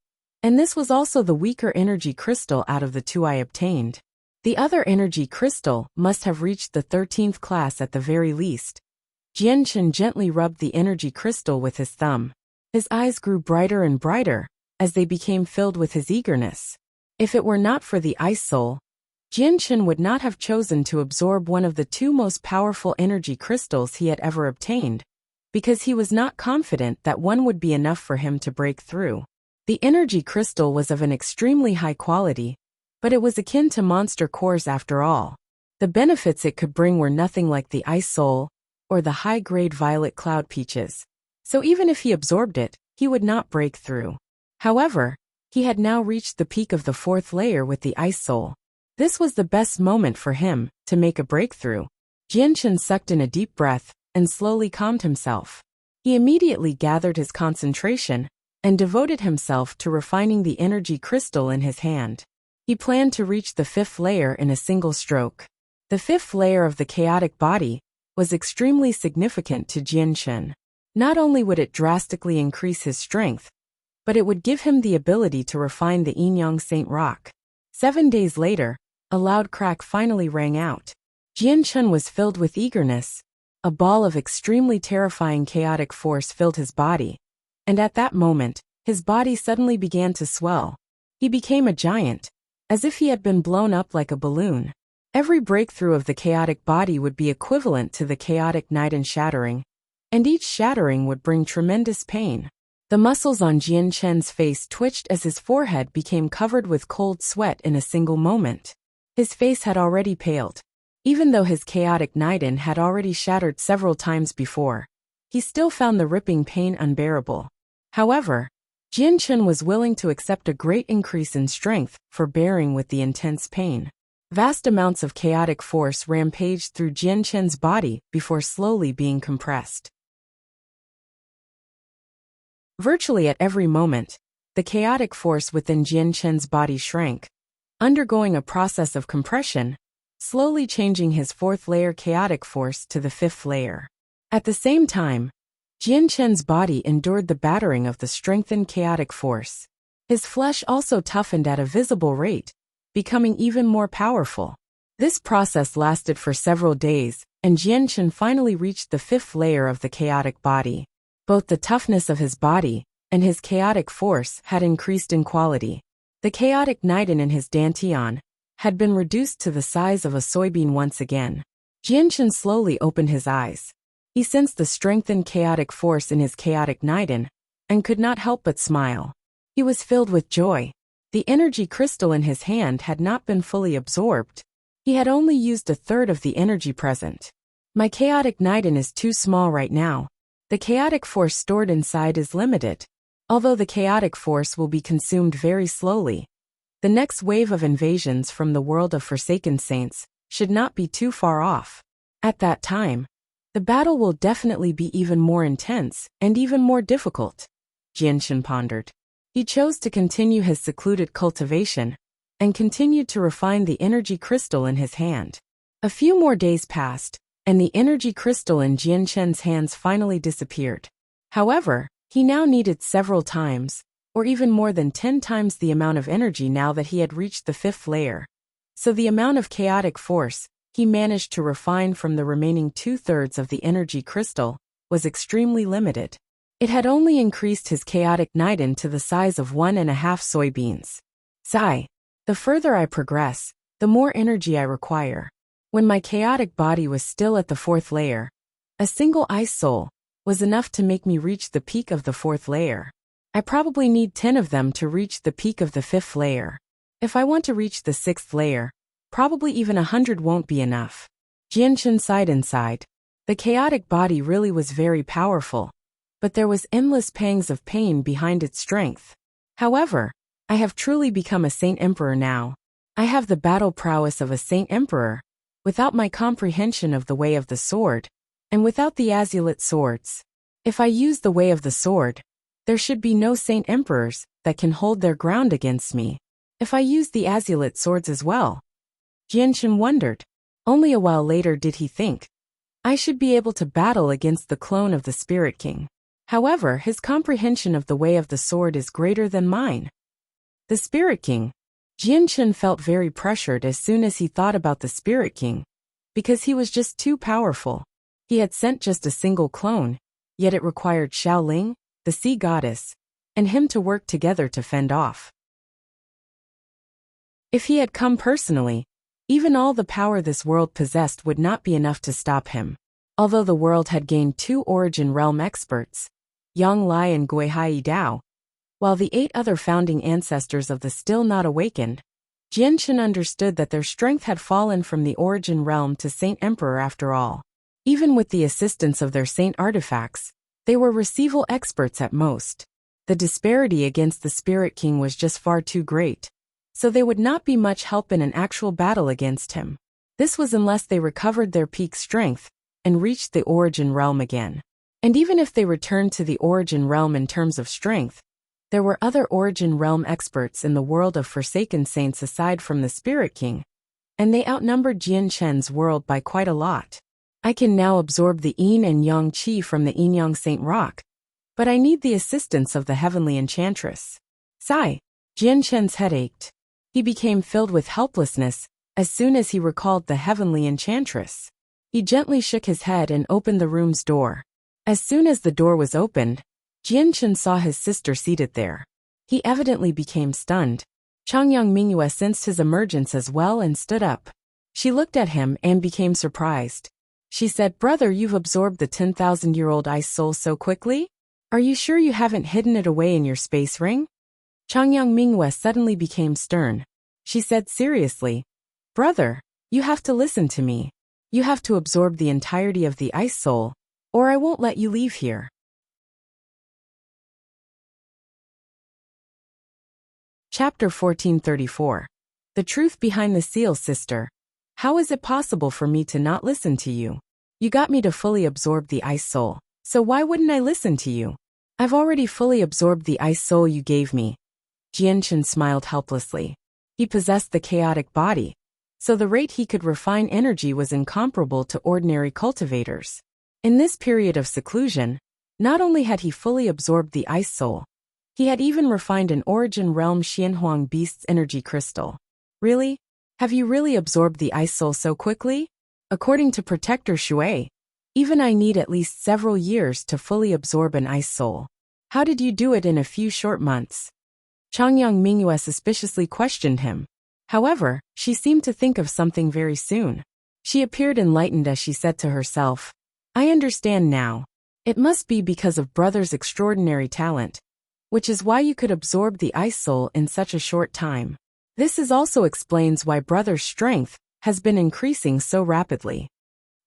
And this was also the weaker energy crystal out of the 2 I obtained. The other energy crystal must have reached the 13th class at the very least. Jianchen gently rubbed the energy crystal with his thumb. His eyes grew brighter and brighter as they became filled with his eagerness. If it were not for the ice soul, Jianchen would not have chosen to absorb one of the 2 most powerful energy crystals he had ever obtained, because he was not confident that one would be enough for him to break through. The energy crystal was of an extremely high quality, but it was akin to monster cores after all. The benefits it could bring were nothing like the ice soul or the high-grade violet cloud peaches. So even if he absorbed it, he would not break through. However, he had now reached the peak of the 4th layer with the ice soul. This was the best moment for him to make a breakthrough. Jianchen sucked in a deep breath and slowly calmed himself. He immediately gathered his concentration and devoted himself to refining the energy crystal in his hand. He planned to reach the 5th layer in a single stroke. The 5th layer of the chaotic body was extremely significant to Jianchen. Not only would it drastically increase his strength, but it would give him the ability to refine the Yin-Yang Saint Rock. 7 days later, a loud crack finally rang out. Jianchen was filled with eagerness. A ball of extremely terrifying chaotic force filled his body, and at that moment, his body suddenly began to swell. He became a giant, as if he had been blown up like a balloon. Every breakthrough of the chaotic body would be equivalent to the chaotic Niden shattering, and each shattering would bring tremendous pain. The muscles on Jianchen's face twitched as his forehead became covered with cold sweat in a single moment. His face had already paled. Even though his chaotic Niden had already shattered several times before, he still found the ripping pain unbearable. However, Jianchen was willing to accept a great increase in strength for bearing with the intense pain. Vast amounts of chaotic force rampaged through Jianchen's body before slowly being compressed. Virtually at every moment, the chaotic force within Jianchen's body shrank, undergoing a process of compression, slowly changing his 4th layer chaotic force to the 5th layer. At the same time, Jianchen's body endured the battering of the strengthened chaotic force. His flesh also toughened at a visible rate, becoming even more powerful. This process lasted for several days, and Jianchen finally reached the 5th layer of the chaotic body. Both the toughness of his body and his chaotic force had increased in quality. The chaotic Niden in his dantian had been reduced to the size of a soybean once again. Jianchen slowly opened his eyes. He sensed the strengthened chaotic force in his chaotic Niden and could not help but smile. He was filled with joy. The energy crystal in his hand had not been fully absorbed. He had only used a third of the energy present. My chaotic Niden is too small right now. The chaotic force stored inside is limited. Although the chaotic force will be consumed very slowly, the next wave of invasions from the world of Forsaken Saints should not be too far off. At that time, the battle will definitely be even more intense and even more difficult. Jianchen pondered. He chose to continue his secluded cultivation and continued to refine the energy crystal in his hand. A few more days passed, and the energy crystal in Jianchen's hands finally disappeared. However, he now needed several times, or even more than 10 times the amount of energy now that he had reached the 5th layer. So the amount of chaotic force he managed to refine from the remaining 2/3 of the energy crystal was extremely limited. It had only increased his chaotic Niden to the size of 1.5 soybeans. Sigh. The further I progress, the more energy I require. When my chaotic body was still at the 4th layer, a single ice soul was enough to make me reach the peak of the 4th layer. I probably need 10 of them to reach the peak of the 5th layer. If I want to reach the 6th layer, probably even 100 won't be enough. Jianchen sighed inside. The chaotic body really was very powerful, but there was endless pangs of pain behind its strength. However, I have truly become a Saint Emperor now. I have the battle prowess of a Saint Emperor, without my comprehension of the way of the sword, and without the azulate swords. If I use the way of the sword, there should be no Saint Emperors that can hold their ground against me. If I use the azulate swords as well. Jianchen wondered. Only a while later did he think, I should be able to battle against the clone of the Spirit King. However, his comprehension of the way of the sword is greater than mine. The Spirit King. Jianchen felt very pressured as soon as he thought about the Spirit King, because he was just too powerful. He had sent just a single clone, yet it required Xiaoling, the sea goddess, and him to work together to fend off. If he had come personally, even all the power this world possessed would not be enough to stop him. Although the world had gained 2 Origin Realm experts, Yang Lai and Guihai Dao, while the 8 other founding ancestors of the still not awakened, Jianchen understood that their strength had fallen from the Origin Realm to Saint Emperor after all. Even with the assistance of their Saint artifacts, they were receival experts at most. The disparity against the Spirit King was just far too great, so they would not be much help in an actual battle against him. This was unless they recovered their peak strength and reached the Origin Realm again. And even if they returned to the Origin Realm in terms of strength, there were other Origin Realm experts in the world of Forsaken Saints aside from the Spirit King, and they outnumbered Jianchen's world by quite a lot. I can now absorb the Yin and Yang Qi from the Yin Yang Saint Rock, but I need the assistance of the Heavenly Enchantress. Sigh. Jianchen's head ached. He became filled with helplessness as soon as he recalled the Heavenly Enchantress. He gently shook his head and opened the room's door. As soon as the door was opened, Jianchen saw his sister seated there. He evidently became stunned. Changyang Mingyue sensed his emergence as well and stood up. She looked at him and became surprised. She said, "Brother, you've absorbed the 10,000-year-old ice soul so quickly? Are you sure you haven't hidden it away in your space ring?" Changyang Mingyue suddenly became stern. She said seriously, "Brother, you have to listen to me. You have to absorb the entirety of the ice soul, or I won't let you leave here." Chapter 1434. The truth behind the seal, sister. How is it possible for me to not listen to you? You got me to fully absorb the ice soul, so why wouldn't I listen to you? I've already fully absorbed the ice soul you gave me. Jianchen smiled helplessly. He possessed the chaotic body, so the rate he could refine energy was incomparable to ordinary cultivators. In this period of seclusion, not only had he fully absorbed the ice soul, He had even refined an Origin Realm Xianhuang Beast's energy crystal. Really? Have you really absorbed the Ice Soul so quickly? According to Protector Shui, even I need at least several years to fully absorb an Ice Soul. How did you do it in a few short months? Changyang Mingyue suspiciously questioned him. However, she seemed to think of something very soon. She appeared enlightened as she said to herself, I understand now. It must be because of brother's extraordinary talent, which is why you could absorb the Ice Soul in such a short time. This also explains why brother's strength has been increasing so rapidly.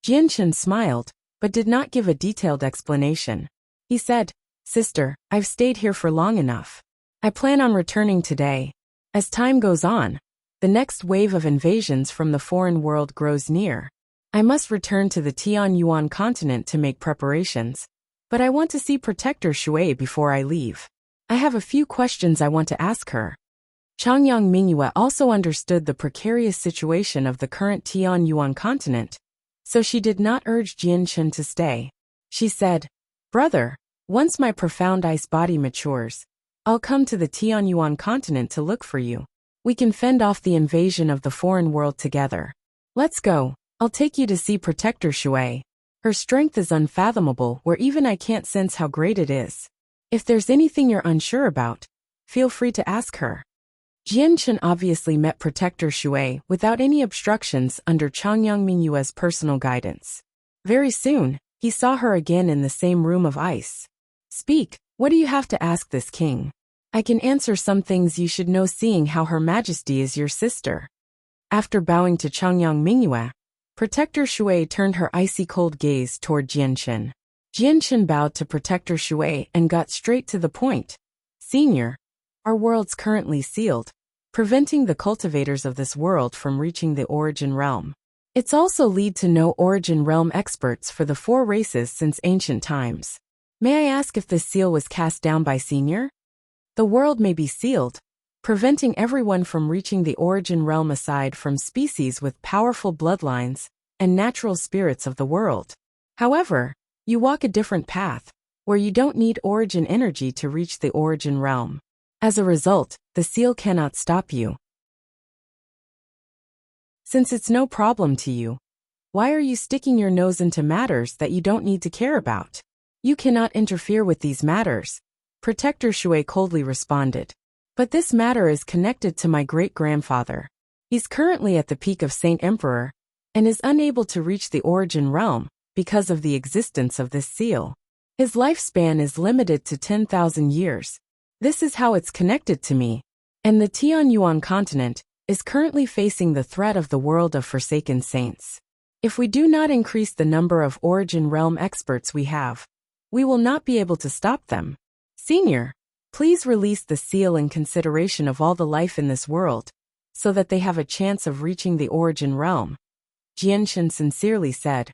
Jianchen smiled, but did not give a detailed explanation. He said, Sister, I've stayed here for long enough. I plan on returning today. As time goes on, the next wave of invasions from the foreign world grows near. I must return to the Tianyuan continent to make preparations, but I want to see Protector Shui before I leave. I have a few questions I want to ask her. Changyang Mingyue also understood the precarious situation of the current Tianyuan continent, so she did not urge Jianchen to stay. She said, Brother, once my profound ice body matures, I'll come to the Tianyuan continent to look for you. We can fend off the invasion of the foreign world together. Let's go. I'll take you to see Protector Shui. Her strength is unfathomable where even I can't sense how great it is. If there's anything you're unsure about, feel free to ask her. Jianchen obviously met Protector Shui without any obstructions under Changyang Mingyue's personal guidance. Very soon, he saw her again in the same room of ice. Speak, what do you have to ask this king? I can answer some things you should know seeing how Her Majesty is your sister. After bowing to Changyang Mingyue, Protector Shui turned her icy-cold gaze toward Jianchen. Jianchen bowed to Protector Shui and got straight to the point. Senior, our world's currently sealed, preventing the cultivators of this world from reaching the Origin Realm. It's also lead to no Origin Realm experts for the 4 races since ancient times. May I ask if this seal was cast down by Senior? The world may be sealed, preventing everyone from reaching the Origin Realm aside from species with powerful bloodlines and natural spirits of the world. However, you walk a different path, where you don't need Origin energy to reach the Origin Realm. As a result, the seal cannot stop you. Since it's no problem to you, why are you sticking your nose into matters that you don't need to care about? You cannot interfere with these matters, Protector Shui coldly responded. But this matter is connected to my great-grandfather. He's currently at the peak of Saint Emperor, and is unable to reach the Origin Realm because of the existence of this seal. His lifespan is limited to 10,000 years. This is how it's connected to me. And the Tianyuan continent is currently facing the threat of the world of Forsaken Saints. If we do not increase the number of Origin Realm experts we have, we will not be able to stop them. Senior, please release the seal in consideration of all the life in this world, so that they have a chance of reaching the Origin Realm. Jianchen sincerely said,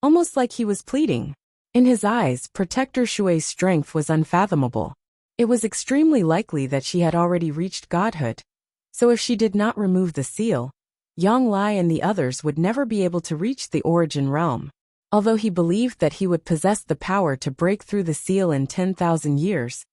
almost like he was pleading. In his eyes, Protector Shui's strength was unfathomable. It was extremely likely that she had already reached godhood, so if she did not remove the seal, Yang Lai and the others would never be able to reach the Origin Realm. Although he believed that he would possess the power to break through the seal in 10,000 years,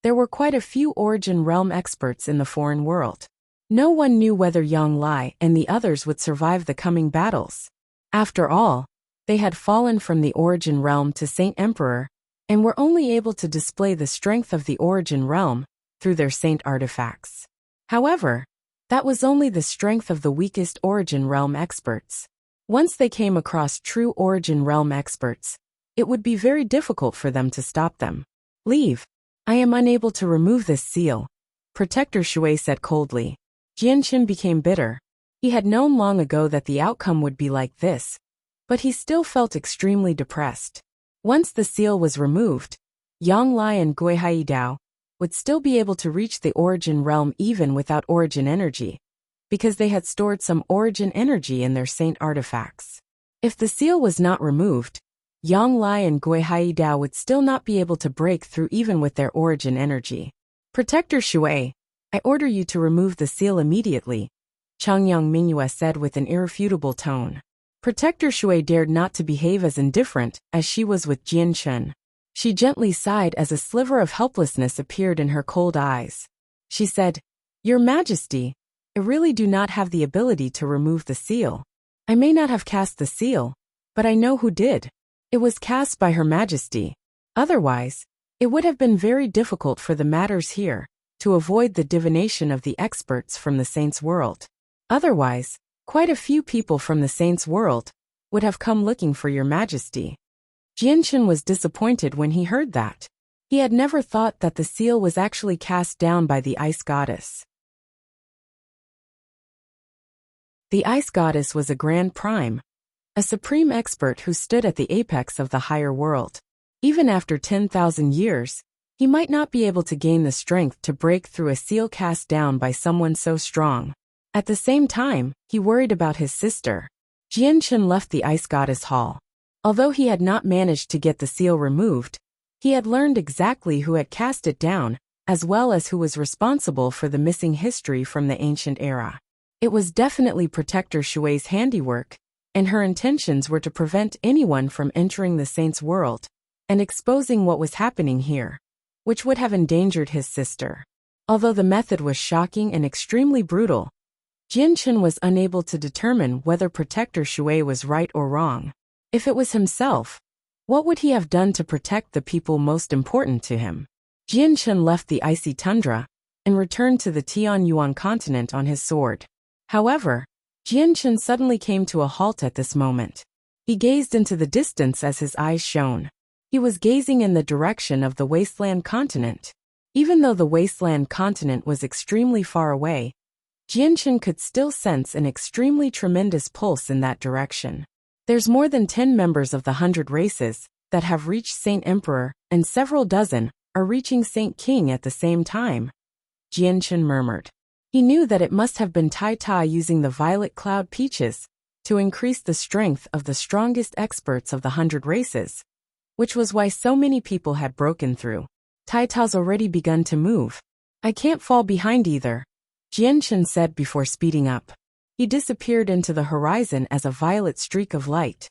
there were quite a few Origin Realm experts in the foreign world. No one knew whether Yang Lai and the others would survive the coming battles. After all, they had fallen from the Origin Realm to Saint Emperor, and were only able to display the strength of the Origin Realm through their saint artifacts. However, that was only the strength of the weakest Origin Realm experts. Once they came across true Origin Realm experts, it would be very difficult for them to stop them. Leave. I am unable to remove this seal, Protector Shui said coldly. Jianchen became bitter. He had known long ago that the outcome would be like this, but he still felt extremely depressed. Once the seal was removed, Yang Lai and Gui Haidao would still be able to reach the Origin Realm even without Origin energy, because they had stored some Origin energy in their saint artifacts. If the seal was not removed, Yang Lai and Gui Haidao would still not be able to break through even with their Origin energy. Protector Shui, I order you to remove the seal immediately, Changyang Mingyue said with an irrefutable tone. Protector Shui dared not to behave as indifferent as she was with Jianchen. She gently sighed as a sliver of helplessness appeared in her cold eyes. She said, "Your Majesty, I really do not have the ability to remove the seal. I may not have cast the seal, but I know who did. It was cast by Her Majesty. Otherwise, it would have been very difficult for the matters here to avoid the divination of the experts from the saints' world. Otherwise, quite a few people from the saints' world would have come looking for Your Majesty." Jianchen was disappointed when he heard that. He had never thought that the seal was actually cast down by the ice goddess. The ice goddess was a grand prime, a supreme expert who stood at the apex of the higher world. Even after 10,000 years, he might not be able to gain the strength to break through a seal cast down by someone so strong. At the same time, he worried about his sister. Jianchen left the ice goddess hall. Although he had not managed to get the seal removed, he had learned exactly who had cast it down, as well as who was responsible for the missing history from the ancient era. It was definitely Protector Shui's handiwork, and her intentions were to prevent anyone from entering the saint's world and exposing what was happening here, which would have endangered his sister. Although the method was shocking and extremely brutal, Jianchen was unable to determine whether Protector Shui was right or wrong. If it was himself, what would he have done to protect the people most important to him? Jianchen left the icy tundra and returned to the Tianyuan continent on his sword. However, Jianchen suddenly came to a halt at this moment. He gazed into the distance as his eyes shone. He was gazing in the direction of the wasteland continent. Even though the wasteland continent was extremely far away, Jianchen could still sense an extremely tremendous pulse in that direction. There's more than 10 members of the 100 races that have reached Saint Emperor, and several dozen are reaching Saint King at the same time, Jianchen murmured. He knew that it must have been Tai Tai using the violet cloud peaches to increase the strength of the strongest experts of the 100 races, which was why so many people had broken through. Tai Tai's already begun to move. I can't fall behind either, Jianchen said before speeding up. He disappeared into the horizon as a violet streak of light.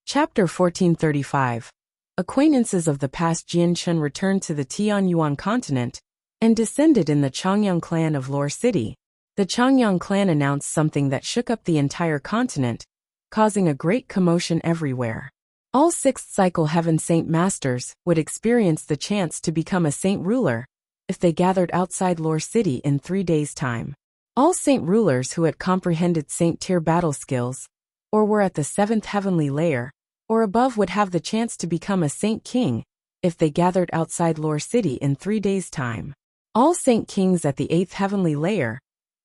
Chapter 1435. Acquaintances of the past. Jianchen returned to the Tianyuan continent and descended in the Changyang clan of Lore City. The Changyang clan announced something that shook up the entire continent, causing a great commotion everywhere. All 6th cycle Heaven Saint Masters would experience the chance to become a saint ruler if they gathered outside Lore City in 3 days' time. All saint rulers who had comprehended saint tier battle skills, or were at the 7th heavenly layer, or above would have the chance to become a saint king if they gathered outside Lore City in 3 days' time. All saint kings at the 8th heavenly layer,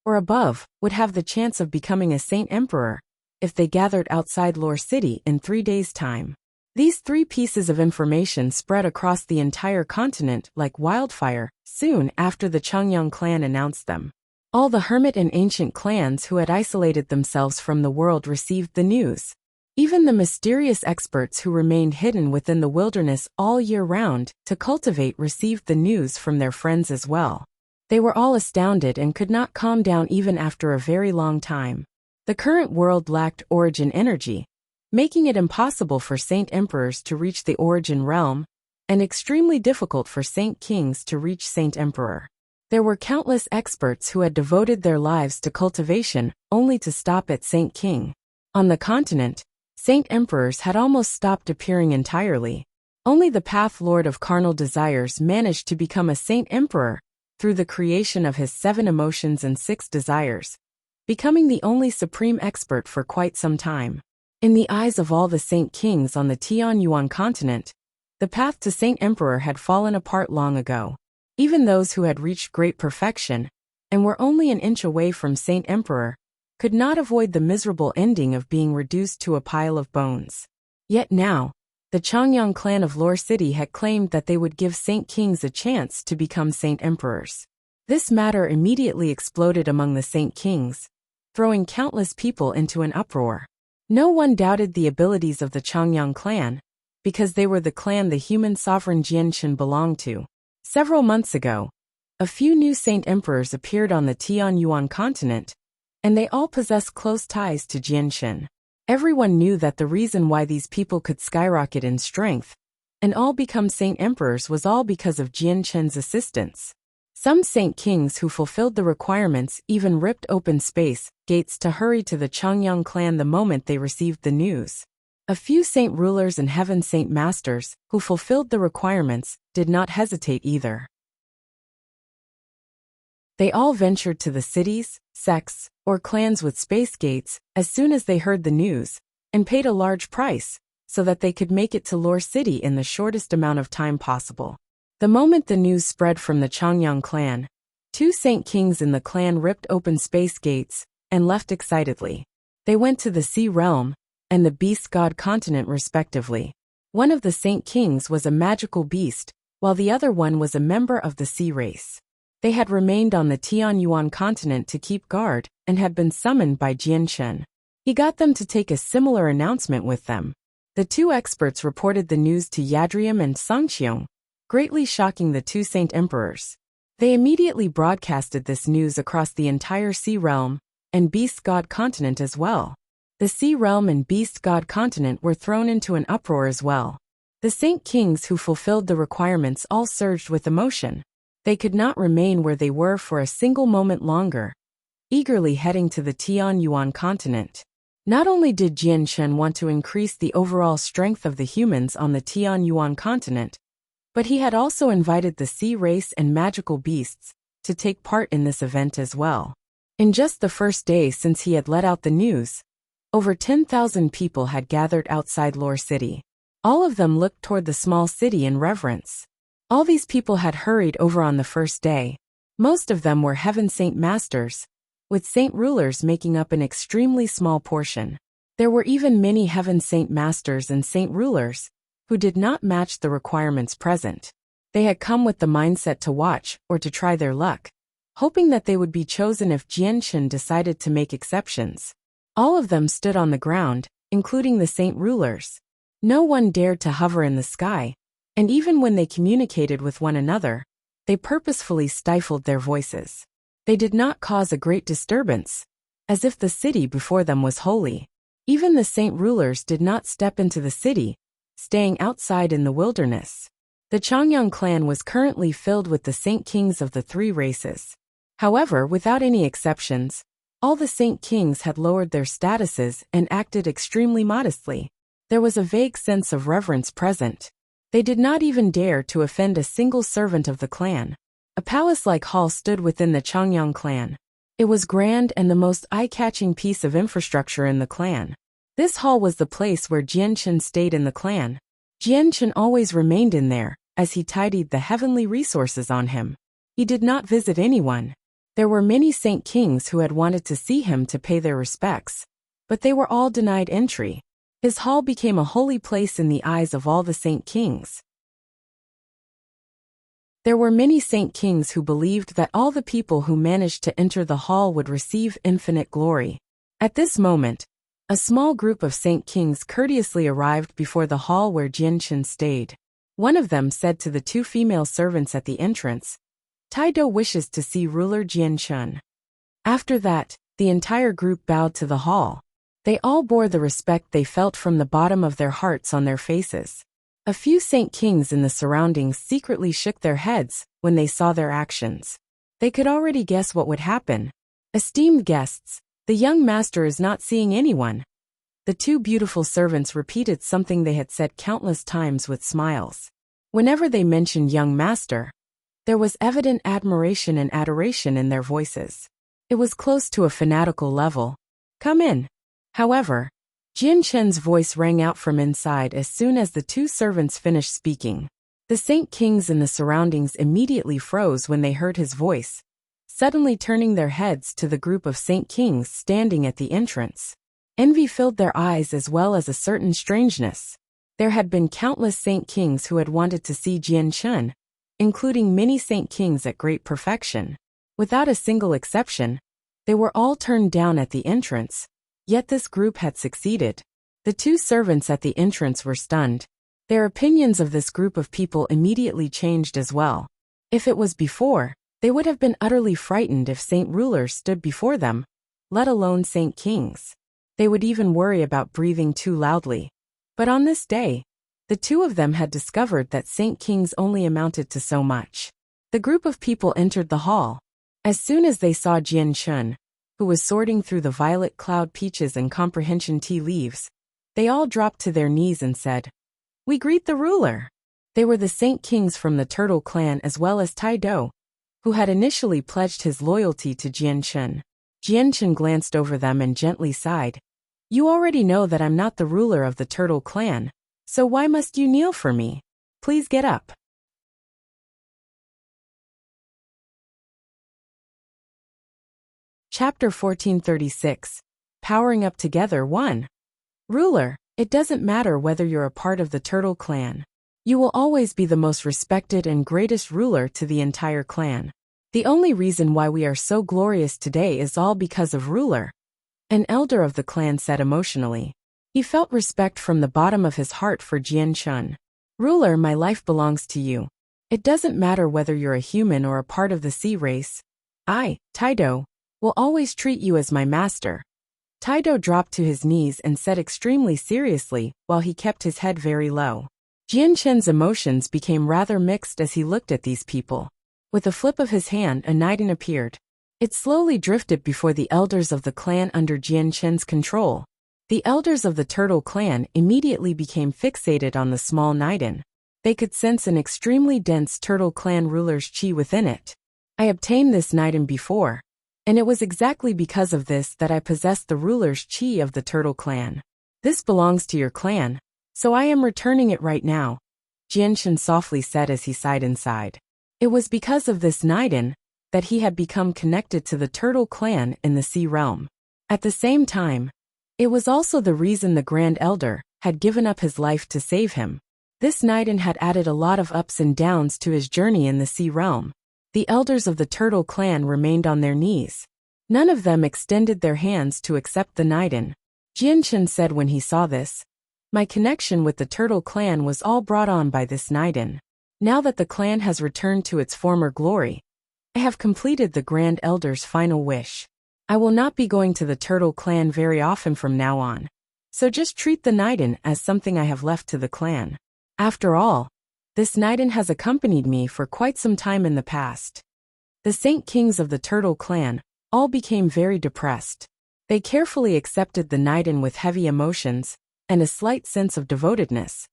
or above, would have the chance of becoming a saint emperor if they gathered outside Lore City in 3 days' time. These 3 pieces of information spread across the entire continent like wildfire soon after the Changyang clan announced them. All the hermit and ancient clans who had isolated themselves from the world received the news. Even the mysterious experts who remained hidden within the wilderness all year round to cultivate received the news from their friends as well. They were all astounded and could not calm down even after a very long time. The current world lacked origin energy, making it impossible for saint emperors to reach the origin realm, and extremely difficult for saint kings to reach saint emperor. There were countless experts who had devoted their lives to cultivation only to stop at saint king. On the continent, saint emperors had almost stopped appearing entirely. Only the path lord of carnal desires managed to become a saint emperor through the creation of his 7 emotions and 6 desires, becoming the only supreme expert for quite some time. In the eyes of all the saint kings on the Tianyuan continent, the path to saint emperor had fallen apart long ago. Even those who had reached great perfection and were only an inch away from saint emperor could not avoid the miserable ending of being reduced to a pile of bones. Yet now, the Changyang clan of Lore City had claimed that they would give saint kings a chance to become saint emperors. This matter immediately exploded among the saint kings, throwing countless people into an uproar. No one doubted the abilities of the Changyang clan, because they were the clan the human sovereign Jianchen belonged to. Several months ago, a few new saint emperors appeared on the Tianyuan continent, and they all possessed close ties to Jianchen. Everyone knew that the reason why these people could skyrocket in strength and all become saint emperors was all because of Jian Chen's assistance. Some saint kings who fulfilled the requirements even ripped open space gates to hurry to the Changyang clan the moment they received the news. A few saint rulers and heaven saint masters who fulfilled the requirements did not hesitate either. They all ventured to the cities, sects, or clans with space gates as soon as they heard the news, and paid a large price so that they could make it to Lore City in the shortest amount of time possible. The moment the news spread from the Changyang clan, 2 saint kings in the clan ripped open space gates and left excitedly. They went to the Sea Realm and the Beast God continent respectively. One of the saint kings was a magical beast, while the other one was a member of the sea race. They had remained on the Tianyuan continent to keep guard and had been summoned by Jian Chen. He got them to take a similar announcement with them. The 2 experts reported the news to Yadrium and Songqiong, greatly shocking the 2 saint emperors. They immediately broadcasted this news across the entire Sea Realm and Beast God continent as well. The Sea Realm and Beast God continent were thrown into an uproar as well. The saint kings who fulfilled the requirements all surged with emotion. They could not remain where they were for a single moment longer, eagerly heading to the Tianyuan continent. Not only did Jian Chen want to increase the overall strength of the humans on the Tianyuan continent, but he had also invited the sea race and magical beasts to take part in this event as well. In just the first day since he had let out the news, over 10,000 people had gathered outside Lore City. All of them looked toward the small city in reverence. All these people had hurried over on the first day. Most of them were heaven saint masters, with saint rulers making up an extremely small portion. There were even many heaven saint masters and saint rulers who did not match the requirements present. They had come with the mindset to watch or to try their luck, hoping that they would be chosen if Jian Chen decided to make exceptions. All of them stood on the ground, including the saint rulers. No one dared to hover in the sky, and even when they communicated with one another, they purposefully stifled their voices. They did not cause a great disturbance, as if the city before them was holy. Even the saint rulers did not step into the city, staying outside in the wilderness. The Changyang clan was currently filled with the saint kings of the 3 races. However, without any exceptions, all the saint kings had lowered their statuses and acted extremely modestly. There was a vague sense of reverence present. They did not even dare to offend a single servant of the clan. A palace-like hall stood within the Changyang clan. It was grand and the most eye-catching piece of infrastructure in the clan. This hall was the place where Jian Chen stayed in the clan. Jian Chen always remained in there, as he tidied the heavenly resources on him. He did not visit anyone. There were many saint kings who had wanted to see him to pay their respects, but they were all denied entry. His hall became a holy place in the eyes of all the saint kings. There were many saint kings who believed that all the people who managed to enter the hall would receive infinite glory. At this moment, a small group of saint kings courteously arrived before the hall where Jian Chen stayed. One of them said to the 2 female servants at the entrance, "Taido wishes to see ruler Jian Chen." After that, the entire group bowed to the hall. They all bore the respect they felt from the bottom of their hearts on their faces. A few saint kings in the surroundings secretly shook their heads when they saw their actions. They could already guess what would happen. "Esteemed guests, the young master is not seeing anyone." The 2 beautiful servants repeated something they had said countless times with smiles. Whenever they mentioned young master, there was evident admiration and adoration in their voices. It was close to a fanatical level. "Come in." However, Jian Chen's voice rang out from inside as soon as the 2 servants finished speaking. The saint kings in the surroundings immediately froze when they heard his voice, suddenly turning their heads to the group of saint kings standing at the entrance. Envy filled their eyes as well as a certain strangeness. There had been countless saint kings who had wanted to see Jian Chen, including many saint kings at great perfection. Without a single exception, they were all turned down at the entrance. Yet this group had succeeded. The 2 servants at the entrance were stunned. Their opinions of this group of people immediately changed as well. If it was before, they would have been utterly frightened if saint rulers stood before them, let alone saint kings. They would even worry about breathing too loudly. But on this day, the two of them had discovered that Saint Kings only amounted to so much. The group of people entered the hall. As soon as they saw Jian Chun, who was sorting through the violet cloud peaches and comprehension tea leaves, they all dropped to their knees and said, "We greet the ruler." They were the Saint Kings from the Turtle Clan as well as Tai Do, who had initially pledged his loyalty to Jian Chun. Jian Chun glanced over them and gently sighed. "You already know that I'm not the ruler of the Turtle Clan, so why must you kneel for me? Please get up." Chapter 1436. Powering Up Together 1. Ruler, it doesn't matter whether you're a part of the Turtle Clan. You will always be the most respected and greatest ruler to the entire clan. The only reason why we are so glorious today is all because of ruler, an elder of the clan said emotionally. He felt respect from the bottom of his heart for Jian Chun. "Ruler, my life belongs to you. It doesn't matter whether you're a human or a part of the sea race. I, Taido, will always treat you as my master." Taido dropped to his knees and said extremely seriously while he kept his head very low. Jian Chun's emotions became rather mixed as he looked at these people. With a flip of his hand, a Niden appeared. It slowly drifted before the elders of the clan under Jian Chun's control. The elders of the Turtle Clan immediately became fixated on the small Niden. They could sense an extremely dense Turtle Clan ruler's chi within it. "I obtained this Niden before, and it was exactly because of this that I possessed the ruler's chi of the Turtle Clan. This belongs to your clan, so I am returning it right now," Jian Chun softly said as he sighed inside. It was because of this Niden that he had become connected to the Turtle Clan in the Sea Realm. At the same time, it was also the reason the Grand Elder had given up his life to save him. This Niden had added a lot of ups and downs to his journey in the Sea Realm. The elders of the Turtle Clan remained on their knees. None of them extended their hands to accept the Niden. Jian Chun said when he saw this, "My connection with the Turtle Clan was all brought on by this Niden. Now that the clan has returned to its former glory, I have completed the Grand Elder's final wish. I will not be going to the Turtle Clan very often from now on, so just treat the Niden as something I have left to the clan. After all, this Niden has accompanied me for quite some time in the past." The Saint Kings of the Turtle Clan all became very depressed. They carefully accepted the Niden with heavy emotions and a slight sense of devotedness,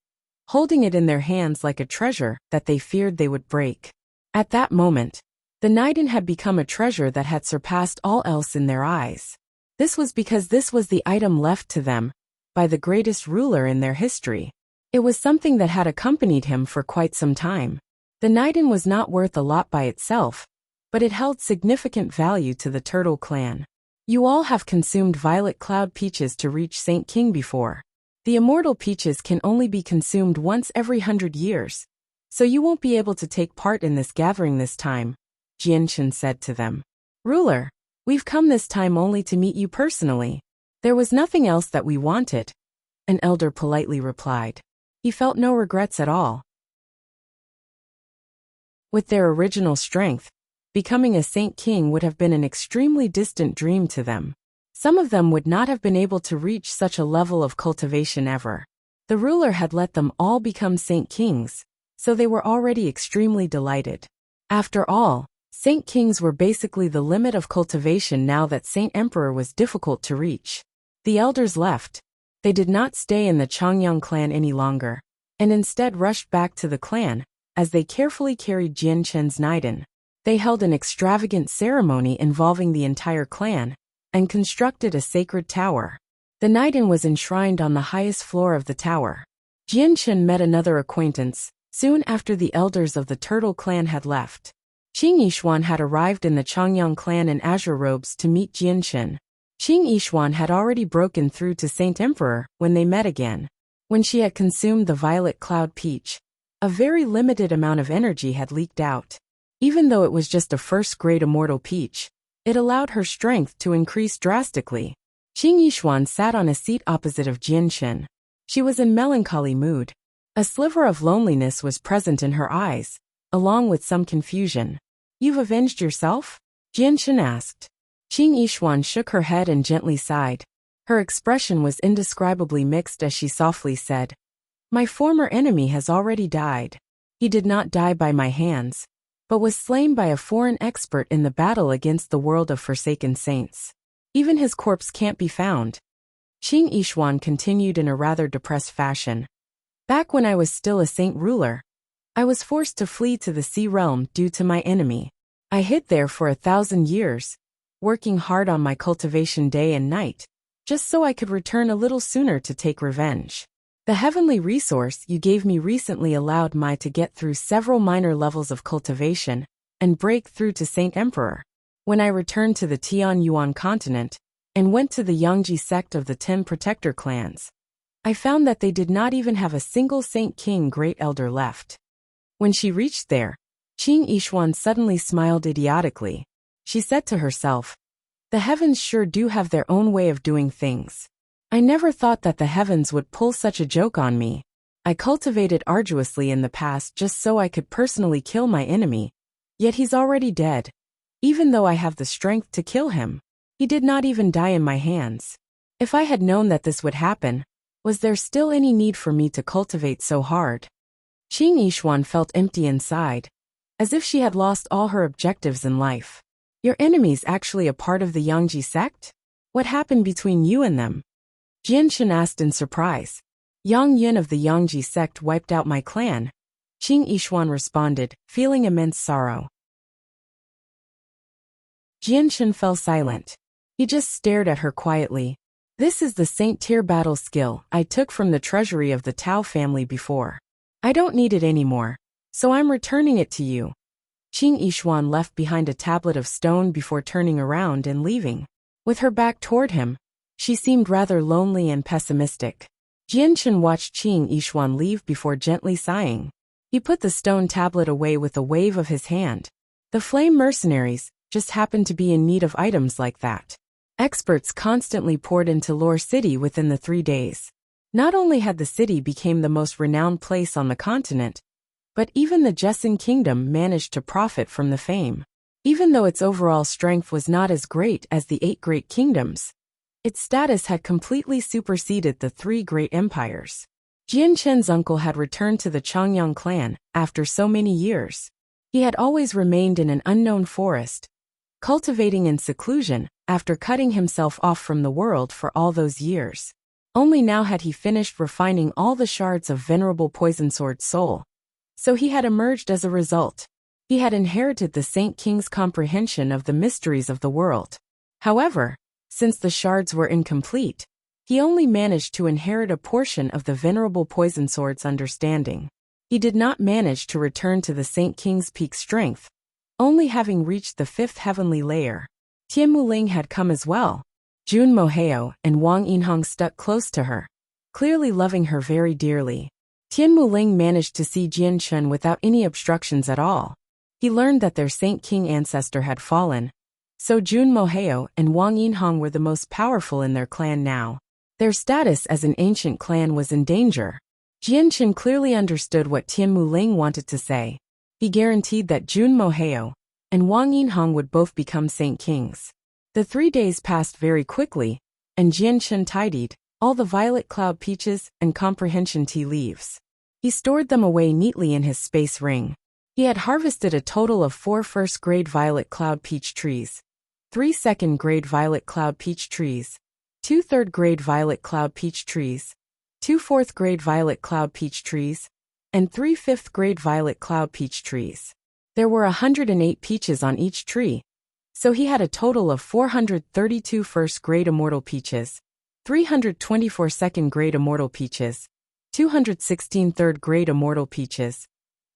holding it in their hands like a treasure that they feared they would break. At that moment, the Niden had become a treasure that had surpassed all else in their eyes. This was because this was the item left to them by the greatest ruler in their history. It was something that had accompanied him for quite some time. The Niden was not worth a lot by itself, but it held significant value to the Turtle Clan. You all have consumed violet cloud peaches to reach Saint King before. The immortal peaches can only be consumed once every 100 years, so you won't be able to take part in this gathering this time, Jian Chun said to them. "Ruler, we've come this time only to meet you personally. There was nothing else that we wanted," an elder politely replied. He felt no regrets at all. With their original strength, becoming a Saint King would have been an extremely distant dream to them. Some of them would not have been able to reach such a level of cultivation ever. The ruler had let them all become Saint Kings, so they were already extremely delighted. After all, Saint Kings were basically the limit of cultivation now that Saint Emperor was difficult to reach. The elders left. They did not stay in the Chongyang clan any longer, and instead rushed back to the clan, as they carefully carried Jian Chun's Niden. They held an extravagant ceremony involving the entire clan, and constructed a sacred tower. The Niden was enshrined on the highest floor of the tower. Jian Chun met another acquaintance, soon after the elders of the Turtle Clan had left. Qing Yishuan had arrived in the Chongyang clan in azure robes to meet Jian Chun. Qing Yishuan had already broken through to Saint Emperor when they met again. When she had consumed the violet cloud peach, a very limited amount of energy had leaked out. Even though it was just a first-grade immortal peach, it allowed her strength to increase drastically. Qing Yishuan sat on a seat opposite of Jian Chun. She was in melancholy mood. A sliver of loneliness was present in her eyes, along with some confusion. "You've avenged yourself?" Jian Chun asked. Qing Yishuan shook her head and gently sighed. Her expression was indescribably mixed as she softly said, "My former enemy has already died. He did not die by my hands, but was slain by a foreign expert in the battle against the world of forsaken saints. Even his corpse can't be found." Qing Yishuan continued in a rather depressed fashion. "Back when I was still a saint ruler, I was forced to flee to the sea realm due to my enemy. I hid there for 1,000 years, working hard on my cultivation day and night, just so I could return a little sooner to take revenge. The heavenly resource you gave me recently allowed me to get through several minor levels of cultivation and break through to Saint Emperor. When I returned to the Tian Yuan continent and went to the Yangji sect of the 10 protector clans, I found that they did not even have a single Saint King Great Elder left." When she reached there, Qing Yishuan suddenly smiled idiotically. She said to herself, "The heavens sure do have their own way of doing things. I never thought that the heavens would pull such a joke on me. I cultivated arduously in the past just so I could personally kill my enemy, yet he's already dead. Even though I have the strength to kill him, he did not even die in my hands. If I had known that this would happen, was there still any need for me to cultivate so hard?" Qing Yishuan felt empty inside, as if she had lost all her objectives in life. "Your enemy's actually a part of the Yangji sect? What happened between you and them?" Jianshan asked in surprise. "Yang Yin of the Yangji sect wiped out my clan," Qing Yishuan responded, feeling immense sorrow. Jianshan fell silent. He just stared at her quietly. "This is the Saint Tier battle skill I took from the treasury of the Tao family before. I don't need it anymore, so I'm returning it to you." Qing Yishuan left behind a tablet of stone before turning around and leaving. With her back toward him, she seemed rather lonely and pessimistic. Jianshan watched Qing Yishuan leave before gently sighing. He put the stone tablet away with a wave of his hand. The flame mercenaries just happened to be in need of items like that. Experts constantly poured into Lore City within the 3 days. Not only had the city become the most renowned place on the continent, but even the Jessin Kingdom managed to profit from the fame. Even though its overall strength was not as great as the 8 great kingdoms, its status had completely superseded the 3 great empires. Jian Chen's uncle had returned to the Changyang clan after so many years. He had always remained in an unknown forest, cultivating in seclusion after cutting himself off from the world for all those years. Only now had he finished refining all the shards of venerable Poison Sword soul. So he had emerged as a result. He had inherited the Saint King's comprehension of the mysteries of the world. However, since the shards were incomplete, he only managed to inherit a portion of the venerable Poison Sword's understanding. He did not manage to return to the Saint King's peak strength, only having reached the 5th heavenly layer. Tian Muling had come as well. Jun Moheo and Wang Yinhong stuck close to her, clearly loving her very dearly. Tian Muling managed to see Jian Chen without any obstructions at all. He learned that their Saint King ancestor had fallen, so Jun Moheo and Wang Yinhong were the most powerful in their clan now. Their status as an ancient clan was in danger. Jian Chen clearly understood what Tian Muling wanted to say. He guaranteed that Jun Moheo and Wang Yinhong would both become Saint Kings. The 3 days passed very quickly, and Jian Chen tidied all the violet cloud peaches and comprehension tea leaves. He stored them away neatly in his space ring. He had harvested a total of 4 first-grade violet cloud peach trees, 3 second-grade violet cloud peach trees, 2 third-grade violet cloud peach trees, 2 fourth-grade violet cloud peach trees, and 3 fifth-grade violet cloud peach trees. There were 108 peaches on each tree, so he had a total of 432 first-grade immortal peaches, 324 second-grade immortal peaches, 216 third-grade immortal peaches,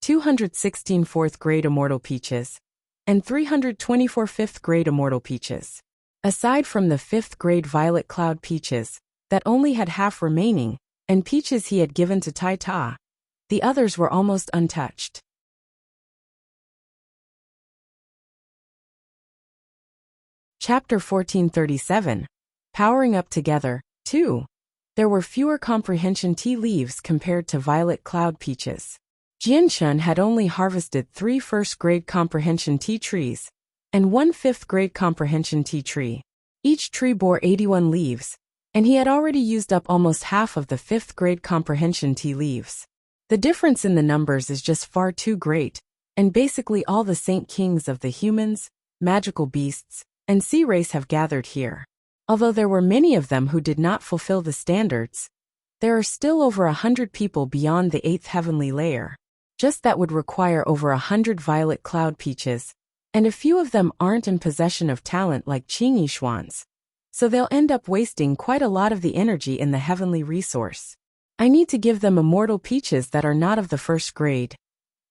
216 fourth-grade immortal peaches, and 324 fifth-grade immortal peaches. Aside from the 5th-grade violet cloud peaches that only had half remaining, and peaches he had given to Tai Ta, the others were almost untouched. Chapter 1437. Powering Up Together, 2. There were fewer comprehension tea leaves compared to violet cloud peaches. Jian Chen had only harvested 3 first-grade comprehension tea trees and 1 fifth-grade comprehension tea tree. Each tree bore 81 leaves, and he had already used up almost half of the 5th grade comprehension tea leaves. The difference in the numbers is just far too great, and basically all the Saint Kings of the humans, magical beasts, and sea race have gathered here. Although there were many of them who did not fulfill the standards, there are still over 100 people beyond the 8th heavenly layer. Just that would require over 100 violet cloud peaches, and a few of them aren't in possession of talent like Qing Yishuan's, so they'll end up wasting quite a lot of the energy in the heavenly resource. I need to give them immortal peaches that are not of the 1st grade.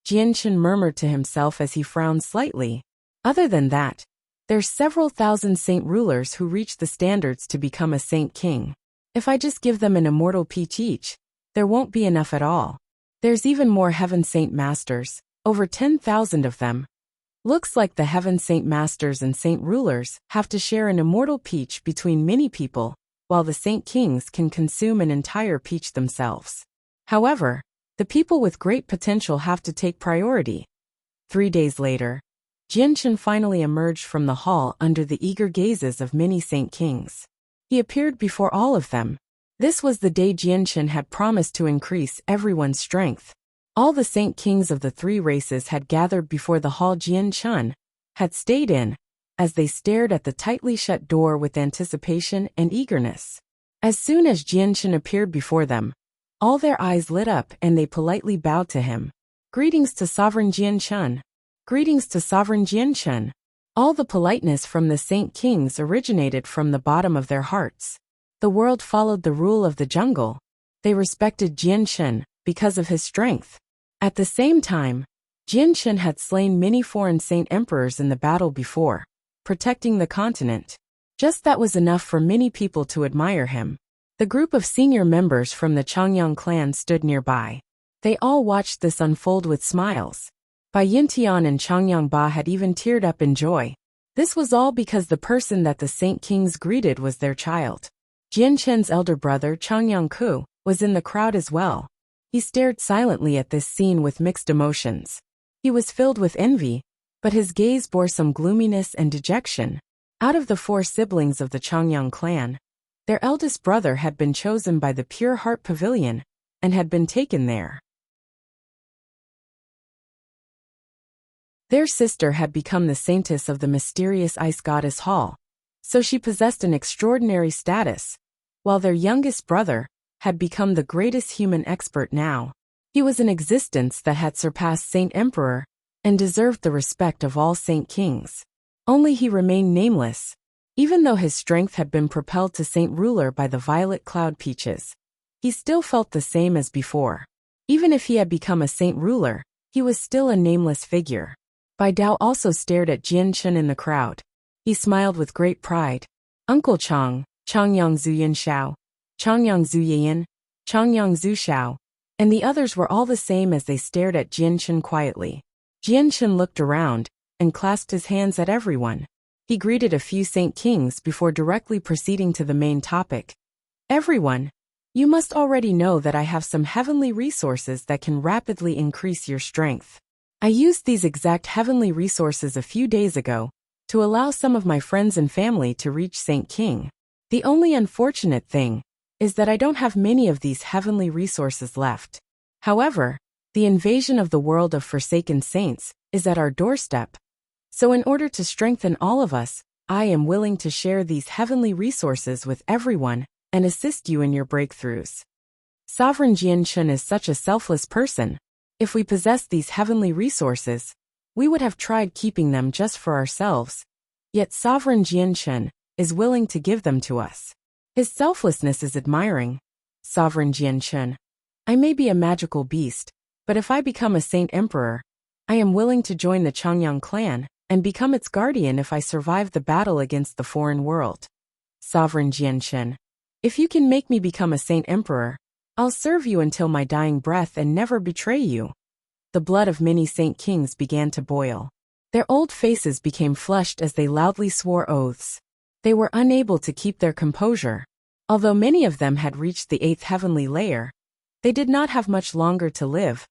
Jianchen murmured to himself as he frowned slightly. Other than that, there's several thousand saint rulers who reach the standards to become a saint king. If I just give them an immortal peach each, there won't be enough at all. There's even more heaven saint masters, over 10,000 of them. Looks like the heaven saint masters and saint rulers have to share an immortal peach between many people, while the saint kings can consume an entire peach themselves. However, the people with great potential have to take priority. 3 days later, Jianchen finally emerged from the hall under the eager gazes of many saint kings. He appeared before all of them. This was the day Jianchen had promised to increase everyone's strength. All the saint kings of the 3 races had gathered before the hall. Jianchen had stayed in, as they stared at the tightly shut door with anticipation and eagerness. As soon as Jianchen appeared before them, all their eyes lit up and they politely bowed to him. Greetings to Sovereign Jianchen. Greetings to Sovereign Jianchen. All the politeness from the saint kings originated from the bottom of their hearts. The world followed the rule of the jungle. They respected Jianchen because of his strength. At the same time, Jianchen had slain many foreign saint emperors in the battle before, protecting the continent. Just that was enough for many people to admire him. The group of senior members from the Changyang clan stood nearby. They all watched this unfold with smiles. Bai Yintian and Changyang Ba had even teared up in joy. This was all because the person that the saint kings greeted was their child. Jianchen's elder brother Changyang Ku was in the crowd as well. He stared silently at this scene with mixed emotions. He was filled with envy, but his gaze bore some gloominess and dejection. Out of the 4 siblings of the Changyang clan, their eldest brother had been chosen by the Pure Heart Pavilion and had been taken there. Their sister had become the saintess of the mysterious ice goddess hall, so she possessed an extraordinary status, while their youngest brother had become the greatest human expert now. He was an existence that had surpassed Saint Emperor and deserved the respect of all saint kings. Only he remained nameless. Even though his strength had been propelled to saint ruler by the violet cloud peaches, he still felt the same as before. Even if he had become a saint ruler, he was still a nameless figure. Bai Dao also stared at Jianchen in the crowd. He smiled with great pride. Uncle Chang, Changyang Zuyin Shao, Changyang Zuyin, Changyang Zhu Shao, and the others were all the same as they stared at Jianchen quietly. Jianchen looked around and clasped his hands at everyone. He greeted a few saint kings before directly proceeding to the main topic. Everyone, you must already know that I have some heavenly resources that can rapidly increase your strength. I used these exact heavenly resources a few days ago to allow some of my friends and family to reach Saint King. The only unfortunate thing is that I don't have many of these heavenly resources left. However, the invasion of the world of forsaken saints is at our doorstep. So in order to strengthen all of us, I am willing to share these heavenly resources with everyone and assist you in your breakthroughs. Sovereign Jianchen is such a selfless person. If we possessed these heavenly resources, we would have tried keeping them just for ourselves. Yet Sovereign Jianchen is willing to give them to us. His selflessness is admiring. Sovereign Jianchen, I may be a magical beast, but if I become a saint emperor, I am willing to join the Changyang clan and become its guardian if I survive the battle against the foreign world. Sovereign Jianchen, if you can make me become a saint emperor, I'll serve you until my dying breath and never betray you. The blood of many saint kings began to boil. Their old faces became flushed as they loudly swore oaths. They were unable to keep their composure. Although many of them had reached the 8th heavenly layer, they did not have much longer to live,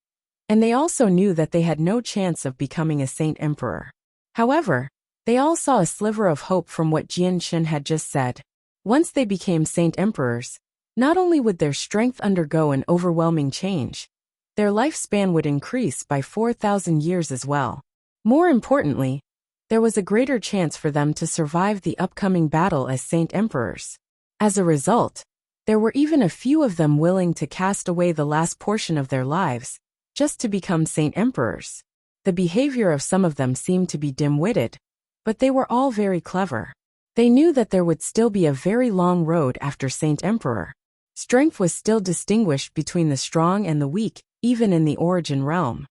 and they also knew that they had no chance of becoming a saint emperor. However, they all saw a sliver of hope from what Jianchen had just said. Once they became saint emperors, not only would their strength undergo an overwhelming change, their lifespan would increase by 4,000 years as well. More importantly, there was a greater chance for them to survive the upcoming battle as saint emperors. As a result, there were even a few of them willing to cast away the last portion of their lives, just to become saint emperors. The behavior of some of them seemed to be dim-witted, but they were all very clever. They knew that there would still be a very long road after saint emperor. Strength was still distinguished between the strong and the weak, even in the origin realm.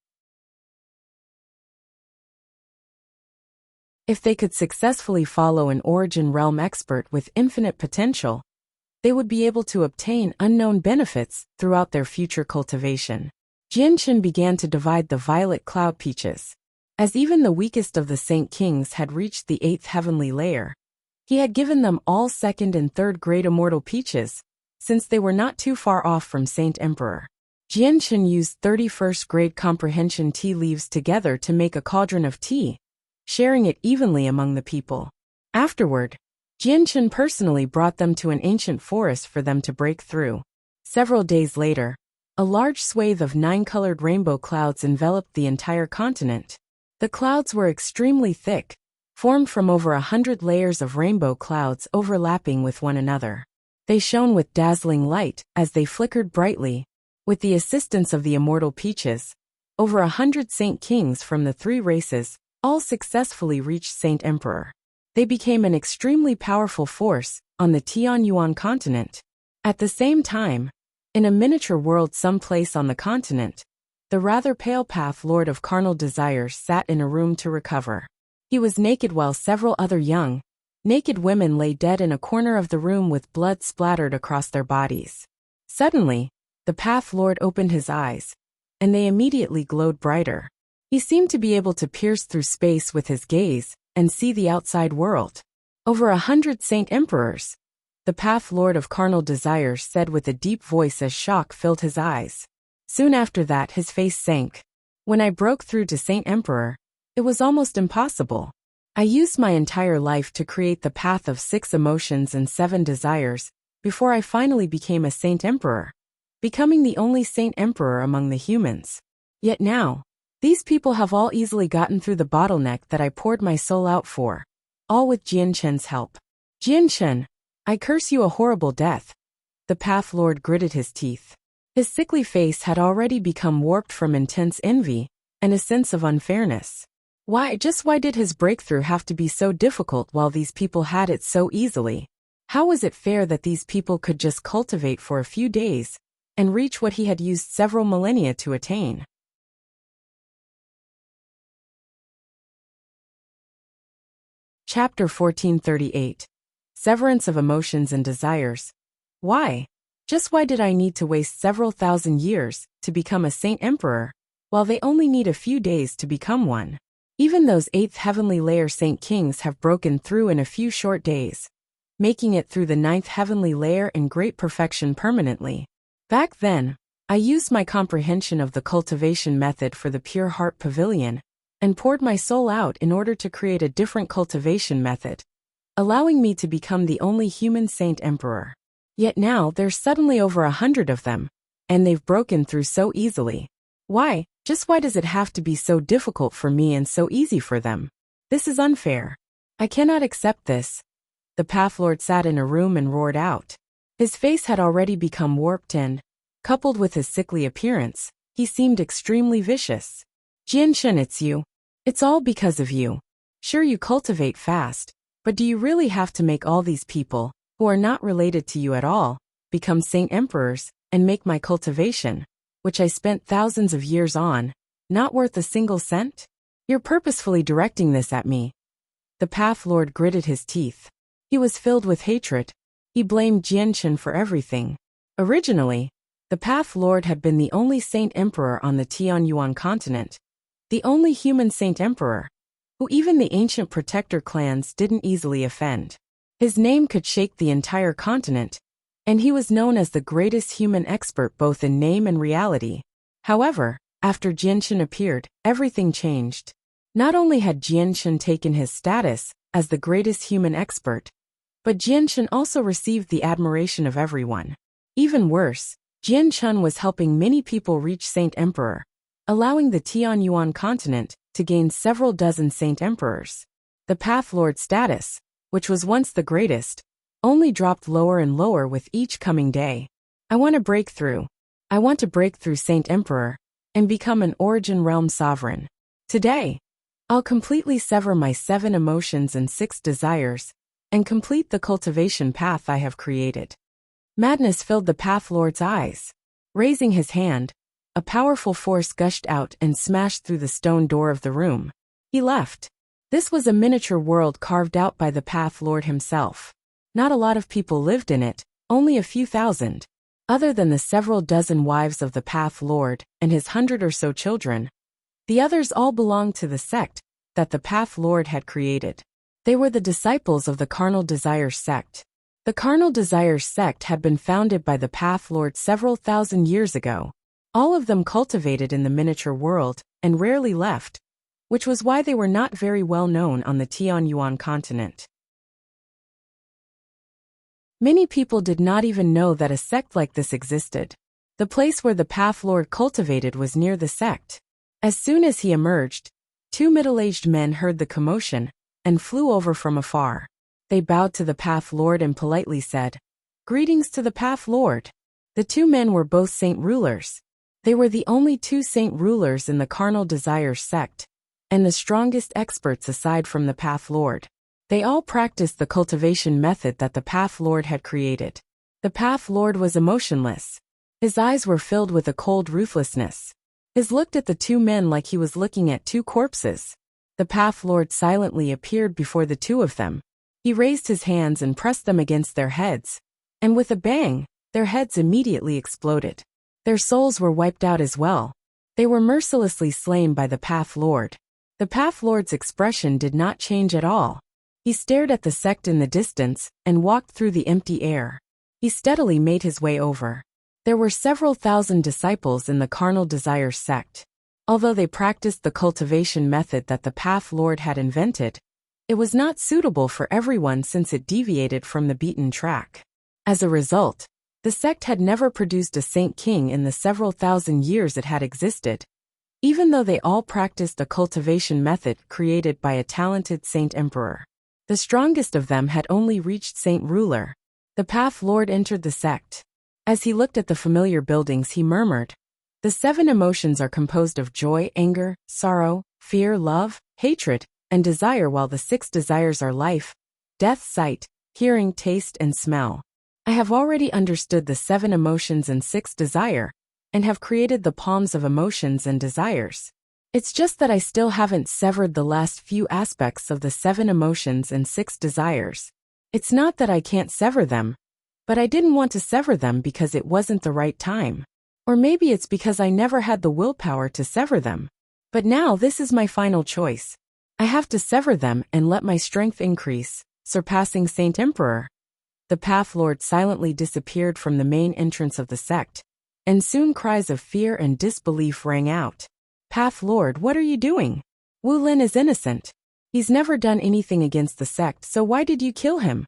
If they could successfully follow an origin realm expert with infinite potential, they would be able to obtain unknown benefits throughout their future cultivation. Jianchen began to divide the violet cloud peaches. As even the weakest of the Saint Kings had reached the 8th heavenly layer, he had given them all 2nd and 3rd grade immortal peaches, since they were not too far off from Saint Emperor. Jianchen used 31st grade comprehension tea leaves together to make a cauldron of tea, sharing it evenly among the people. Afterward, Jianchen personally brought them to an ancient forest for them to break through. Several days later, a large swathe of 9-colored rainbow clouds enveloped the entire continent. The clouds were extremely thick, formed from over 100 layers of rainbow clouds overlapping with one another. They shone with dazzling light as they flickered brightly. With the assistance of the immortal peaches, over 100 Saint Kings from the 3 races all successfully reached Saint Emperor. They became an extremely powerful force on the Tianyuan continent. At the same time, in a miniature world someplace on the continent, the rather pale Path Lord of Carnal Desires sat in a room to recover. He was naked while several other young, naked women lay dead in a corner of the room with blood splattered across their bodies. Suddenly, the Path Lord opened his eyes, and they immediately glowed brighter. He seemed to be able to pierce through space with his gaze and see the outside world. Over 100 Saint Emperors, the Path Lord of Carnal Desires said with a deep voice as shock filled his eyes. Soon after that his face sank. When I broke through to Saint Emperor, it was almost impossible. I used my entire life to create the path of 6 emotions and 7 desires, before I finally became a Saint Emperor, becoming the only Saint Emperor among the humans. Yet now, these people have all easily gotten through the bottleneck that I poured my soul out for, all with Jianchen's help. Jianchen, I curse you a horrible death. The Path Lord gritted his teeth. His sickly face had already become warped from intense envy and a sense of unfairness. Why did his breakthrough have to be so difficult while these people had it so easily? How was it fair that these people could just cultivate for a few days and reach what he had used several millennia to attain? Chapter 1438. Severance of Emotions and Desires. Why did I need to waste several thousand years to become a Saint Emperor, while they only need a few days to become one? Even those 8th heavenly layer Saint Kings have broken through in a few short days, making it through the 9th heavenly layer in great perfection permanently. Back then, I used my comprehension of the cultivation method for the Pure Heart Pavilion, and poured my soul out in order to create a different cultivation method, allowing me to become the only human Saint Emperor. Yet now there's suddenly over 100 of them, and they've broken through so easily. Why does it have to be so difficult for me and so easy for them? This is unfair. I cannot accept this. The Path Lord sat in a room and roared out. His face had already become warped and, coupled with his sickly appearance, he seemed extremely vicious. Jianchen, it's you. It's all because of you. Sure, you cultivate fast, but do you really have to make all these people, who are not related to you at all, become Saint Emperors, and make my cultivation, which I spent thousands of years on, not worth a single cent? You're purposefully directing this at me. The Path Lord gritted his teeth. He was filled with hatred. He blamed Jianchen for everything. Originally, the Path Lord had been the only Saint Emperor on the Tianyuan continent, the only human Saint Emperor, who even the ancient protector clans didn't easily offend. His name could shake the entire continent, and he was known as the greatest human expert both in name and reality. However, after Jianchen appeared, everything changed. Not only had Jianchen taken his status as the greatest human expert, But Jian Chun also received the admiration of everyone. Even worse, Jian Chun was helping many people reach Saint Emperor, allowing the Tianyuan continent to gain several dozen Saint Emperors. The Path Lord status, which was once the greatest, only dropped lower and lower with each coming day. I want to break through. I want to break through Saint Emperor and become an Origin Realm sovereign. Today, I'll completely sever my 7 emotions and 6 desires and complete the cultivation path I have created. Madness filled the Path Lord's eyes. Raising his hand, a powerful force gushed out and smashed through the stone door of the room. He left. This was a miniature world carved out by the Path Lord himself. Not a lot of people lived in it, only a few thousand. Other than the several dozen wives of the Path Lord and his 100 or so children, the others all belonged to the sect that the Path Lord had created. They were the disciples of the Carnal Desires sect. The Carnal Desires sect had been founded by the Path Lord several thousand years ago. All of them cultivated in the miniature world and rarely left, which was why they were not very well known on the Tianyuan continent. Many people did not even know that a sect like this existed. The place where the Path Lord cultivated was near the sect. As soon as he emerged, 2 middle-aged men heard the commotion and flew over from afar. They bowed to the Path Lord and politely said, "Greetings to the Path Lord." The 2 men were both saint rulers. They were the only 2 saint rulers in the Carnal Desires sect, and the strongest experts aside from the Path Lord. They all practiced the cultivation method that the Path Lord had created. The Path Lord was emotionless. His eyes were filled with a cold ruthlessness. He looked at the 2 men like he was looking at 2 corpses. The Path Lord silently appeared before the 2 of them. He raised his hands and pressed them against their heads, and with a bang, their heads immediately exploded. Their souls were wiped out as well. They were mercilessly slain by the Path Lord. The Path Lord's expression did not change at all. He stared at the sect in the distance and walked through the empty air. He steadily made his way over. There were several thousand disciples in the Carnal Desires sect. Although they practiced the cultivation method that the Path Lord had invented, it was not suitable for everyone since it deviated from the beaten track. As a result, the sect had never produced a Saint King in the several thousand years it had existed, even though they all practiced a cultivation method created by a talented Saint Emperor. The strongest of them had only reached Saint Ruler. The Path Lord entered the sect. As he looked at the familiar buildings, he murmured, "The 7 emotions are composed of joy, anger, sorrow, fear, love, hatred, and desire, while the 6 desires are life, death, sight, hearing, taste, and smell. I have already understood the 7 emotions and 6 desire, and have created the palms of emotions and desires. It's just that I still haven't severed the last few aspects of the 7 emotions and 6 desires. It's not that I can't sever them, but I didn't want to sever them because it wasn't the right time. Or maybe it's because I never had the willpower to sever them. But now this is my final choice. I have to sever them and let my strength increase, surpassing Saint Emperor." The Path Lord silently disappeared from the main entrance of the sect, and soon cries of fear and disbelief rang out. "Path Lord, what are you doing? Wu Lin is innocent. He's never done anything against the sect, so why did you kill him?"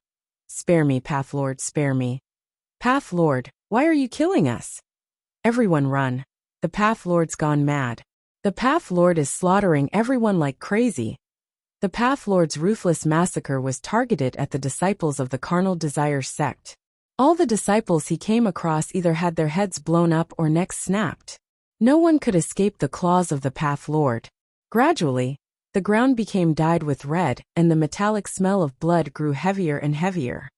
"Spare me, Path Lord, spare me." "Path Lord, why are you killing us?" "Everyone run. The Path Lord's gone mad. The Path Lord is slaughtering everyone like crazy." The Path Lord's ruthless massacre was targeted at the disciples of the Carnal Desires sect. All the disciples he came across either had their heads blown up or necks snapped. No one could escape the claws of the Path Lord. Gradually, the ground became dyed with red, and the metallic smell of blood grew heavier and heavier.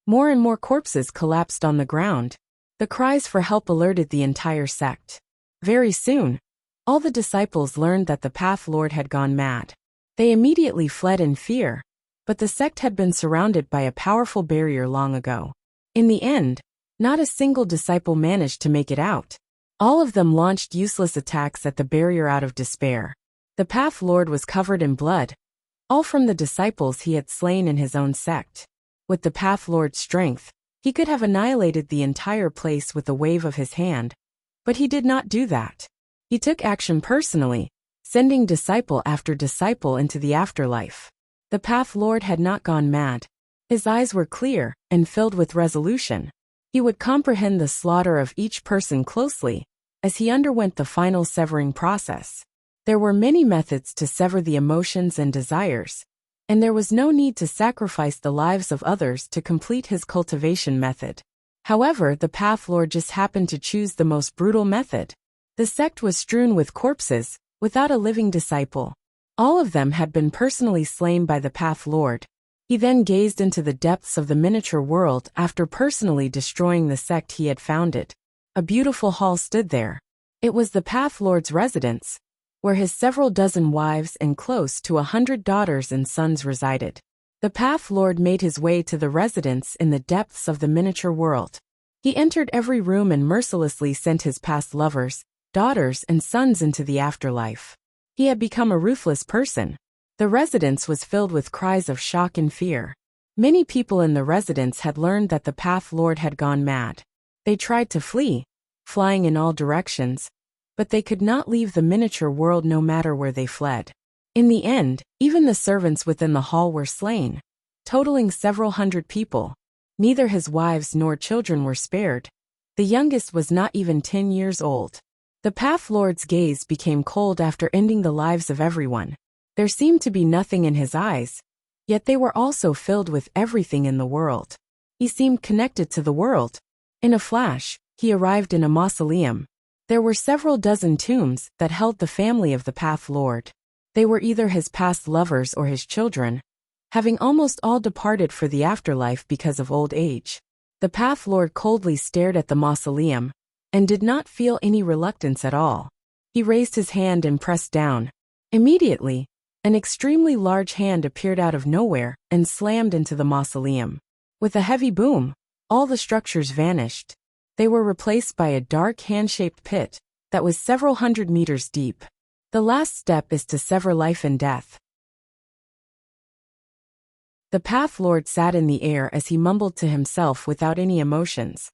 More and more corpses collapsed on the ground. The cries for help alerted the entire sect. Very soon, all the disciples learned that the Path Lord had gone mad. They immediately fled in fear, but the sect had been surrounded by a powerful barrier long ago. In the end, not a single disciple managed to make it out. All of them launched useless attacks at the barrier out of despair. The Path Lord was covered in blood, all from the disciples he had slain in his own sect. With the Path Lord's strength, he could have annihilated the entire place with a wave of his hand, but he did not do that. He took action personally, sending disciple after disciple into the afterlife. The Path Lord had not gone mad. His eyes were clear and filled with resolution. He would comprehend the slaughter of each person closely as he underwent the final severing process. There were many methods to sever the emotions and desires, and there was no need to sacrifice the lives of others to complete his cultivation method. However, the Path Lord just happened to choose the most brutal method. The sect was strewn with corpses, without a living disciple. All of them had been personally slain by the Path Lord. He then gazed into the depths of the miniature world after personally destroying the sect he had founded. A beautiful hall stood there. It was the Path Lord's residence, where his several dozen wives and close to 100 daughters and sons resided. The Path Lord made his way to the residence in the depths of the miniature world. He entered every room and mercilessly sent his past lovers, daughters and sons into the afterlife. He had become a ruthless person. The residence was filled with cries of shock and fear. Many people in the residence had learned that the Path Lord had gone mad. They tried to flee, flying in all directions, but they could not leave the miniature world no matter where they fled. In the end, even the servants within the hall were slain, totaling several hundred people. Neither his wives nor children were spared. The youngest was not even 10 years old. The Path Lord's gaze became cold after ending the lives of everyone. There seemed to be nothing in his eyes, yet they were also filled with everything in the world. He seemed connected to the world. In a flash, he arrived in a mausoleum. There were several dozen tombs that held the family of the Path Lord. They were either his past lovers or his children, having almost all departed for the afterlife because of old age. The Path Lord coldly stared at the mausoleum and did not feel any reluctance at all. He raised his hand and pressed down. Immediately, an extremely large hand appeared out of nowhere and slammed into the mausoleum. With a heavy boom, all the structures vanished. They were replaced by a dark hand-shaped pit that was several hundred meters deep. The last step is to sever life and death. The Path Lord sat in the air as he mumbled to himself without any emotions.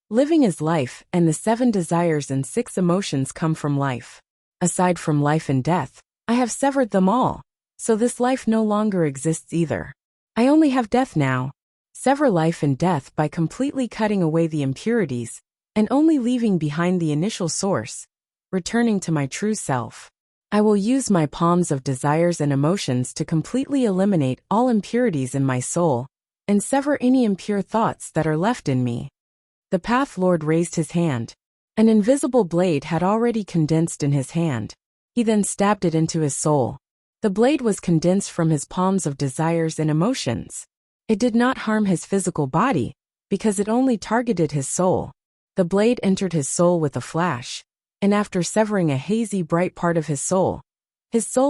Living is life, and the 7 desires and 6 emotions come from life. Aside from life and death, I have severed them all, so this life no longer exists either. I only have death now. Sever life and death by completely cutting away the impurities, and only leaving behind the initial source, returning to my true self. I will use my palms of desires and emotions to completely eliminate all impurities in my soul, and sever any impure thoughts that are left in me. The Path Lord raised his hand. An invisible blade had already condensed in his hand. He then stabbed it into his soul. The blade was condensed from his palms of desires and emotions. It did not harm his physical body, because it only targeted his soul. The blade entered his soul with a flash, and after severing a hazy bright part of his soul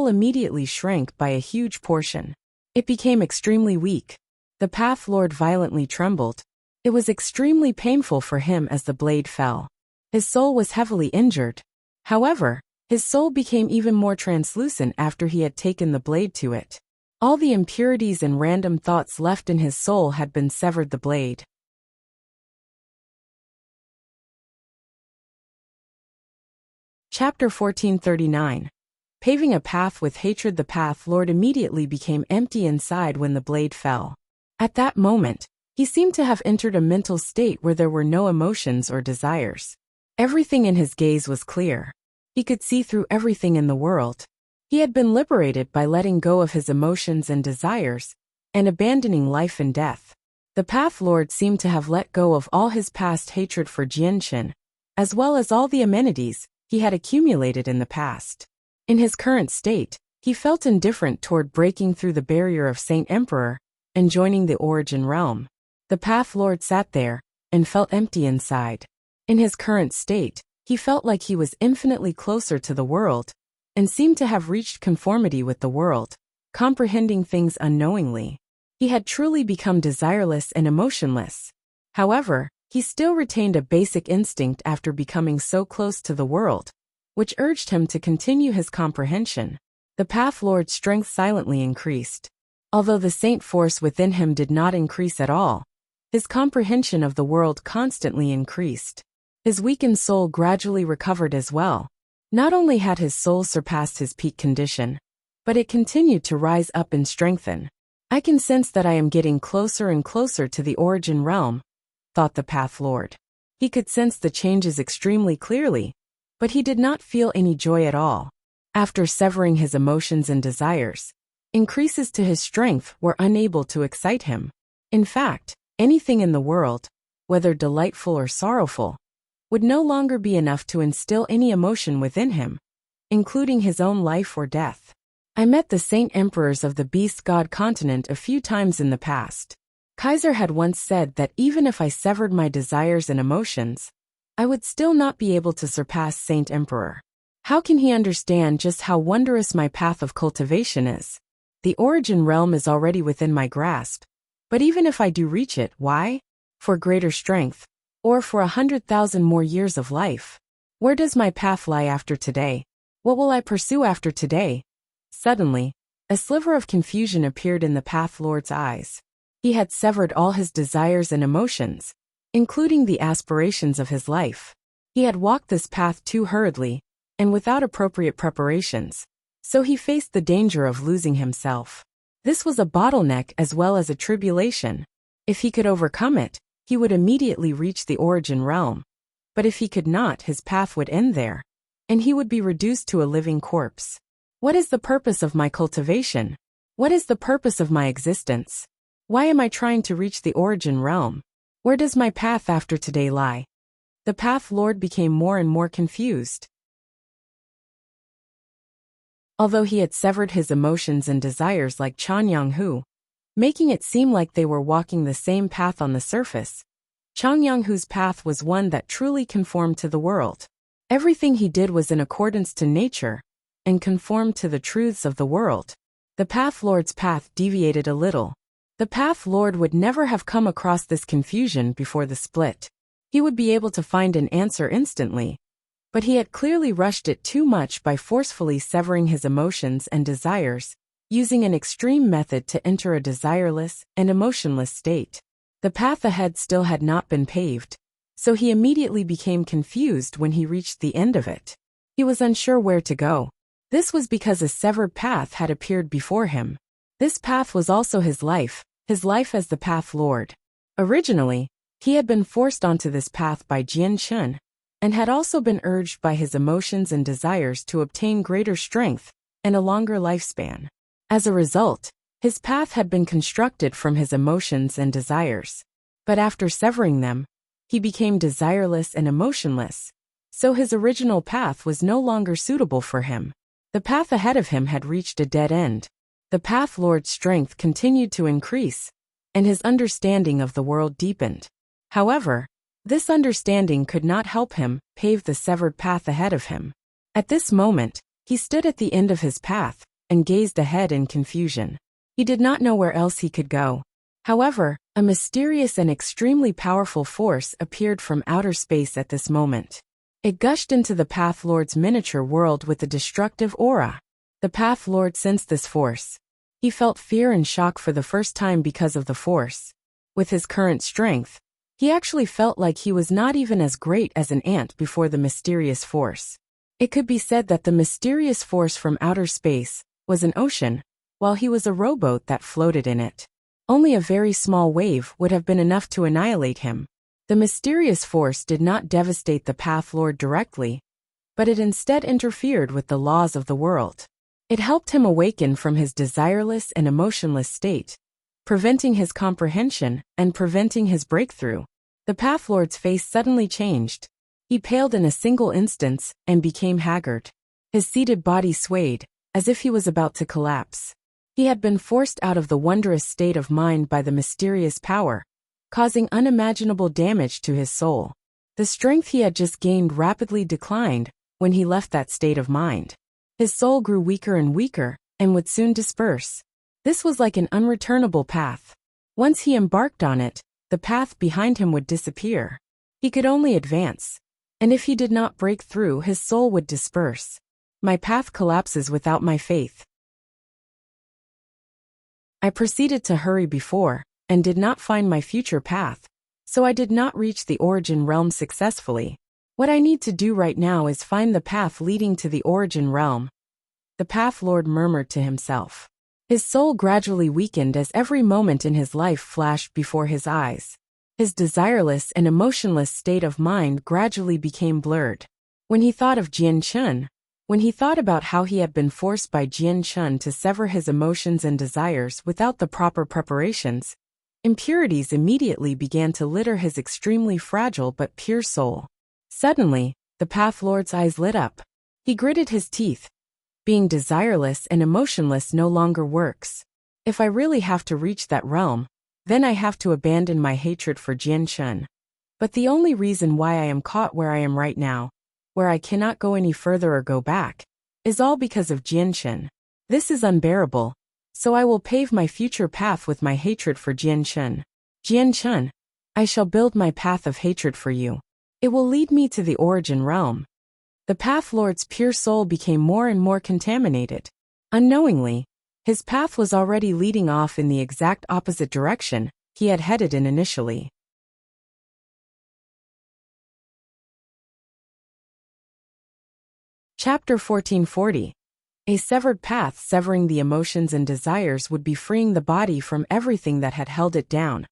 immediately shrank by a huge portion. It became extremely weak. The Path Lord violently trembled. It was extremely painful for him as the blade fell. His soul was heavily injured. However, his soul became even more translucent after he had taken the blade to it. All the impurities and random thoughts left in his soul had been severed the blade. Chapter 1439. Paving a path with hatred. The Path Lord immediately became empty inside when the blade fell. At that moment, he seemed to have entered a mental state where there were no emotions or desires. Everything in his gaze was clear. He could see through everything in the world. He had been liberated by letting go of his emotions and desires, and abandoning life and death. The Path Lord seemed to have let go of all his past hatred for Jianshan, as well as all the amenities he had accumulated in the past. In his current state, he felt indifferent toward breaking through the barrier of Saint Emperor and joining the Origin Realm. The Path Lord sat there and felt empty inside. In his current state, he felt like he was infinitely closer to the world and seemed to have reached conformity with the world, comprehending things unknowingly. He had truly become desireless and emotionless. However, he still retained a basic instinct after becoming so close to the world, which urged him to continue his comprehension. The Path Lord's strength silently increased. Although the saint force within him did not increase at all, his comprehension of the world constantly increased. His weakened soul gradually recovered as well. Not only had his soul surpassed his peak condition, but it continued to rise up and strengthen. I can sense that I am getting closer and closer to the origin realm, thought the Path Lord. He could sense the changes extremely clearly, but he did not feel any joy at all. After severing his emotions and desires, increases to his strength were unable to excite him. In fact, anything in the world, whether delightful or sorrowful, would no longer be enough to instill any emotion within him, including his own life or death. I met the Saint Emperors of the Beast God continent a few times in the past. Kaiser had once said that even if I severed my desires and emotions, I would still not be able to surpass Saint Emperor. How can he understand just how wondrous my path of cultivation is? The origin realm is already within my grasp, but even if I do reach it, why? For greater strength, or for 100,000 more years of life? Where does my path lie after today? What will I pursue after today? Suddenly, a sliver of confusion appeared in the Path Lord's eyes. He had severed all his desires and emotions, including the aspirations of his life. He had walked this path too hurriedly, and without appropriate preparations, so he faced the danger of losing himself. This was a bottleneck as well as a tribulation. If he could overcome it, he would immediately reach the origin realm. But if he could not, his path would end there, and he would be reduced to a living corpse. What is the purpose of my cultivation? What is the purpose of my existence? Why am I trying to reach the origin realm? Where does my path after today lie? The Path Lord became more and more confused. Although he had severed his emotions and desires like Chan Yang-hu, making it seem like they were walking the same path on the surface, Chang Yang-hu's path was one that truly conformed to the world. Everything he did was in accordance to nature, and conformed to the truths of the world. The Path Lord's path deviated a little. The Path Lord would never have come across this confusion before the split. He would be able to find an answer instantly, but he had clearly rushed it too much by forcefully severing his emotions and desires, using an extreme method to enter a desireless and emotionless state. The path ahead still had not been paved, so he immediately became confused when he reached the end of it. He was unsure where to go. This was because a severed path had appeared before him. This path was also his life as the Path Lord. Originally, he had been forced onto this path by Jian Chun, and had also been urged by his emotions and desires to obtain greater strength and a longer lifespan. As a result, his path had been constructed from his emotions and desires. But after severing them, he became desireless and emotionless, so his original path was no longer suitable for him. The path ahead of him had reached a dead end. The Path Lord's strength continued to increase, and his understanding of the world deepened. However, this understanding could not help him pave the severed path ahead of him. At this moment, he stood at the end of his path and gazed ahead in confusion. He did not know where else he could go. However, a mysterious and extremely powerful force appeared from outer space at this moment. It gushed into the Path Lord's miniature world with a destructive aura. The Path Lord sensed this force. He felt fear and shock for the first time because of the force. With his current strength, he actually felt like he was not even as great as an ant before the mysterious force. It could be said that the mysterious force from outer space was an ocean, while he was a rowboat that floated in it. Only a very small wave would have been enough to annihilate him. The mysterious force did not devastate the Path Lord directly, but it instead interfered with the laws of the world. It helped him awaken from his desireless and emotionless state, preventing his comprehension and preventing his breakthrough. The Path Lord's face suddenly changed. He paled in a single instance and became haggard. His seated body swayed, as if he was about to collapse. He had been forced out of the wondrous state of mind by the mysterious power, causing unimaginable damage to his soul. The strength he had just gained rapidly declined when he left that state of mind. His soul grew weaker and weaker, and would soon disperse. This was like an unreturnable path. Once he embarked on it, the path behind him would disappear. He could only advance, and if he did not break through, his soul would disperse. My path collapses without my faith. I proceeded to hurry before, and did not find my future path, so I did not reach the origin realm successfully. What I need to do right now is find the path leading to the origin realm. The Path Lord murmured to himself. His soul gradually weakened as every moment in his life flashed before his eyes. His desireless and emotionless state of mind gradually became blurred. When he thought of Jian Chun, when he thought about how he had been forced by Jian Chun to sever his emotions and desires without the proper preparations, impurities immediately began to litter his extremely fragile but pure soul. Suddenly, the Path Lord's eyes lit up. He gritted his teeth. Being desireless and emotionless no longer works. If I really have to reach that realm, then I have to abandon my hatred for Jian Chun. But the only reason why I am caught where I am right now, where I cannot go any further or go back, is all because of Jian Chun. This is unbearable, so I will pave my future path with my hatred for Jian Chun. Jian Chun, I shall build my path of hatred for you. It will lead me to the origin realm. The Path Lord's pure soul became more and more contaminated. Unknowingly, his path was already leading off in the exact opposite direction he had headed in initially. Chapter 1440. A severed path severing the emotions and desires would be freeing the body from everything that had held it down,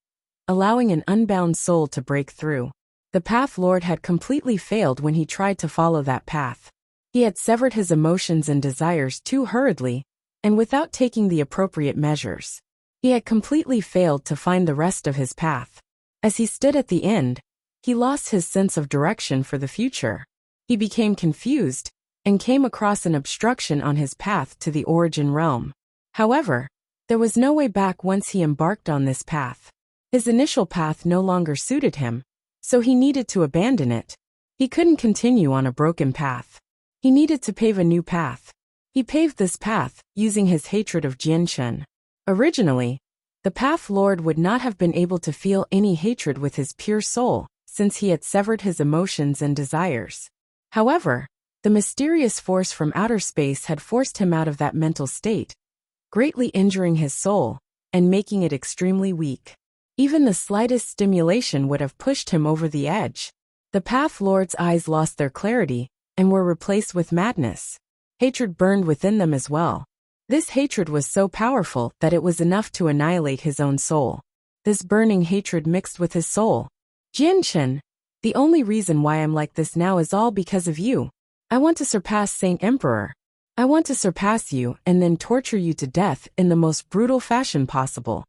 allowing an unbound soul to break through. The Path Lord had completely failed when he tried to follow that path. He had severed his emotions and desires too hurriedly, and without taking the appropriate measures. He had completely failed to find the rest of his path. As he stood at the end, he lost his sense of direction for the future. He became confused, and came across an obstruction on his path to the origin realm. However, there was no way back once he embarked on this path. His initial path no longer suited him, so he needed to abandon it. He couldn't continue on a broken path. He needed to pave a new path. He paved this path, using his hatred of Jian Chun. Originally, the Path Lord would not have been able to feel any hatred with his pure soul, since he had severed his emotions and desires. However, the mysterious force from outer space had forced him out of that mental state, greatly injuring his soul, and making it extremely weak. Even the slightest stimulation would have pushed him over the edge. The Path Lord's eyes lost their clarity, and were replaced with madness. Hatred burned within them as well. This hatred was so powerful that it was enough to annihilate his own soul. This burning hatred mixed with his soul. Jian Chun, the only reason why I'm like this now is all because of you. I want to surpass Saint Emperor. I want to surpass you and then torture you to death in the most brutal fashion possible.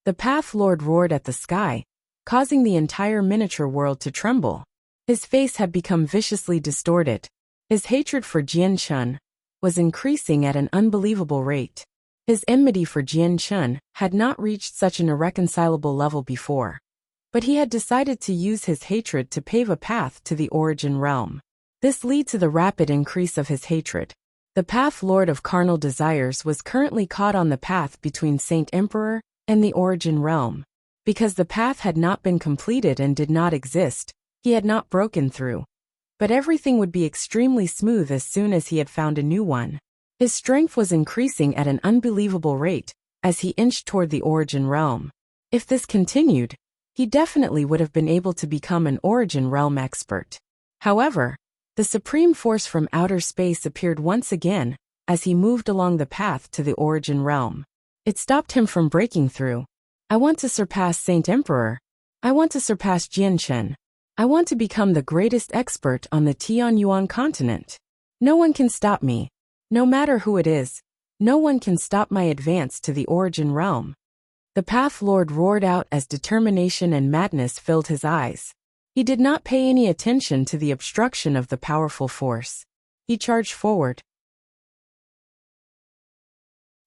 The Path Lord roared at the sky, causing the entire miniature world to tremble. His face had become viciously distorted. His hatred for Jian Chun was increasing at an unbelievable rate. His enmity for Jian Chun had not reached such an irreconcilable level before. But he had decided to use his hatred to pave a path to the origin realm. This led to the rapid increase of his hatred. The Path Lord of carnal desires was currently caught on the path between Saint Emperor and the origin realm. Because the path had not been completed and did not exist, he had not broken through. But everything would be extremely smooth as soon as he had found a new one. His strength was increasing at an unbelievable rate as he inched toward the origin realm. If this continued, he definitely would have been able to become an origin realm expert. However, the supreme force from outer space appeared once again as he moved along the path to the origin realm. It stopped him from breaking through. I want to surpass Saint Emperor. I want to surpass Jian Chun. I want to become the greatest expert on the Tianyuan continent. No one can stop me. No matter who it is, no one can stop my advance to the origin realm. The Path Lord roared out as determination and madness filled his eyes. He did not pay any attention to the obstruction of the powerful force. He charged forward.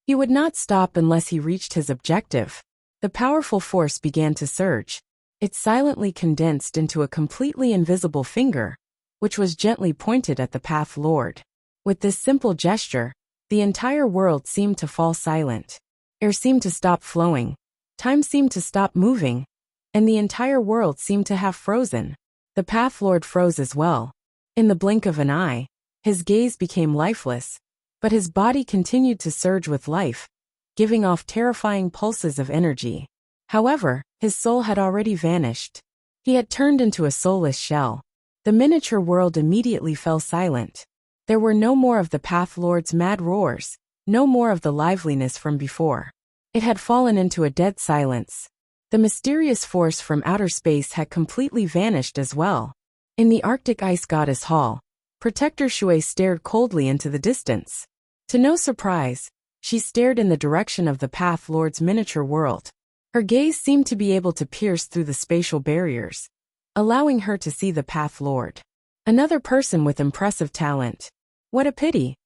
He would not stop unless he reached his objective. The powerful force began to surge. It silently condensed into a completely invisible finger, which was gently pointed at the Path Lord. With this simple gesture, the entire world seemed to fall silent. Air seemed to stop flowing. Time seemed to stop moving. And the entire world seemed to have frozen. The Path Lord froze as well. In the blink of an eye, his gaze became lifeless, but his body continued to surge with life, giving off terrifying pulses of energy. However, his soul had already vanished. He had turned into a soulless shell. The miniature world immediately fell silent. There were no more of the Path Lord's mad roars, no more of the liveliness from before. It had fallen into a dead silence. The mysterious force from outer space had completely vanished as well. In the Arctic Ice Goddess Hall, Protector Shui stared coldly into the distance. To no surprise, she stared in the direction of the Path Lord's miniature world. Her gaze seemed to be able to pierce through the spatial barriers, allowing her to see the Path Lord. Another person with impressive talent. What a pity.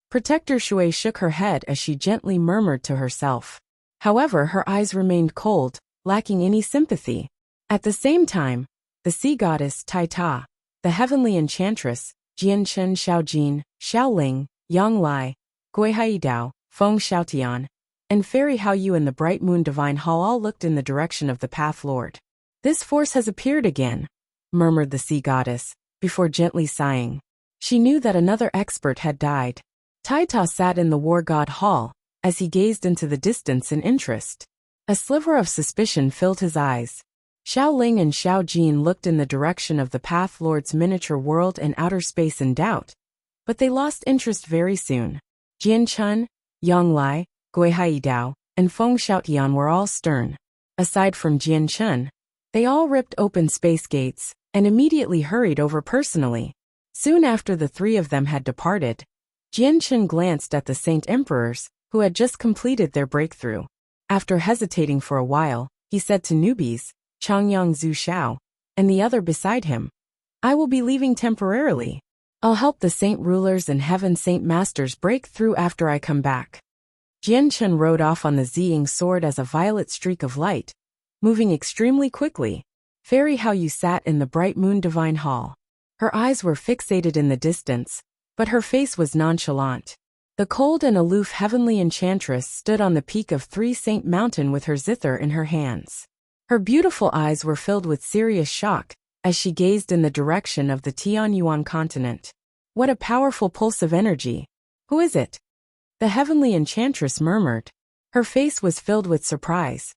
Protector Shui shook her head as she gently murmured to herself. However, her eyes remained cold, lacking any sympathy. At the same time, the sea goddess Tai Ta, the heavenly enchantress, Jian Chen Xiaojin, Xiaoling, Yang Lai, Guihai Dao, Feng Xiaotian, and Fairy Hao Yu in the Bright Moon Divine Hall all looked in the direction of the Path Lord. This force has appeared again, murmured the sea goddess, before gently sighing. She knew that another expert had died. Tai Ta sat in the War God Hall, as he gazed into the distance in interest. A sliver of suspicion filled his eyes. Xiao Ling and Xiao Jin looked in the direction of the Path Lord's miniature world and outer space in doubt, but they lost interest very soon. Jian Chun, Yang Lai, Guihai Dao, and Feng Xiaotian were all stern. Aside from Jian Chun, they all ripped open space gates and immediately hurried over personally. Soon after the three of them had departed, Jian Chun glanced at the Saint Emperors, who had just completed their breakthrough. After hesitating for a while, he said to newbies, Changyang Zhu Xiao, and the other beside him, I will be leaving temporarily. I'll help the Saint Rulers and Heaven Saint Masters break through after I come back. Jian Chen rode off on the Ziying sword as a violet streak of light, moving extremely quickly. Fairy Hao Yu sat in the Bright Moon Divine Hall. Her eyes were fixated in the distance, but her face was nonchalant. The cold and aloof heavenly enchantress stood on the peak of Three Saint Mountain with her zither in her hands. Her beautiful eyes were filled with serious shock as she gazed in the direction of the Tianyuan continent. What a powerful pulse of energy. Who is it? The heavenly enchantress murmured. Her face was filled with surprise.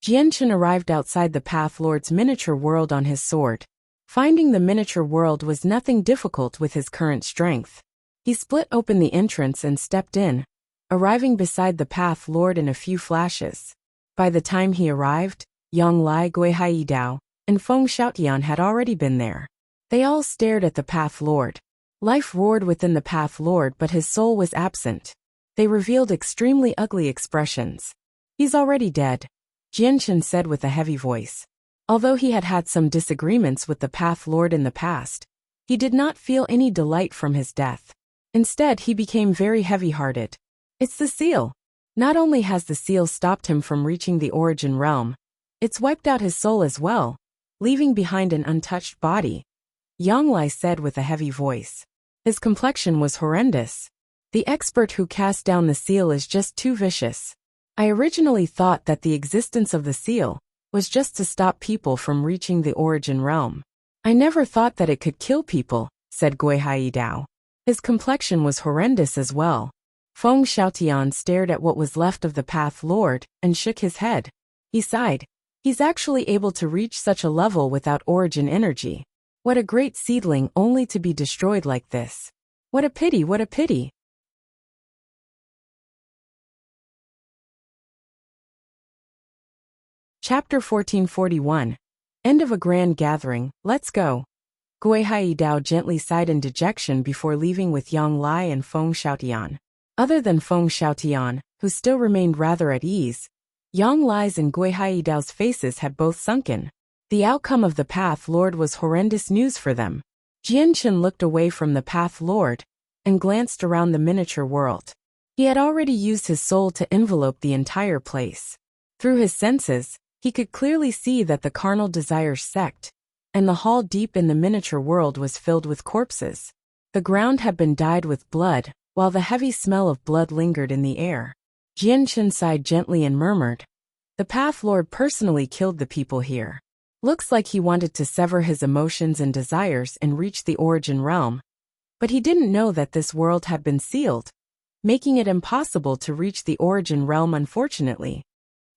Jian Chen arrived outside the Path Lord's miniature world on his sword. Finding the miniature world was nothing difficult with his current strength. He split open the entrance and stepped in, arriving beside the Path Lord in a few flashes. By the time he arrived, Yang Lai, Guihai Dao, and Feng Xiaotian had already been there. They all stared at the Path Lord. Life roared within the Path Lord, but his soul was absent. They revealed extremely ugly expressions. He's already dead, Jian Chen said with a heavy voice. Although he had had some disagreements with the Path Lord in the past, he did not feel any delight from his death. Instead, he became very heavy-hearted. It's the seal. Not only has the seal stopped him from reaching the origin realm, it's wiped out his soul as well, leaving behind an untouched body, Yang Lai said with a heavy voice. His complexion was horrendous. The expert who cast down the seal is just too vicious. I originally thought that the existence of the seal was just to stop people from reaching the origin realm. I never thought that it could kill people, said Guihai Dao. His complexion was horrendous as well. Feng Xiaotian stared at what was left of the Path Lord and shook his head. He sighed. He's actually able to reach such a level without origin energy. What a great seedling, only to be destroyed like this. What a pity, what a pity. Chapter 1441. End of a grand gathering, let's go. Guihai Dao gently sighed in dejection before leaving with Yang Lai and Feng Xiaotian. Other than Feng Xiaotian, who still remained rather at ease, Yang Lai's and Guihai Dao's faces had both sunken. The outcome of the Path Lord was horrendous news for them. Jian Chen looked away from the Path Lord and glanced around the miniature world. He had already used his soul to envelope the entire place. Through his senses, he could clearly see that the carnal desires sect, and the hall deep in the miniature world was filled with corpses. The ground had been dyed with blood, while the heavy smell of blood lingered in the air. Jian Chen sighed gently and murmured, the Path Lord personally killed the people here. Looks like he wanted to sever his emotions and desires and reach the origin realm. But he didn't know that this world had been sealed, making it impossible to reach the origin realm unfortunately.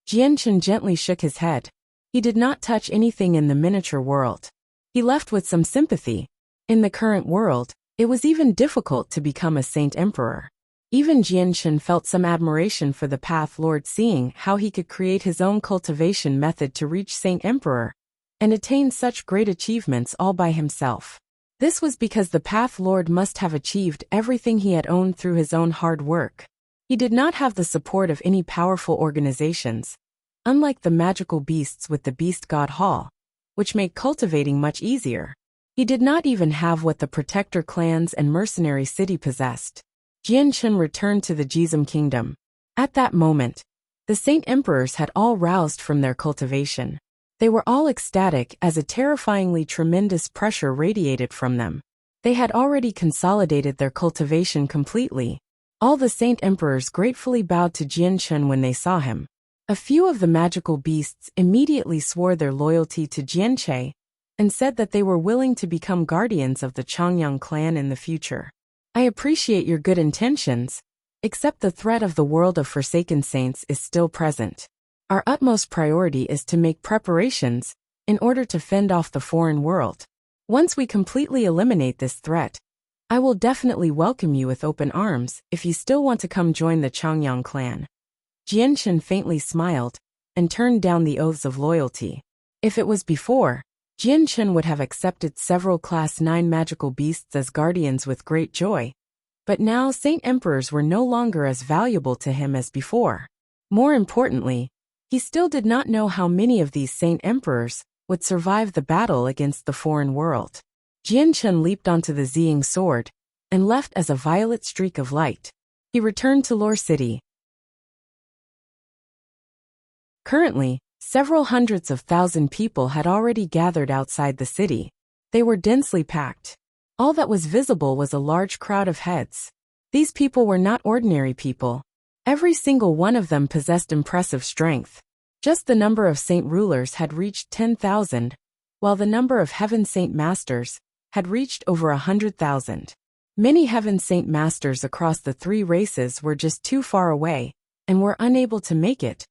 Jian Chen gently shook his head. He did not touch anything in the miniature world. He left with some sympathy. In the current world, It was even difficult to become a Saint Emperor. Even Jianshan felt some admiration for the Path Lord, seeing how he could create his own cultivation method to reach Saint Emperor and attain such great achievements all by himself. This was because the Path Lord must have achieved everything he had owned through his own hard work. He did not have the support of any powerful organizations, unlike the magical beasts with the Beast God Hall, which made cultivating much easier. He did not even have what the protector clans and mercenary city possessed. Jianshan returned to the Jizum kingdom. At that moment, the Saint Emperors had all roused from their cultivation. They were all ecstatic as a terrifyingly tremendous pressure radiated from them. They had already consolidated their cultivation completely. All the Saint Emperors gratefully bowed to Jianshan when they saw him. A few of the magical beasts immediately swore their loyalty to Jianche and said that they were willing to become guardians of the Changyang clan in the future. I appreciate your good intentions, except the threat of the world of Forsaken Saints is still present. Our utmost priority is to make preparations in order to fend off the foreign world. Once we completely eliminate this threat, I will definitely welcome you with open arms if you still want to come join the Changyang clan. Jianshan faintly smiled and turned down the oaths of loyalty. If it was before, Jianshan would have accepted several Class 9 magical beasts as guardians with great joy. But now Saint Emperors were no longer as valuable to him as before. More importantly, he still did not know how many of these Saint Emperors would survive the battle against the foreign world. Jianshan leaped onto the Ziying sword and left as a violet streak of light. He returned to Lore City. Currently, several hundreds of thousand people had already gathered outside the city. They were densely packed. All that was visible was a large crowd of heads. These people were not ordinary people. Every single one of them possessed impressive strength. Just the number of Saint Rulers had reached 10,000, while the number of Heaven Saint Masters had reached over 100,000. Many Heaven Saint Masters across the three races were just too far away and were unable to make it,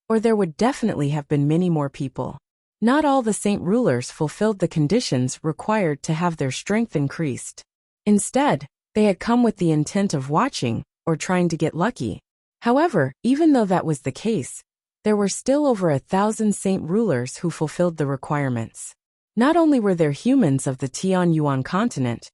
or there would definitely have been many more people. Not all the Saint Rulers fulfilled the conditions required to have their strength increased. Instead, they had come with the intent of watching or trying to get lucky. However, even though that was the case, there were still over 1,000 Saint Rulers who fulfilled the requirements. Not only were there humans of the Tianyuan continent,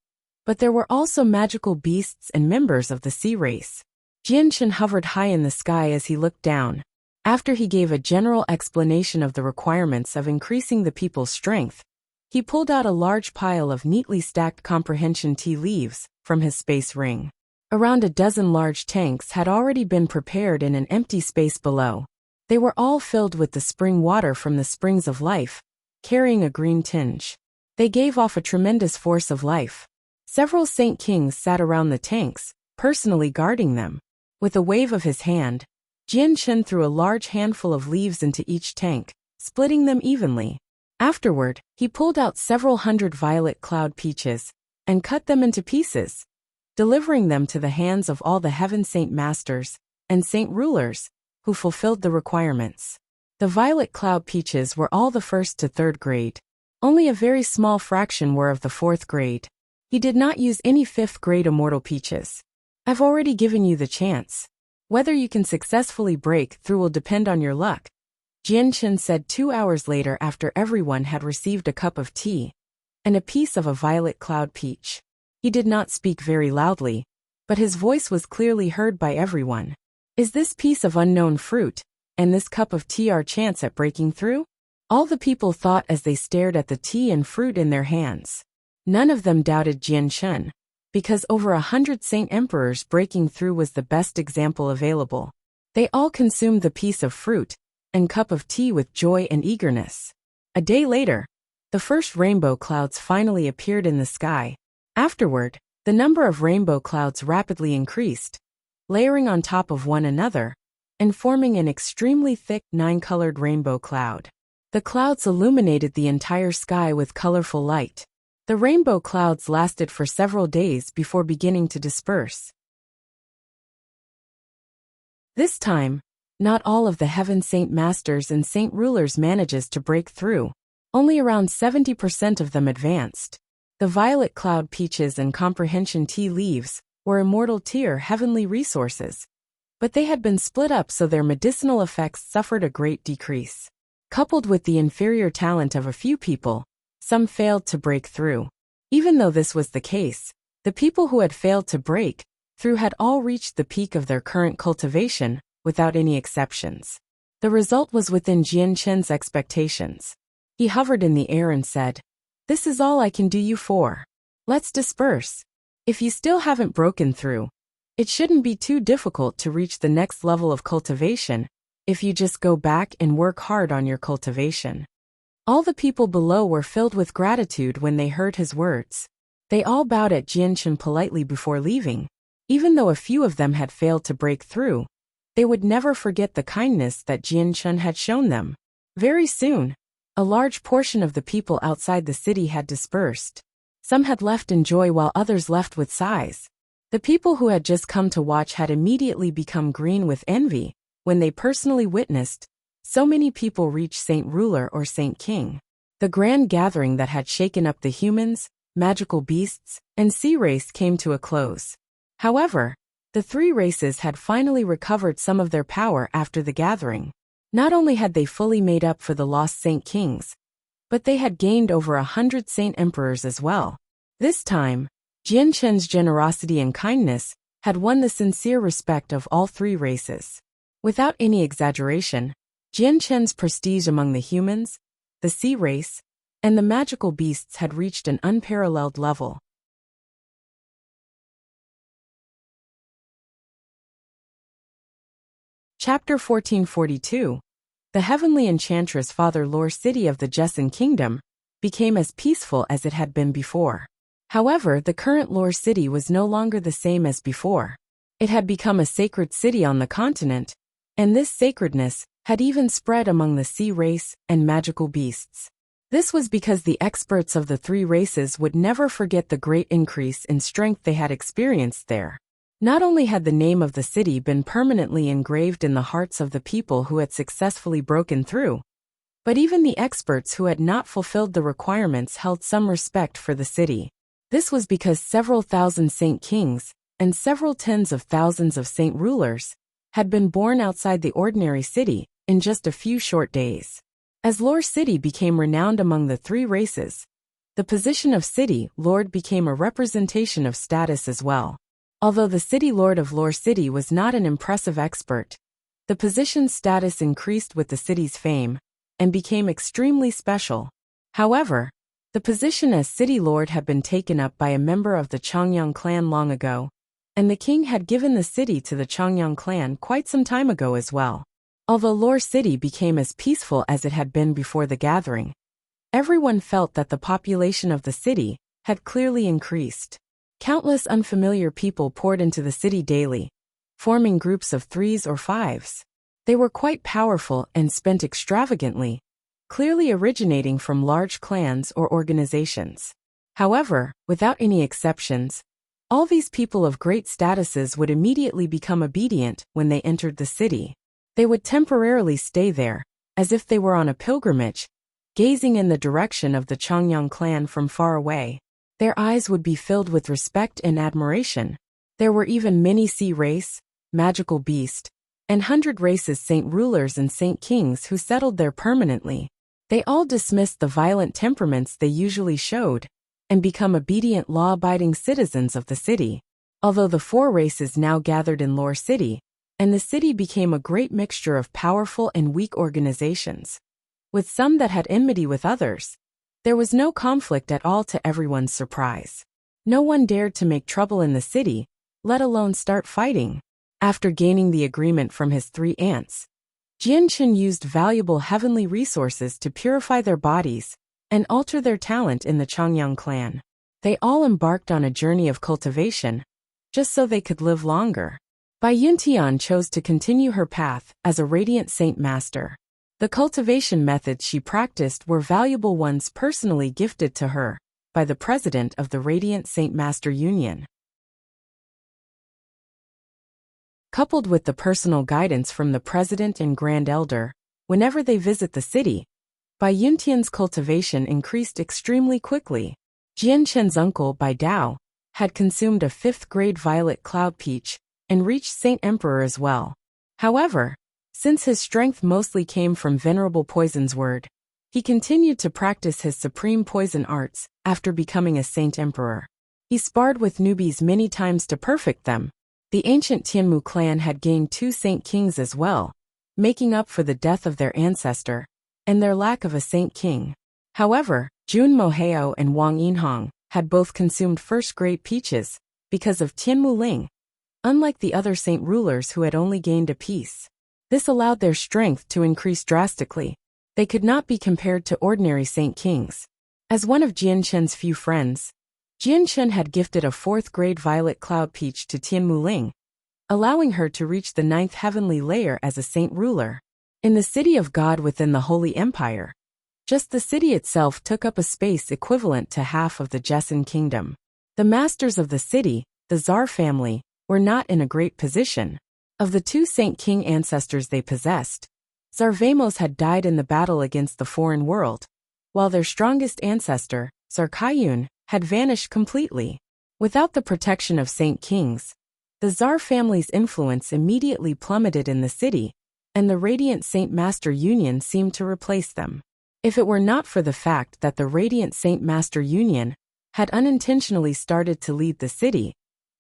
but there were also magical beasts and members of the sea race. Jianshan hovered high in the sky as he looked down. After he gave a general explanation of the requirements of increasing the people's strength, he pulled out a large pile of neatly stacked comprehension tea leaves from his space ring. Around a dozen large tanks had already been prepared in an empty space below. They were all filled with the spring water from the springs of life, carrying a green tinge. They gave off a tremendous force of life. Several Saint Kings sat around the tanks, personally guarding them. With a wave of his hand, Jianshan threw a large handful of leaves into each tank, splitting them evenly. Afterward, he pulled out several hundred violet cloud peaches and cut them into pieces, delivering them to the hands of all the Heaven Saint Masters and Saint Rulers who fulfilled the requirements. The violet cloud peaches were all the 1st to 3rd grade. Only a very small fraction were of the 4th grade. He did not use any 5th grade immortal peaches. I've already given you the chance. Whether you can successfully break through will depend on your luck, Jianshan said 2 hours later after everyone had received a cup of tea and a piece of a violet cloud peach. He did not speak very loudly, but his voice was clearly heard by everyone. Is this piece of unknown fruit and this cup of tea our chance at breaking through? All the people thought as they stared at the tea and fruit in their hands. None of them doubted Jianshan, because over 100 Saint Emperors breaking through was the best example available. They all consumed the piece of fruit and cup of tea with joy and eagerness. A day later, the first rainbow clouds finally appeared in the sky. Afterward, the number of rainbow clouds rapidly increased, layering on top of one another and forming an extremely thick 9-colored rainbow cloud. The clouds illuminated the entire sky with colorful light. The rainbow clouds lasted for several days before beginning to disperse. This time, not all of the Heaven Saint Masters and Saint Rulers manages to break through. Only around 70% of them advanced. The violet cloud peaches and comprehension tea leaves were immortal tier heavenly resources, but they had been split up so their medicinal effects suffered a great decrease. Coupled with the inferior talent of a few people, some failed to break through. Even though this was the case, the people who had failed to break through had all reached the peak of their current cultivation, without any exceptions. The result was within Jian Chen's expectations. He hovered in the air and said, "This is all I can do you for. Let's disperse. If you still haven't broken through, it shouldn't be too difficult to reach the next level of cultivation if you just go back and work hard on your cultivation." All the people below were filled with gratitude when they heard his words. They all bowed at Jian Chen politely before leaving. Even though a few of them had failed to break through, they would never forget the kindness that Jian Chen had shown them. Very soon, a large portion of the people outside the city had dispersed. Some had left in joy while others left with sighs. The people who had just come to watch had immediately become green with envy when they personally witnessed so many people reach Saint Ruler or Saint King. The grand gathering that had shaken up the humans, magical beasts, and sea race came to a close. However, the three races had finally recovered some of their power after the gathering. Not only had they fully made up for the lost Saint Kings, but they had gained over 100 Saint Emperors as well. This time, Jian Chen's generosity and kindness had won the sincere respect of all three races. Without any exaggeration, Jian Chen's prestige among the humans, the sea race, and the magical beasts had reached an unparalleled level. Chapter 1442. The heavenly enchantress Father Lore City of the Jesson Kingdom became as peaceful as it had been before. However, the current Lore City was no longer the same as before. It had become a sacred city on the continent, and this sacredness had even spread among the sea race and magical beasts. This was because the experts of the three races would never forget the great increase in strength they had experienced there. Not only had the name of the city been permanently engraved in the hearts of the people who had successfully broken through, but even the experts who had not fulfilled the requirements held some respect for the city. This was because several thousand Saint Kings and several tens of thousands of Saint Rulers had been born outside the ordinary city in just a few short days. As Lore City became renowned among the three races, the position of City Lord became a representation of status as well. Although the City Lord of Lore City was not an impressive expert, the position's status increased with the city's fame and became extremely special. However, the position as City Lord had been taken up by a member of the Chongyang clan long ago, and the king had given the city to the Chongyang clan quite some time ago as well. Although Lore City became as peaceful as it had been before the gathering, everyone felt that the population of the city had clearly increased. Countless unfamiliar people poured into the city daily, forming groups of 3s or 5s. They were quite powerful and spent extravagantly, clearly originating from large clans or organizations. However, without any exceptions, all these people of great statuses would immediately become obedient when they entered the city. They would temporarily stay there, as if they were on a pilgrimage, gazing in the direction of the Chongyang clan from far away. Their eyes would be filled with respect and admiration. There were even many sea race, magical beast, and 100 races Saint Rulers and Saint Kings who settled there permanently. They all dismissed the violent temperaments they usually showed and become obedient law-abiding citizens of the city. Although the 4 races now gathered in Lore City, and the city became a great mixture of powerful and weak organizations, with some that had enmity with others. There was no conflict at all to everyone's surprise. No one dared to make trouble in the city, let alone start fighting. After gaining the agreement from his 3 aunts, Jian Chen used valuable heavenly resources to purify their bodies and alter their talent in the Chongyang clan. They all embarked on a journey of cultivation, just so they could live longer. Bai Yuntian chose to continue her path as a radiant saint master. The cultivation methods she practiced were valuable ones personally gifted to her by the president of the Radiant Saint Master Union. Coupled with the personal guidance from the president and grand elder, whenever they visit the city, Bai Yuntian's cultivation increased extremely quickly. Jianshen's uncle, Bai Dao, had consumed a 5th-grade violet cloud peach and reached Saint Emperor as well. However, since his strength mostly came from Venerable Poison's word, he continued to practice his supreme poison arts after becoming a Saint Emperor. He sparred with newbies many times to perfect them. The ancient Tianmu clan had gained 2 Saint Kings as well, making up for the death of their ancestor and their lack of a Saint King. However, Jun Moheo and Wang Yinhong had both consumed first-grade peaches because of Tianmu Ling, unlike the other saint rulers who had only gained a piece. This allowed their strength to increase drastically. They could not be compared to ordinary Saint Kings. As one of Jianshen's few friends, Jianshen had gifted a 4th-grade violet cloud peach to Tianmu Ling, allowing her to reach the 9th heavenly layer as a saint ruler. In the city of God within the Holy Empire, just the city itself took up a space equivalent to half of the Jessan kingdom. The masters of the city, the Tsar family, were not in a great position. Of the 2 Saint King ancestors they possessed, Tsar Vamos had died in the battle against the foreign world, while their strongest ancestor, Tsar Kaiyun, had vanished completely. Without the protection of Saint Kings, the Tsar family's influence immediately plummeted in the city, and the Radiant Saint Master Union seemed to replace them. If it were not for the fact that the Radiant Saint Master Union had unintentionally started to lead the city,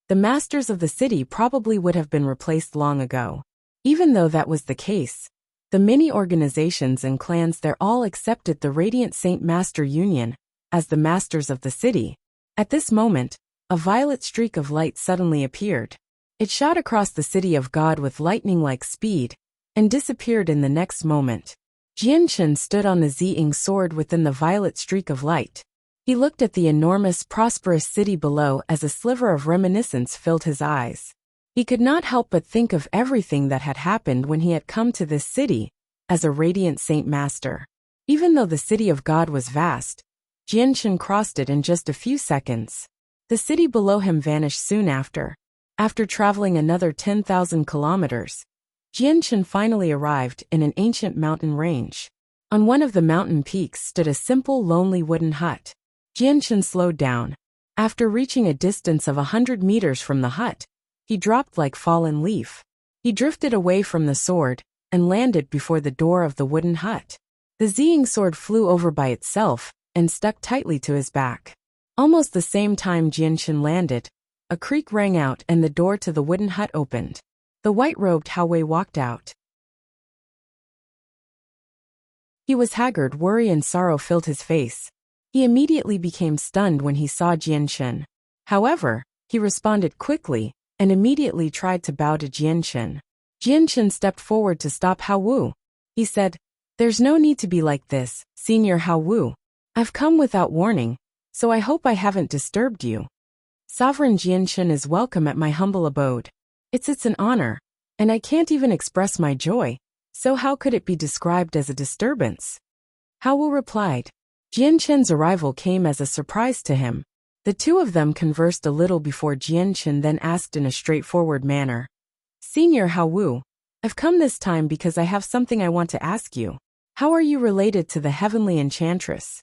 the masters of the city probably would have been replaced long ago. Even though that was the case, the many organizations and clans there all accepted the Radiant Saint Master Union as the masters of the city. At this moment, a violet streak of light suddenly appeared. It shot across the city of God with lightning-like speed and disappeared in the next moment. Jianshen stood on the Ziying sword within the violet streak of light. He looked at the enormous, prosperous city below as a sliver of reminiscence filled his eyes. He could not help but think of everything that had happened when he had come to this city as a Radiant Saint Master. Even though the city of God was vast, Jianshen crossed it in just a few seconds. The city below him vanished soon after. After traveling another 10,000 kilometers, Jianshen finally arrived in an ancient mountain range. On one of the mountain peaks stood a simple, lonely wooden hut. Jianshen slowed down. After reaching a distance of 100 meters from the hut, he dropped like fallen leaf. He drifted away from the sword and landed before the door of the wooden hut. The Ziying sword flew over by itself and stuck tightly to his back. Almost the same time Jianshen landed, a creak rang out and the door to the wooden hut opened. The white-robed Haowei walked out. He was haggard, worry and sorrow filled his face. He immediately became stunned when he saw Jianshen. However, he responded quickly and immediately tried to bow to Jianshen. Jianshen stepped forward to stop Haowu. He said, "There's no need to be like this, Senior Haowu. I've come without warning, so I hope I haven't disturbed you. Sovereign Jianshen is welcome at my humble abode. It's an honor, and I can't even express my joy, so how could it be described as a disturbance?" Haowu replied. Jianshen's arrival came as a surprise to him. The two of them conversed a little before Jianshen then asked in a straightforward manner, "Senior Haowu, I've come this time because I have something I want to ask you. How are you related to the heavenly enchantress?"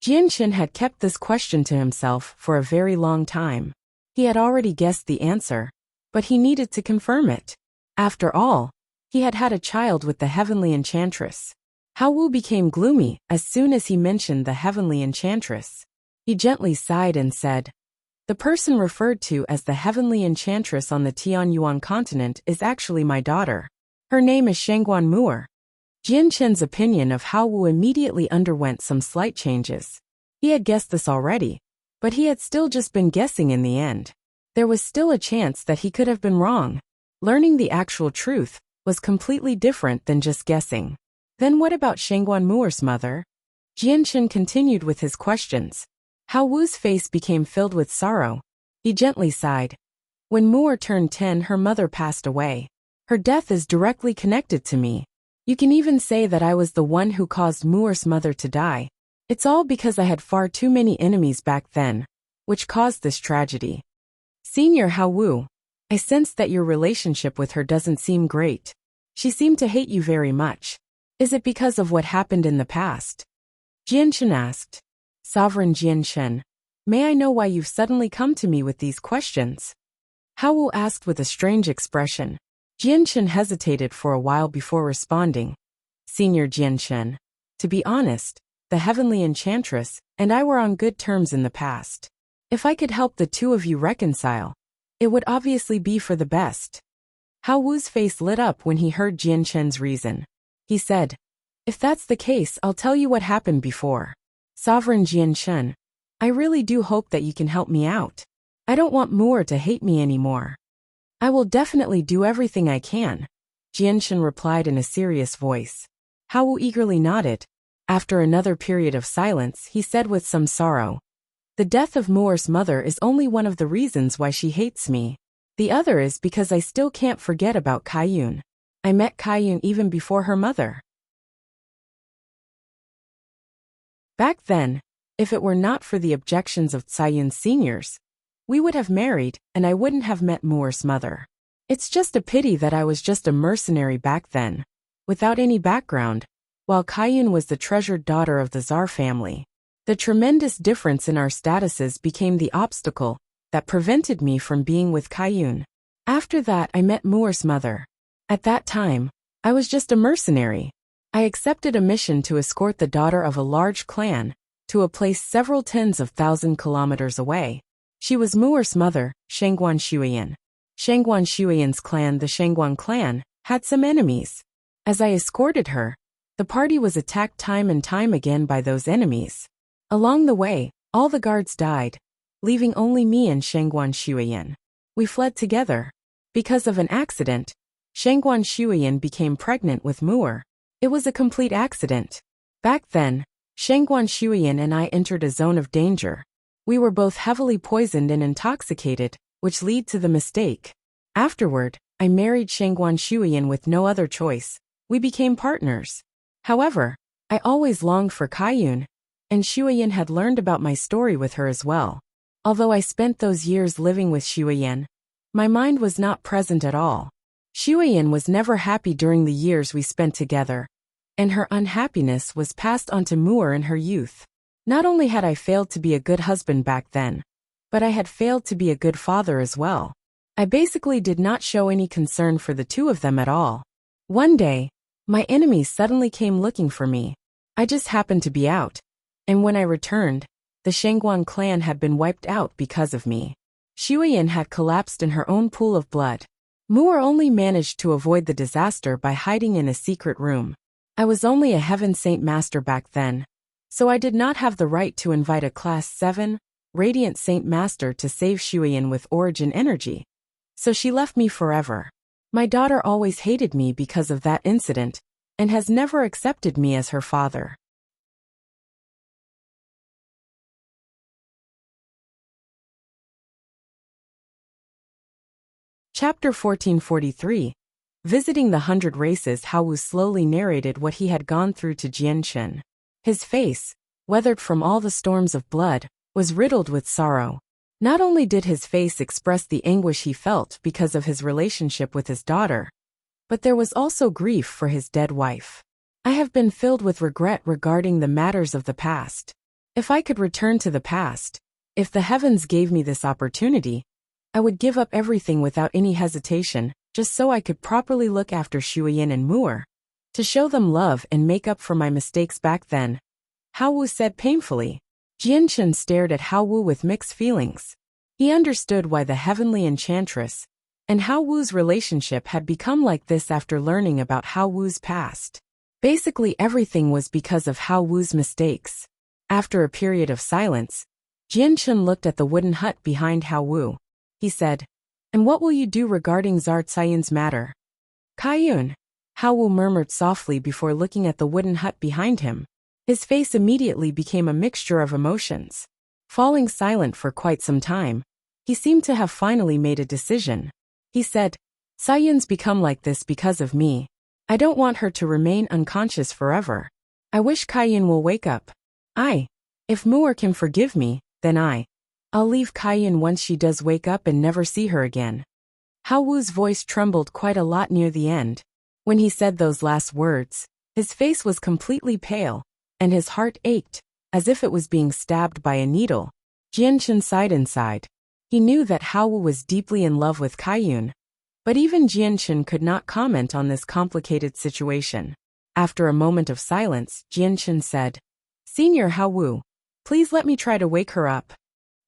Jianshen had kept this question to himself for a very long time. He had already guessed the answer, but he needed to confirm it. After all, he had had a child with the heavenly enchantress. Haowu became gloomy as soon as he mentioned the heavenly enchantress. He gently sighed and said, "The person referred to as the heavenly enchantress on the Tianyuan continent is actually my daughter. Her name is Shangguan Mu'er." Jianshen's opinion of Haowu immediately underwent some slight changes. He had guessed this already, but he had still just been guessing in the end. There was still a chance that he could have been wrong. Learning the actual truth was completely different than just guessing. Then what about Shangguan Mu'er's mother? Jianshen continued with his questions. Haowu's face became filled with sorrow. He gently sighed. "When Mu'er turned 10, her mother passed away. Her death is directly connected to me. You can even say that I was the one who caused Mu'er's mother to die. It's all because I had far too many enemies back then, which caused this tragedy. Senior Haowu, I sense that your relationship with her doesn't seem great. She seemed to hate you very much. Is it because of what happened in the past?" Jianshen asked. "Sovereign Jianshen, May I know why you've suddenly come to me with these questions? Hao Wu asked with a strange expression. Jianchen hesitated for a while before responding. Senior Jianchen. To be honest, the heavenly enchantress and I were on good terms in the past. If I could help the two of you reconcile, it would obviously be for the best. Hao Wu's face lit up when he heard Jianchen's reason. He said, if that's the case, I'll tell you what happened before. Sovereign Jianchen, I really do hope that you can help me out. I don't want Moore to hate me anymore. I will definitely do everything I can, Jianchen replied in a serious voice. Hao Wu eagerly nodded. After another period of silence, he said with some sorrow, the death of Moore's mother is only one of the reasons why she hates me. The other is because I still can't forget about Kaiyun. I met Kaiyun even before her mother. Back then, if it were not for the objections of Caiyun's seniors, we would have married, and I wouldn't have met Moore's mother. It's just a pity that I was just a mercenary back then, without any background, while Kaiyun was the treasured daughter of the Tsar family. The tremendous difference in our statuses became the obstacle that prevented me from being with Kaiyun. After that, I met Moore's mother. At that time, I was just a mercenary. I accepted a mission to escort the daughter of a large clan to a place several tens of thousand kilometers away. She was Moore's mother, Shangguan Shuiyan. Shangguan Shuiyan's clan, the Shangguan clan, had some enemies. As I escorted her, the party was attacked time and time again by those enemies. Along the way, all the guards died, leaving only me and Shangguan Shuiyan. We fled together. Because of an accident, Shangguan Shuiyan became pregnant with Moore. It was a complete accident. Back then, Shangguan Shuiyan and I entered a zone of danger. We were both heavily poisoned and intoxicated, which led to the mistake. Afterward, I married Shangguan Shuiyan with no other choice. We became partners. However, I always longed for Kaiyun, and Shuiyan had learned about my story with her as well. Although I spent those years living with Shuiyan, my mind was not present at all. Shuiyan was never happy during the years we spent together, and her unhappiness was passed on to Moore in her youth. Not only had I failed to be a good husband back then, but I had failed to be a good father as well. I basically did not show any concern for the two of them at all. One day, my enemies suddenly came looking for me. I just happened to be out, and when I returned, the Shangguan clan had been wiped out because of me. Shuiyan had collapsed in her own pool of blood. Moore only managed to avoid the disaster by hiding in a secret room. I was only a Heaven Saint Master back then, so I did not have the right to invite a Class 7, Radiant Saint Master to save Shuiyan with origin energy. So she left me forever. My daughter always hated me because of that incident, and has never accepted me as her father. Chapter 1443. Visiting the 100 Races. Hao Wu slowly narrated what he had gone through to Jianchen. His face, weathered from all the storms of blood, was riddled with sorrow. Not only did his face express the anguish he felt because of his relationship with his daughter, but there was also grief for his dead wife. I have been filled with regret regarding the matters of the past. If I could return to the past, if the heavens gave me this opportunity, I would give up everything without any hesitation, just so I could properly look after Shuiyan and Moore, to show them love and make up for my mistakes back then, Hao Wu said painfully. Jianchen stared at Hao Wu with mixed feelings. He understood why the heavenly enchantress and Hao Wu's relationship had become like this after learning about Hao Wu's past. Basically everything was because of Hao Wu's mistakes. After a period of silence, Jianchen looked at the wooden hut behind Hao Wu. He said, "And what will you do regarding Tsar Caiyun's matter?" "Kaiyun," Hao Wu murmured softly before looking at the wooden hut behind him. His face immediately became a mixture of emotions. Falling silent for quite some time, he seemed to have finally made a decision. He said, "Caiyun's become like this because of me. I don't want her to remain unconscious forever. I wish Kaiyun will wake up. If Moore can forgive me, then I'll leave Kaiyun once she does wake up and never see her again." Hao Wu's voice trembled quite a lot near the end. When he said those last words, his face was completely pale, and his heart ached, as if it was being stabbed by a needle. Jianchen sighed inside. He knew that Hao Wu was deeply in love with Kaiyun, but even Jianchen could not comment on this complicated situation. After a moment of silence, Jianchen said, "Senior Hao Wu, please let me try to wake her up."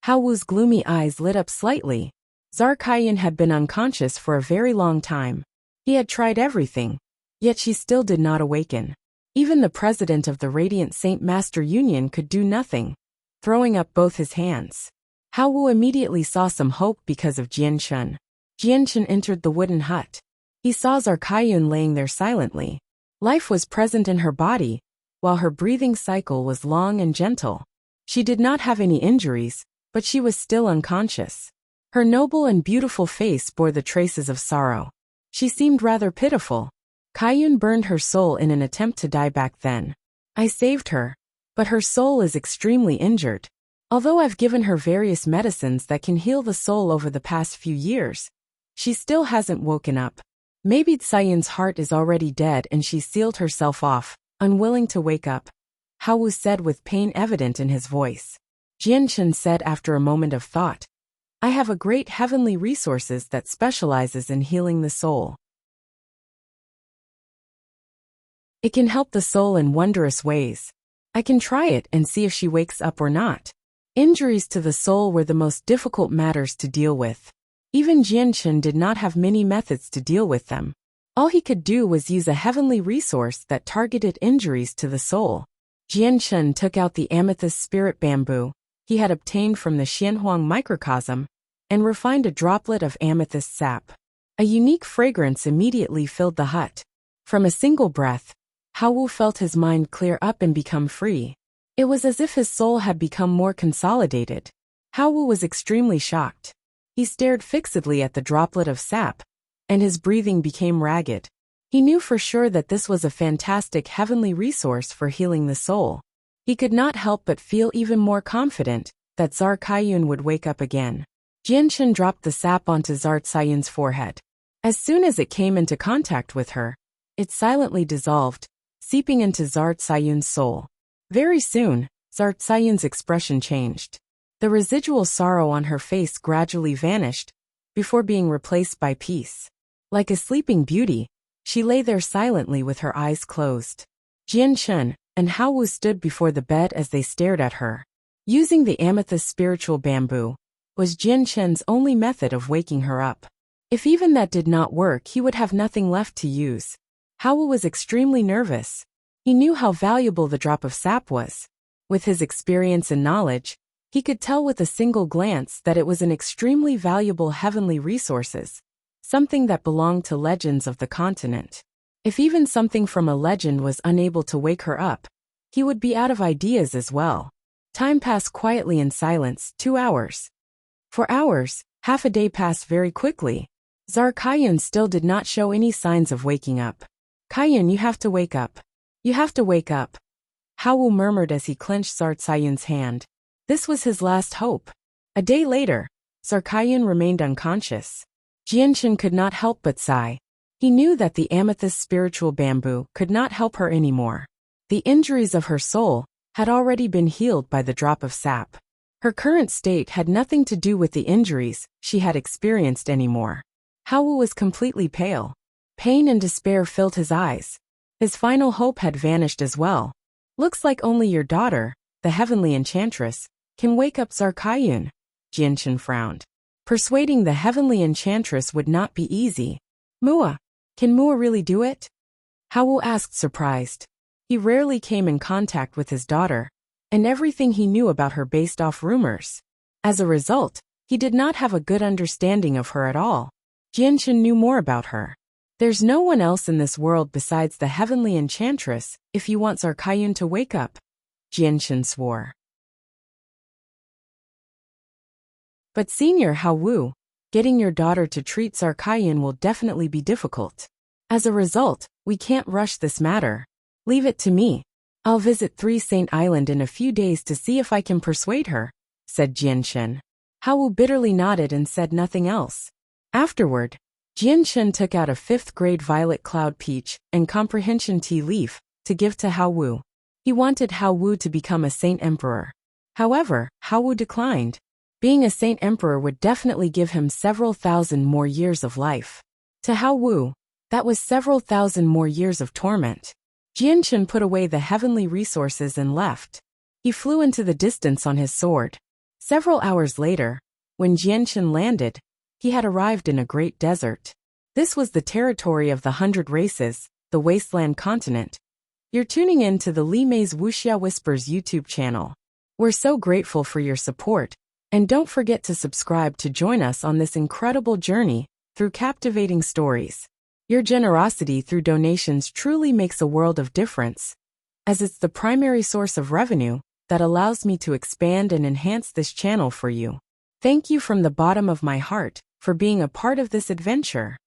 Hao Wu's gloomy eyes lit up slightly. Czar Kaiyun had been unconscious for a very long time. He had tried everything, yet she still did not awaken. Even the president of the Radiant Saint Master Union could do nothing, throwing up both his hands. Hao Wu immediately saw some hope because of Jianchen. Jianchen entered the wooden hut. He saw Czar Kaiyun laying there silently. Life was present in her body, while her breathing cycle was long and gentle. She did not have any injuries, but she was still unconscious. Her noble and beautiful face bore the traces of sorrow. She seemed rather pitiful. Kaiyun burned her soul in an attempt to die back then. "I saved her, but her soul is extremely injured. Although I've given her various medicines that can heal the soul over the past few years, she still hasn't woken up. Maybe Tsayin's heart is already dead and she sealed herself off, unwilling to wake up," Hao Wu said with pain evident in his voice. Jianchen said after a moment of thought, "I have a great heavenly resources that specializes in healing the soul. It can help the soul in wondrous ways. I can try it and see if she wakes up or not." Injuries to the soul were the most difficult matters to deal with. Even Jianchen did not have many methods to deal with them. All he could do was use a heavenly resource that targeted injuries to the soul. Jianchen took out the amethyst spirit bamboo he had obtained from the Xianhuang microcosm and refined a droplet of amethyst sap. A unique fragrance immediately filled the hut. From a single breath, Hao Wu felt his mind clear up and become free. It was as if his soul had become more consolidated. Hao Wu was extremely shocked. He stared fixedly at the droplet of sap, and his breathing became ragged. He knew for sure that this was a fantastic heavenly resource for healing the soul. He could not help but feel even more confident that Czar Kaiyun would wake up again. Jianchen dropped the sap onto Czar Tsayin's forehead. As soon as it came into contact with her, it silently dissolved, seeping into Czar Tsayin's soul. Very soon, Czar Tsayin's expression changed. The residual sorrow on her face gradually vanished, before being replaced by peace. Like a sleeping beauty, she lay there silently with her eyes closed. Jianchen and Hao Wu stood before the bed as they stared at her. Using the amethyst spiritual bamboo was Jianchen's only method of waking her up. If even that did not work, he would have nothing left to use. Hao Wu was extremely nervous. He knew how valuable the drop of sap was. With his experience and knowledge, he could tell with a single glance that it was an extremely valuable heavenly resources, something that belonged to legends of the continent. If even something from a legend was unable to wake her up, he would be out of ideas as well. Time passed quietly in silence, 2 hours. For hours, half a day passed very quickly. Czar Kaiyun still did not show any signs of waking up. "Kaiyun, you have to wake up. You have to wake up," Hao Wu murmured as he clenched Czar Tsayin's hand. This was his last hope. A day later, Czar Kaiyun remained unconscious. Jianchen could not help but sigh. He knew that the amethyst spiritual bamboo could not help her anymore. The injuries of her soul had already been healed by the drop of sap. Her current state had nothing to do with the injuries she had experienced anymore. Hao Wu was completely pale. Pain and despair filled his eyes. His final hope had vanished as well. "Looks like only your daughter, the heavenly enchantress, can wake up Czar Kaiyun," Jianchen frowned. Persuading the heavenly enchantress would not be easy. "Mua, can Mua really do it?" Hao Wu asked, surprised. He rarely came in contact with his daughter, and everything he knew about her based off rumors. As a result, he did not have a good understanding of her at all. Jianchen knew more about her. "There's no one else in this world besides the heavenly enchantress if you want Czar Kaiyun to wake up," Jianchen swore. "But Senior Hao Wu, getting your daughter to treat Czar Kaiyun will definitely be difficult. As a result, we can't rush this matter. Leave it to me. I'll visit 3 Saint Island in a few days to see if I can persuade her," said Jianchen. Hao Wu bitterly nodded and said nothing else. Afterward, Jianchen took out a 5th-grade violet cloud peach and comprehension tea leaf to give to Hao Wu. He wanted Hao Wu to become a saint emperor. However, Hao Wu declined. Being a saint emperor would definitely give him several thousand more years of life. To Hao Wu, that was several thousand more years of torment. Jianchen put away the heavenly resources and left. He flew into the distance on his sword. Several hours later, when Jianchen landed, he had arrived in a great desert. This was the territory of the 100 Races, the Wasteland Continent. You're tuning in to the Li Mei's Wuxia Whispers YouTube channel. We're so grateful for your support, and don't forget to subscribe to join us on this incredible journey through captivating stories. Your generosity through donations truly makes a world of difference, as it's the primary source of revenue that allows me to expand and enhance this channel for you. Thank you from the bottom of my heart for being a part of this adventure.